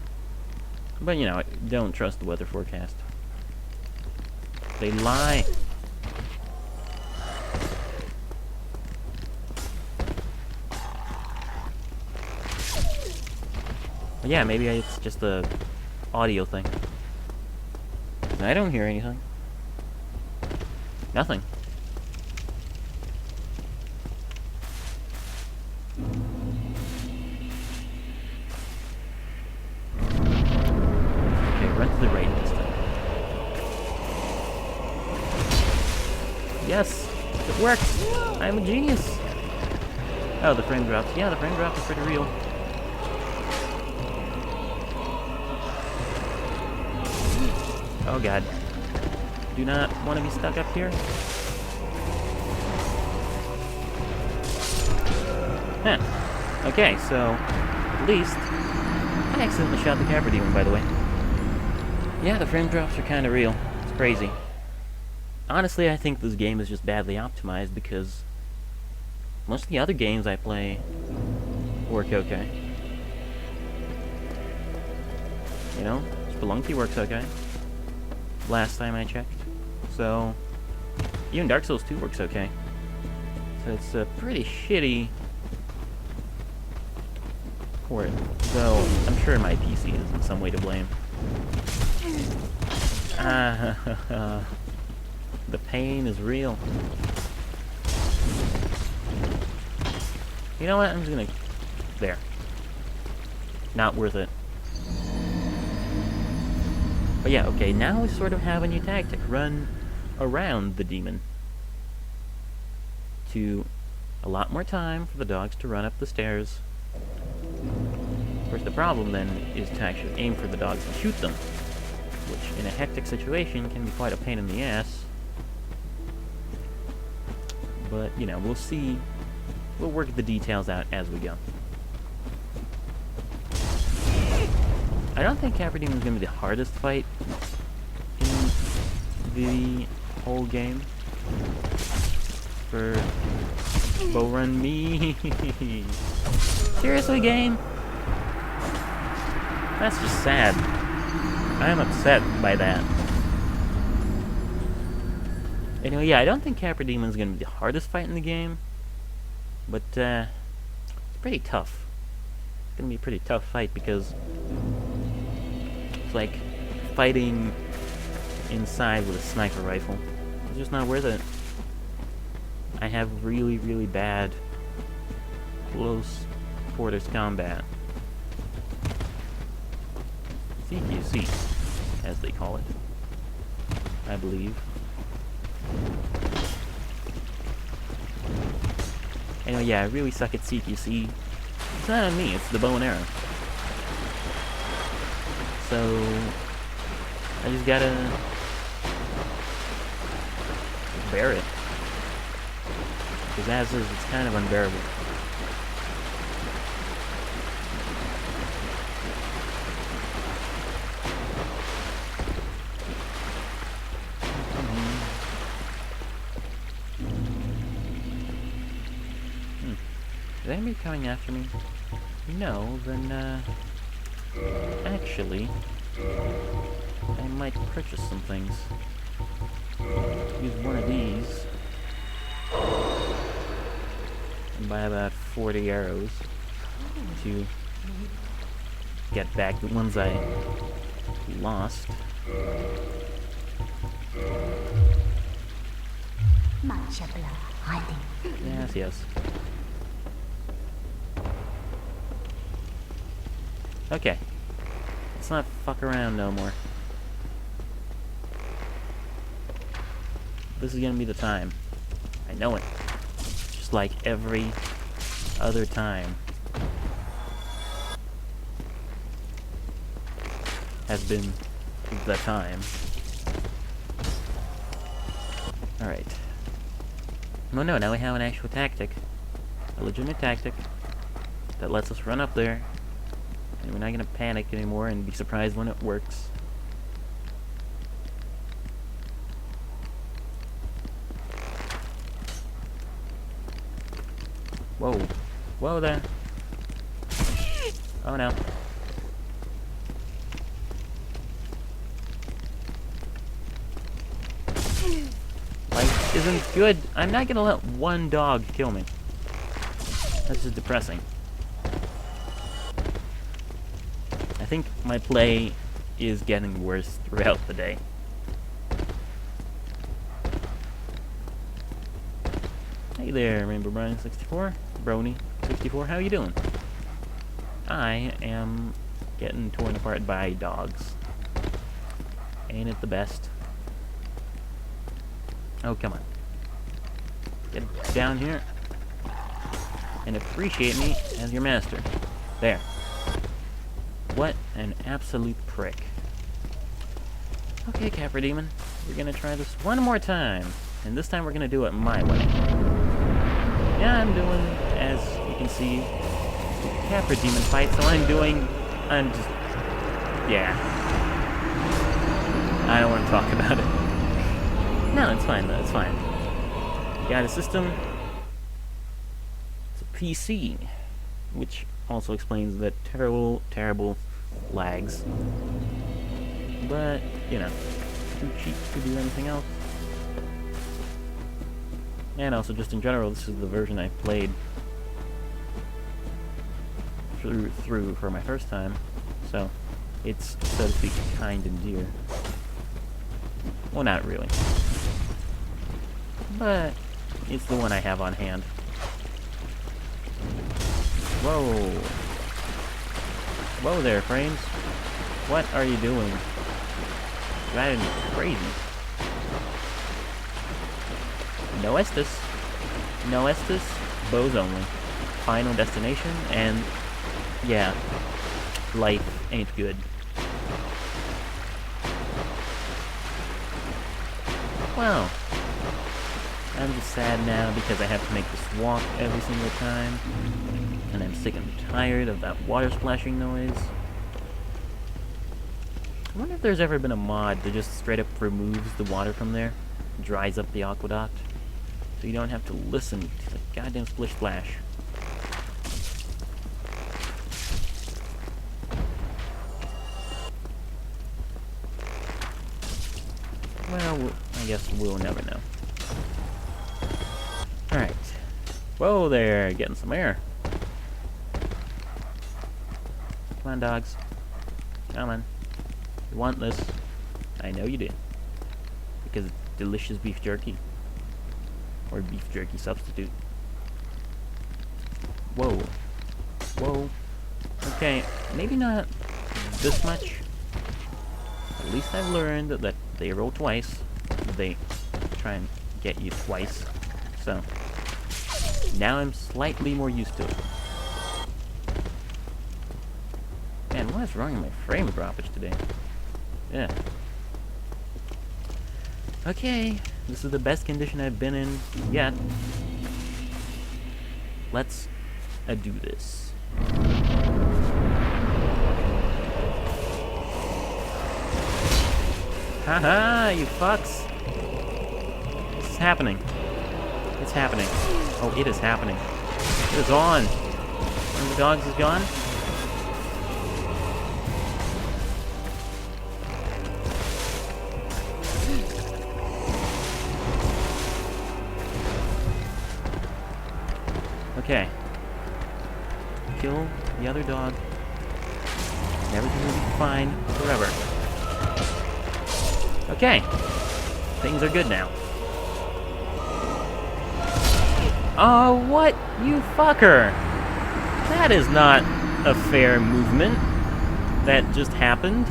But, you know, I don't trust the weather forecast. They lie! But yeah, maybe it's just a audio thing. I don't hear anything. Nothing. Okay, run to the right this time. Yes! It worked! I'm a genius! Oh, the frame drops. Yeah, the frame drops are pretty real. Oh god. Do not want to be stuck up here. Huh. Okay, so at least I accidentally shot the Capra Demon, by the way. Yeah, the frame drops are kind of real. It's crazy. Honestly, I think this game is just badly optimized because most of the other games I play work okay. You know, Spelunky works okay. Last time I checked. So, even Dark Souls 2 works okay. So it's a pretty shitty port. Though, I'm sure my PC is in some way to blame. The pain is real. You know what? I'm just gonna... There. Not worth it. But yeah, okay, now we sort of have a new tactic. Run around the demon. To a lot more time for the dogs to run up the stairs. Of course, the problem then is to actually aim for the dogs and shoot them. Which, in a hectic situation, can be quite a pain in the ass. But, you know, we'll see. We'll work the details out as we go. I don't think Capra Demon is going to be the hardest fight in the whole game. For bow run me. Seriously, game? That's just sad. I am upset by that. Anyway, yeah, I don't think Capra Demon is going to be the hardest fight in the game. But, it's pretty tough. It's going to be a pretty tough fight because it's like fighting inside with a sniper rifle. It's just not worth it. I have really, really bad close quarters combat. CQC, as they call it, I believe. Anyway, yeah, I really suck at CQC. It's not on me, it's the bow and arrow. So, I just gotta bear it. Because as is, it's kind of unbearable. Is anybody coming after me? No, then, actually, I might purchase some things. Use one of these. And buy about 40 arrows to get back the ones I lost. Yes, yes. Okay. Let's not fuck around no more. This is gonna be the time. I know it. Just like every other time has been the time. Alright. Oh no, now we have an actual tactic. A legitimate tactic that lets us run up there. And we're not gonna panic anymore and be surprised when it works. Whoa. Whoa there. Oh no. Life isn't good. I'm not gonna let one dog kill me. That's just depressing. I think my play is getting worse throughout the day. Hey there, Rainbow Brian 64, Brony 64, how you doing? I am getting torn apart by dogs. Ain't it the best? Oh, come on. Get down here and appreciate me as your master. There. What an absolute prick. Okay, Capra Demon, we're gonna try this one more time, and this time we're gonna do it my way. Yeah, I'm doing, as you can see, Capra demon fight, so I'm just... Yeah. I don't want to talk about it. No, it's fine, though. It's fine. Got a system. It's a PC. Which also explains the terrible lags. But, you know, too cheap to do anything else. And also, just in general, this is the version I played through for my first time. So, it's, so to speak, kind and dear. Well, not really. But, it's the one I have on hand. Whoa. Whoa there, frames. What are you doing? Driving me crazy. No Estes. No Estes. Bows only. Final destination, and... yeah. Life ain't good. Well, I'm just sad now because I have to make this walk every single time. And I'm sick and tired of that water splashing noise. I wonder if there's ever been a mod that just straight up removes the water from there. Dries up the aqueduct. So you don't have to listen to the goddamn splish splash. Well, I guess we'll never know. Alright. Whoa there, getting some air. Come on, dogs. Come on. You want this. I know you do. Because it's delicious beef jerky. Or beef jerky substitute. Whoa. Whoa. Okay, maybe not this much. At least I've learned that they roll twice. They try and get you twice. So, now I'm slightly more used to it. Man, what is wrong with my frame droppage today? Yeah. Okay, this is the best condition I've been in yet. Let's do this. Haha, you fucks! This is happening. It's happening. Oh, it is happening. It is on! One of the dogs is gone? Okay. Kill the other dog. And everything will be fine forever. Okay. Things are good now. Oh, what? You fucker! That is not a fair movement that just happened.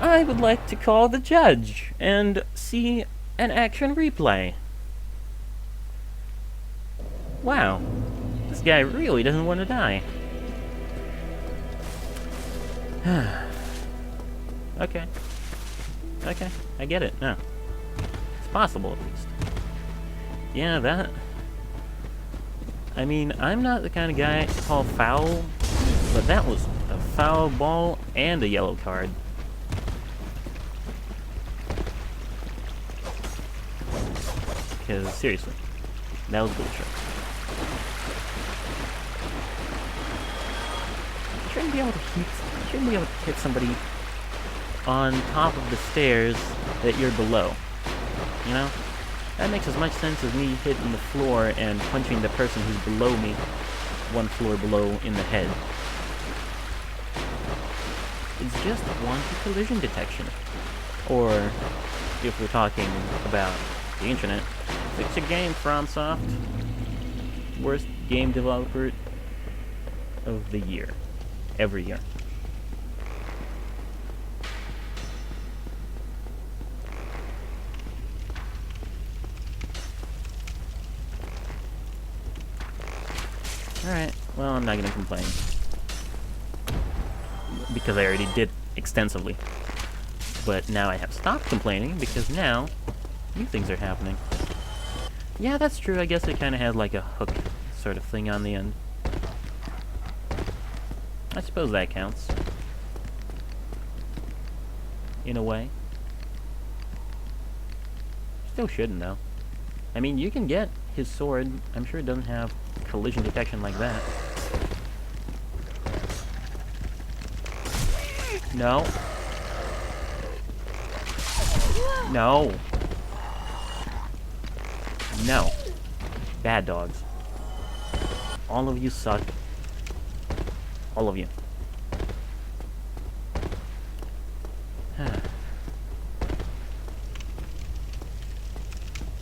I would like to call the judge and see an action replay. Wow. This guy really doesn't want to die. Okay. Okay, I get it. No. It's possible, at least. Yeah, that... I mean, I'm not the kind of guy to call foul, but that was a foul ball and a yellow card. Because, seriously, that was bullshit. You shouldn't be able to hit somebody on top of the stairs that you're below. You know? That makes as much sense as me hitting the floor and punching the person who's below me, one floor below, in the head. It's just wonky collision detection. Or, if we're talking about the internet, fix your game, FromSoft. Worst game developer of the year. Every year. Alright, well, I'm not gonna complain. Because I already did extensively. But now I have stopped complaining, because now new things are happening. Yeah, that's true. I guess it kind of had like a hook sort of thing on the end. I suppose that counts. In a way. Still shouldn't, though. I mean, you can get his sword. I'm sure it doesn't have collision detection like that. No. No. No. Bad dogs. All of you suck. All of you.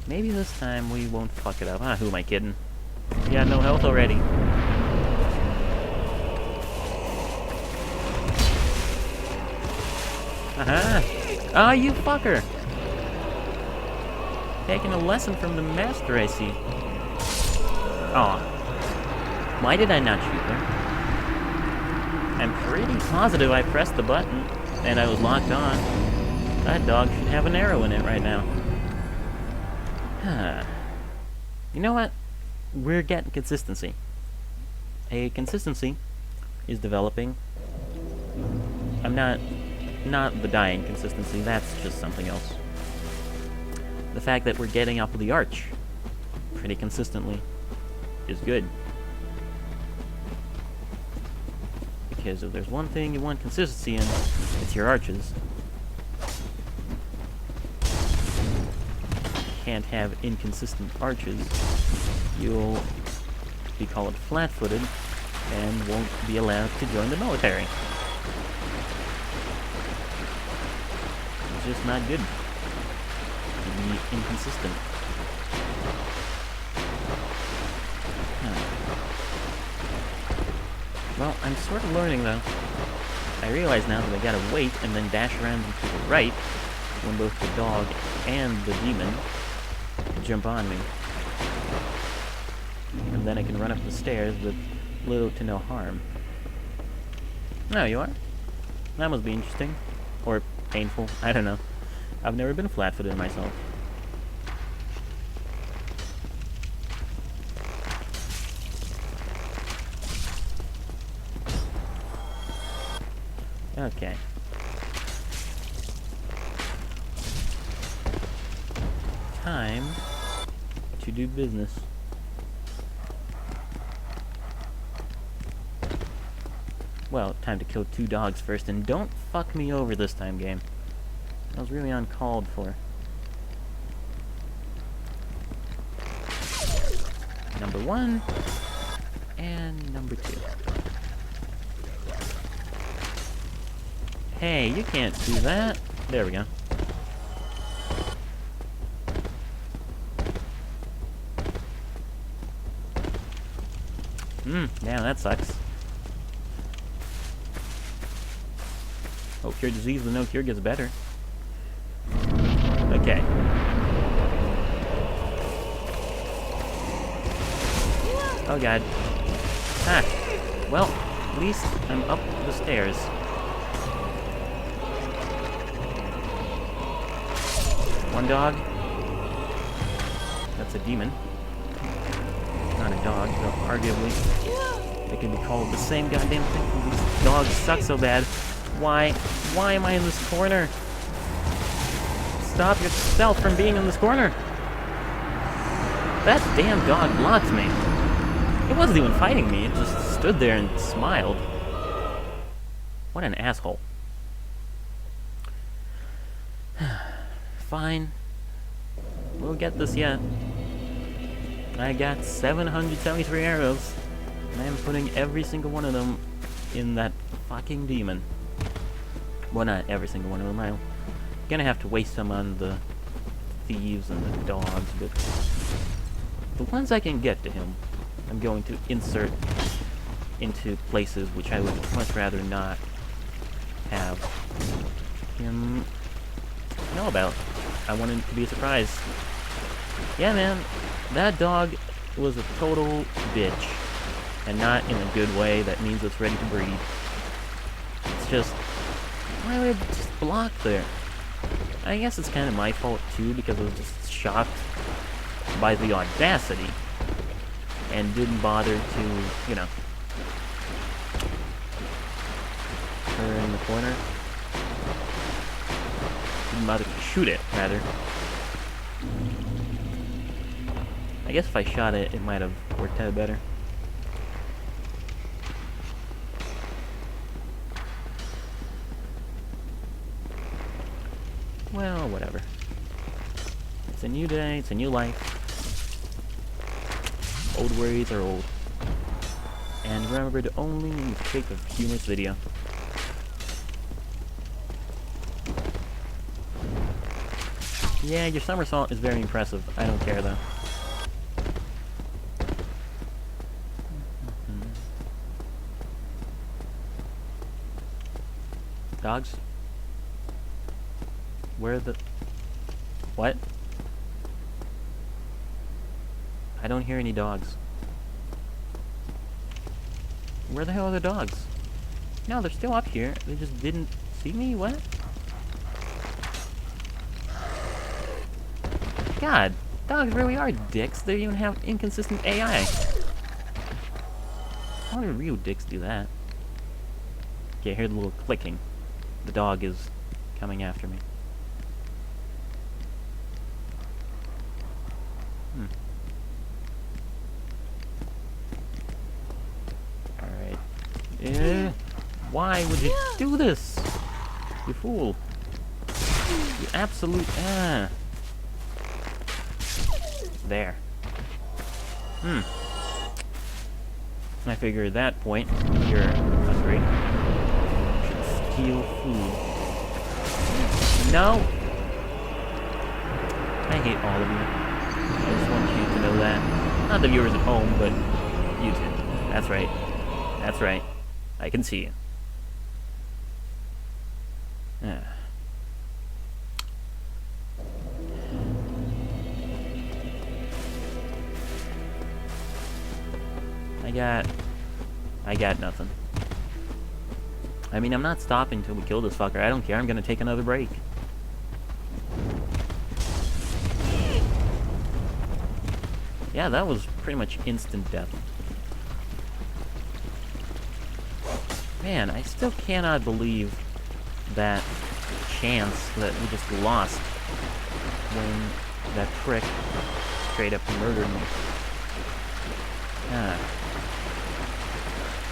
Maybe this time we won't fuck it up. Who am I kidding? He had no health already. Aha! Ah, you fucker! Taking a lesson from the master, I see. Aw. Why did I not shoot her? I'm pretty positive I pressed the button, and I was locked on. That dog should have an arrow in it right now. You know what? We're getting consistency. A consistency is developing. I'm not the dying consistency, that's just something else. The fact that we're getting up the arch pretty consistently is good. Because if there's one thing you want consistency in, it's your arches. Can't have inconsistent arches. You'll be called flat-footed and won't be allowed to join the military. It's just not good to be inconsistent. Well, I'm sort of learning though. I realize now that I gotta wait and then dash around to the right when both the dog and the demon jump on me. And then I can run up the stairs with little to no harm. Oh, you are? That must be interesting. Or painful. I don't know. I've never been flat-footed myself. Okay. Time to do business. Well, time to kill 2 dogs first, and don't fuck me over this time, game. That was really uncalled for. Number 1 and number 2. Hey, you can't do that. There we go. Damn, that sucks. Oh, cure disease with no cure gets better. Okay. Oh god. Ah. Well, at least I'm up the stairs. One dog. That's a demon. Not a dog, so arguably they can be called the same goddamn thing. These dogs suck so bad. Why? Why am I in this corner? Stop yourself from being in this corner! That damn dog blocked me. It wasn't even fighting me, it just stood there and smiled. What an asshole. Fine. We'll get this yet. I got 773 arrows. And I'm putting every single one of them in that fucking demon. Well, not every single one of them. I'm gonna have to waste some on the thieves and the dogs, but the ones I can get to him, I'm going to insert into places which I would much rather not have him know about. I want it to be a surprise. Yeah, man, that dog was a total bitch. And not in a good way. That means it's ready to breed. It's just, why would it just block there? I guess it's kind of my fault too, because I was just shocked by the audacity and didn't bother to, you know, corner. Didn't bother to shoot it, rather. I guess if I shot it, it might have worked out better. Well, whatever. It's a new day, it's a new life. Old worries are old. And remember to only in the shape of humorous video. Yeah, your somersault is very impressive. I don't care though. Dogs? Where are the... What? I don't hear any dogs. Where the hell are the dogs? No, they're still up here. They just didn't see me? What? God, dogs really are dicks. They even have inconsistent AI. Only real dicks do that. Okay, I hear the little clicking. The dog is coming after me. Alright. Why would you do this? You fool. You absolute... There. I figure at that point, you're hungry. You should steal food. No! I hate all of you. I just want you to know that. Not the viewers at home, but you too. That's right. That's right. I can see you. I got nothing. I mean, I'm not stopping until we kill this fucker. I don't care. I'm gonna take another break. Yeah, that was pretty much instant death. Man, I still cannot believe that chance that we just lost when that prick straight up murdered me.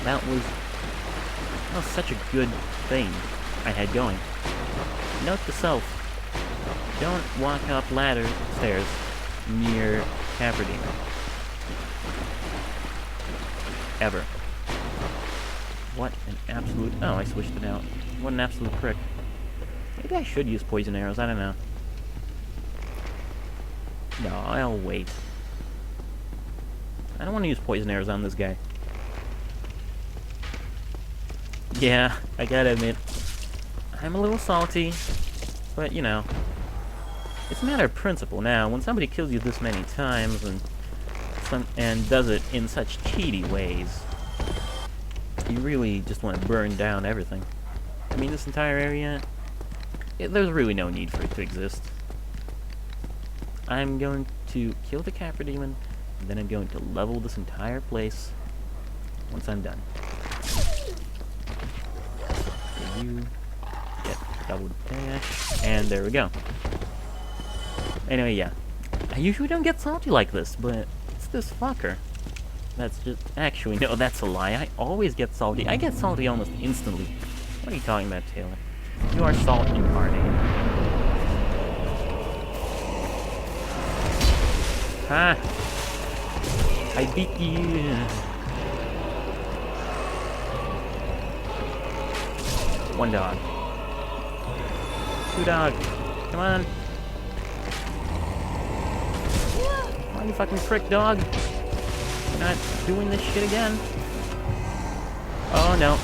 That was such a good thing I had going. Note to self, don't walk up stairs near Capradine. Ever. What an absolute... Oh, I switched it out. What an absolute prick. Maybe I should use poison arrows, I don't know. No, I'll wait. I don't want to use poison arrows on this guy. Yeah, I gotta admit, I'm a little salty, but you know, it's a matter of principle now. When somebody kills you this many times and does it in such cheaty ways, you really just want to burn down everything. I mean, this entire area, there's really no need for it to exist. I'm going to kill the Capra Demon, and then I'm going to level this entire place once I'm done. You get double dash, and there we go. Anyway, yeah. I usually don't get salty like this, but it's this fucker. That's just... Actually, no, that's a lie. I always get salty. I get salty almost instantly. What are you talking about, Taylor? You are salt incarnate. Ha! I beat you! One dog. Two dogs. Come on. Come on, you fucking prick dog. You're not doing this shit again. Oh, no.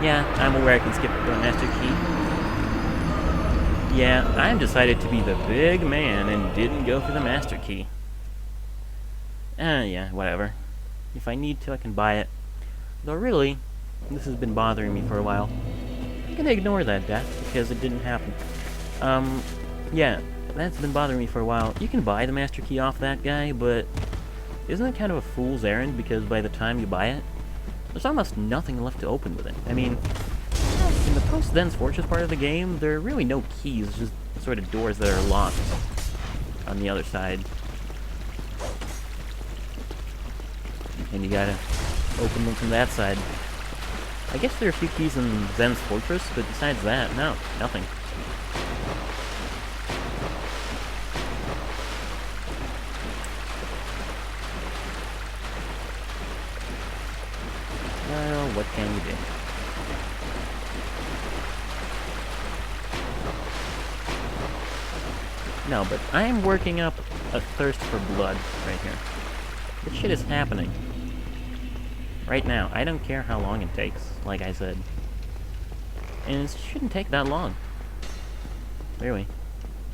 Yeah, I'm aware I can skip the master key. Yeah, I decided to be the big man and didn't go for the master key. Yeah, whatever. If I need to, I can buy it. Though really, this has been bothering me for a while. I'm gonna ignore that death, because it didn't happen. Yeah, that's been bothering me for a while. You can buy the master key off that guy, but isn't it kind of a fool's errand? Because by the time you buy it, there's almost nothing left to open with it. I mean, in the post-Dense Fortress part of the game, there are really no keys, just sort of doors that are locked on the other side. And you gotta open them from that side. I guess there are a few keys in Zen's Fortress, but besides that, no, nothing. Well, what can you do? No, but I am working up a thirst for blood right here. This shit is happening. Right now. I don't care how long it takes, like I said. And it shouldn't take that long. Really.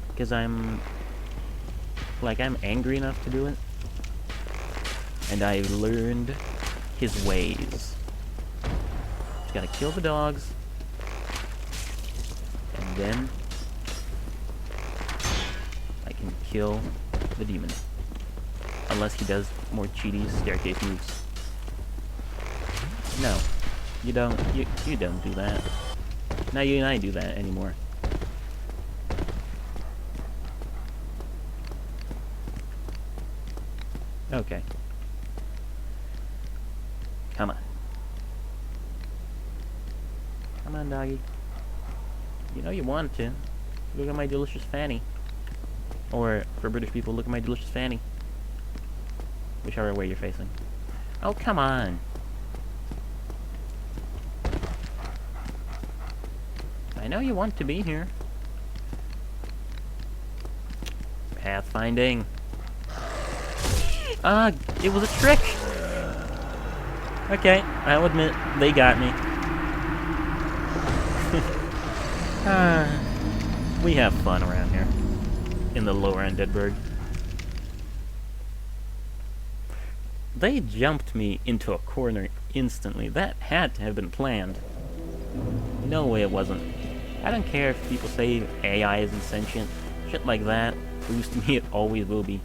Because I'm angry enough to do it. And I've learned his ways. Just gotta kill the dogs. And then I can kill the demon. Unless he does more cheaty staircase moves. No. You don't do that. Now you and I do that anymore. Okay. Come on. Come on, doggy. You know you wanted to. Look at my delicious fanny. Or, for British people, look at my delicious fanny. Whichever way you're facing. Oh, come on. I know you want to be here. Pathfinding. It was a trick! Okay, I'll admit, they got me. We have fun around here. In the lower Undead Burg. They jumped me into a corner instantly. That had to have been planned. No way it wasn't. I don't care if people say AI isn't sentient. Shit like that proves to me it always will be.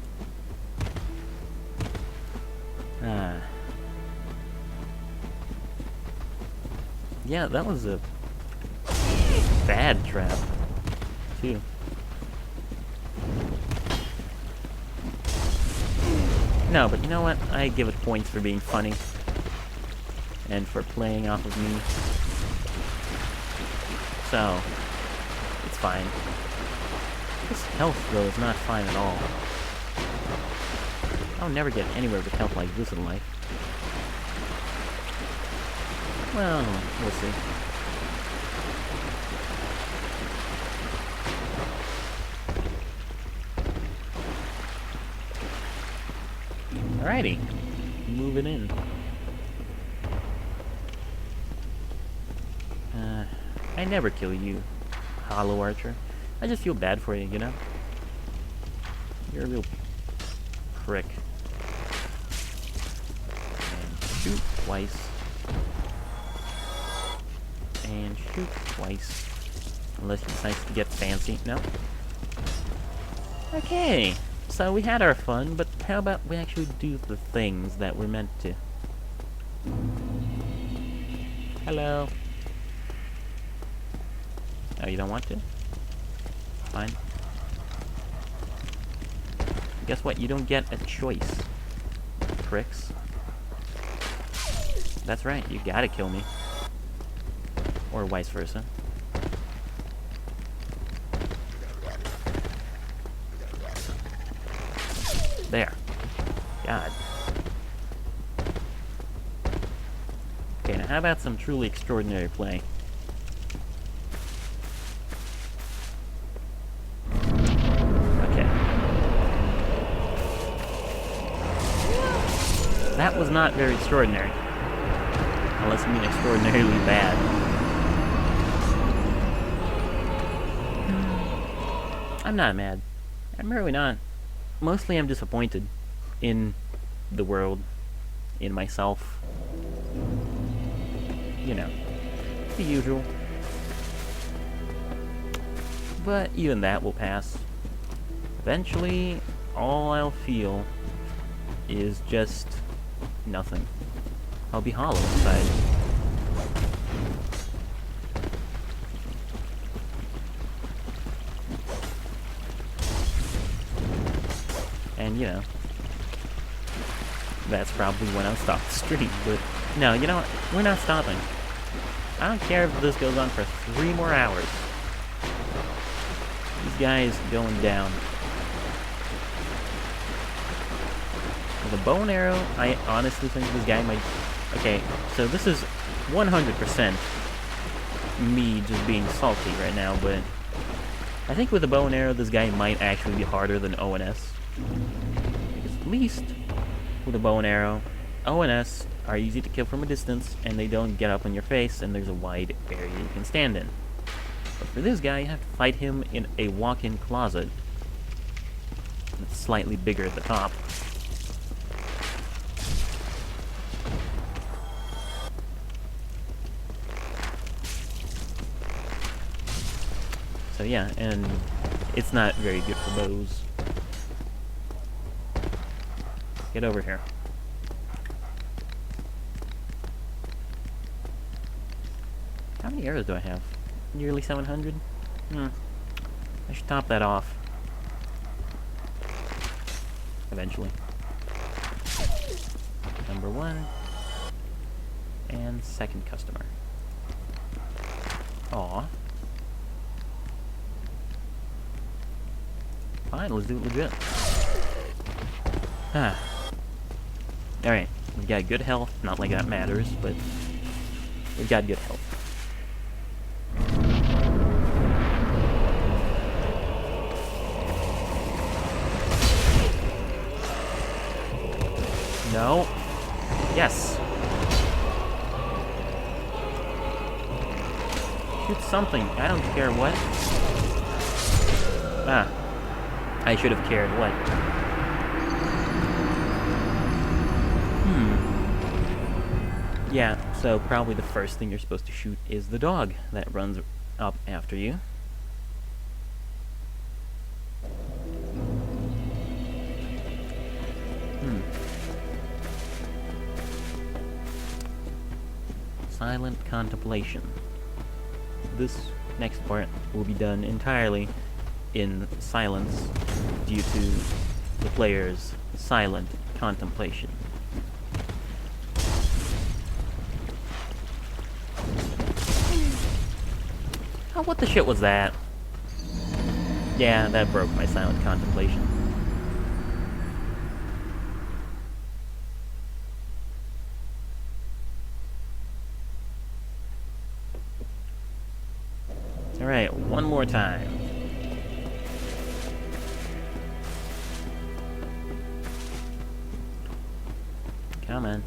Yeah, that was a bad trap, too. No, but you know what? I give it points for being funny. And for playing off of me. So, it's fine. This health, though, is not fine at all. I'll never get anywhere with health like this in life. Well, we'll see. Alrighty. Moving in. I never kill you, Hollow Archer. I just feel bad for you, you know? You're a real prick. And shoot twice. And shoot twice. Unless he decides to get fancy. No? Okay. So we had our fun, but how about we actually do the things that we're meant to? Hello. Oh, you don't want to? Fine. Guess what? You don't get a choice. Pricks. That's right, you gotta kill me. Or vice versa. There. God. Okay, now how about some truly extraordinary play? Okay. That was not very extraordinary. Unless you mean extraordinarily bad. I'm not mad. I'm really not. Mostly I'm disappointed in the world, in myself. You know, the usual. But even that will pass. Eventually, all I'll feel is just nothing. I'll be hollow inside. And, you know, that's probably when I'll stop the stream, but no, you know what? We're not stopping. I don't care if this goes on for 3 more hours. These guys going down. With a bow and arrow, I honestly think this guy might... Okay, so this is 100% me just being salty right now, but I think with a bow and arrow, this guy might actually be harder than O and S. Because at least with a bow and arrow, O and S are easy to kill from a distance, and they don't get up in your face, and there's a wide area you can stand in. But for this guy, you have to fight him in a walk-in closet. It's slightly bigger at the top. So yeah, and it's not very good for bows. Get over here. How many arrows do I have? Nearly 700? I should top that off. Eventually. Number 1. And second customer. Aw. Fine, let's do it legit. Alright, we've got good health. Not like that matters, but we've got good health. No. Yes. Shoot something. I don't care what. I should have cared what. Yeah, so probably the first thing you're supposed to shoot is the dog that runs up after you. Silent contemplation. This next part will be done entirely in silence due to the player's silent contemplation. Oh, what the shit was that? Yeah, that broke my silent contemplation. Alright, one more time. Come on.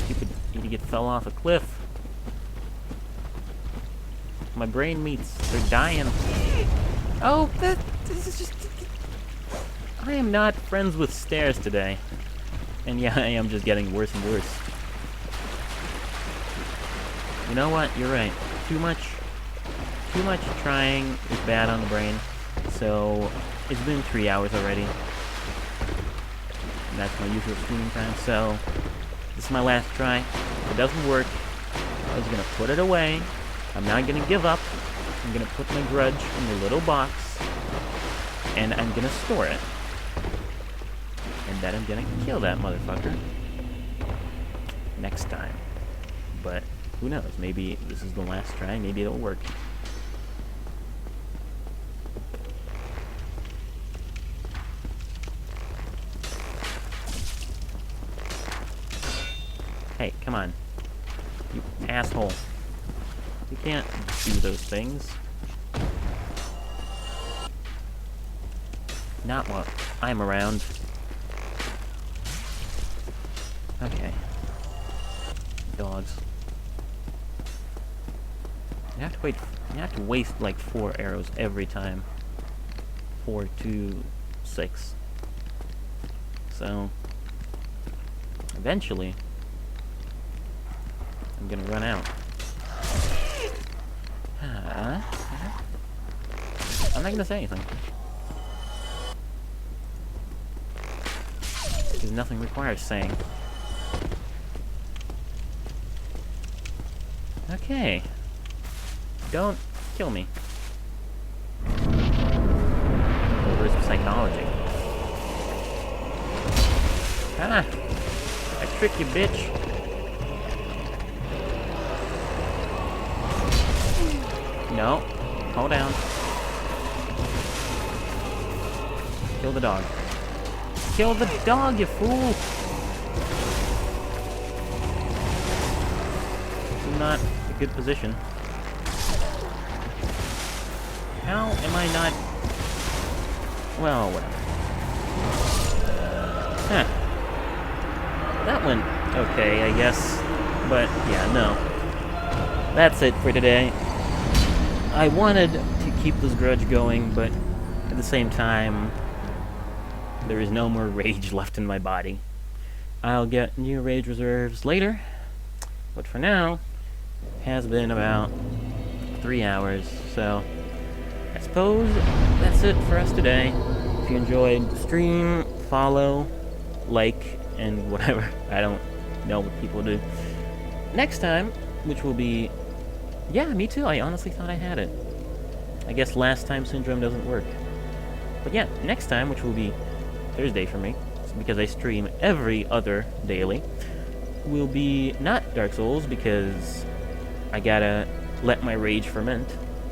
Stupid idiot fell off a cliff. My brain meats, they're dying. Oh, this is just... I am not friends with stairs today. And yeah, I am just getting worse and worse. You know what? You're right. Too much trying is bad on the brain. So, it's been 3 hours already. And that's my usual streaming time, so... This is my last try. If it doesn't work, I was gonna put it away. I'm not gonna give up. I'm gonna put my grudge in the little box. And I'm gonna store it. And then I'm gonna kill that motherfucker. Next time. But, who knows? Maybe this is the last try. Maybe it'll work. Hey, come on. You asshole. You can't do those things. Not while I'm around. Okay. Dogs. You have to waste like 4 arrows every time. 4 to 6. So eventually I'm gonna run out. I'm not gonna say anything. Because nothing requires saying. Okay. Don't kill me. Where's the psychology? Ah! I trick you, bitch! No. Hold down. Kill the dog. Kill the dog, you fool! This is not a good position. How am I not... Well, whatever. Huh. That went okay, I guess. But, yeah, no. That's it for today. I wanted to keep this grudge going, but at the same time, there is no more rage left in my body. I'll get new rage reserves later, but for now, it has been about 3 hours, so I suppose that's it for us today. If you enjoyed the stream, follow, like, and whatever. I don't know what people do. Next time, which will be... Yeah, me too. I honestly thought I had it. I guess last time syndrome doesn't work. But yeah, next time, which will be Thursday for me, because I stream every other daily, will be not Dark Souls, because I gotta let my rage ferment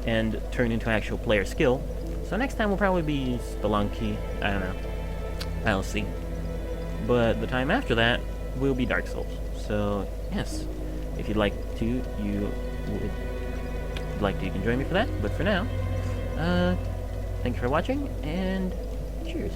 and turn into actual player skill. So next time will probably be Spelunky. I don't know. I'll see. But the time after that will be Dark Souls. So yes, if you'd like to, you can join me for that. But for now, thank you for watching, and cheers.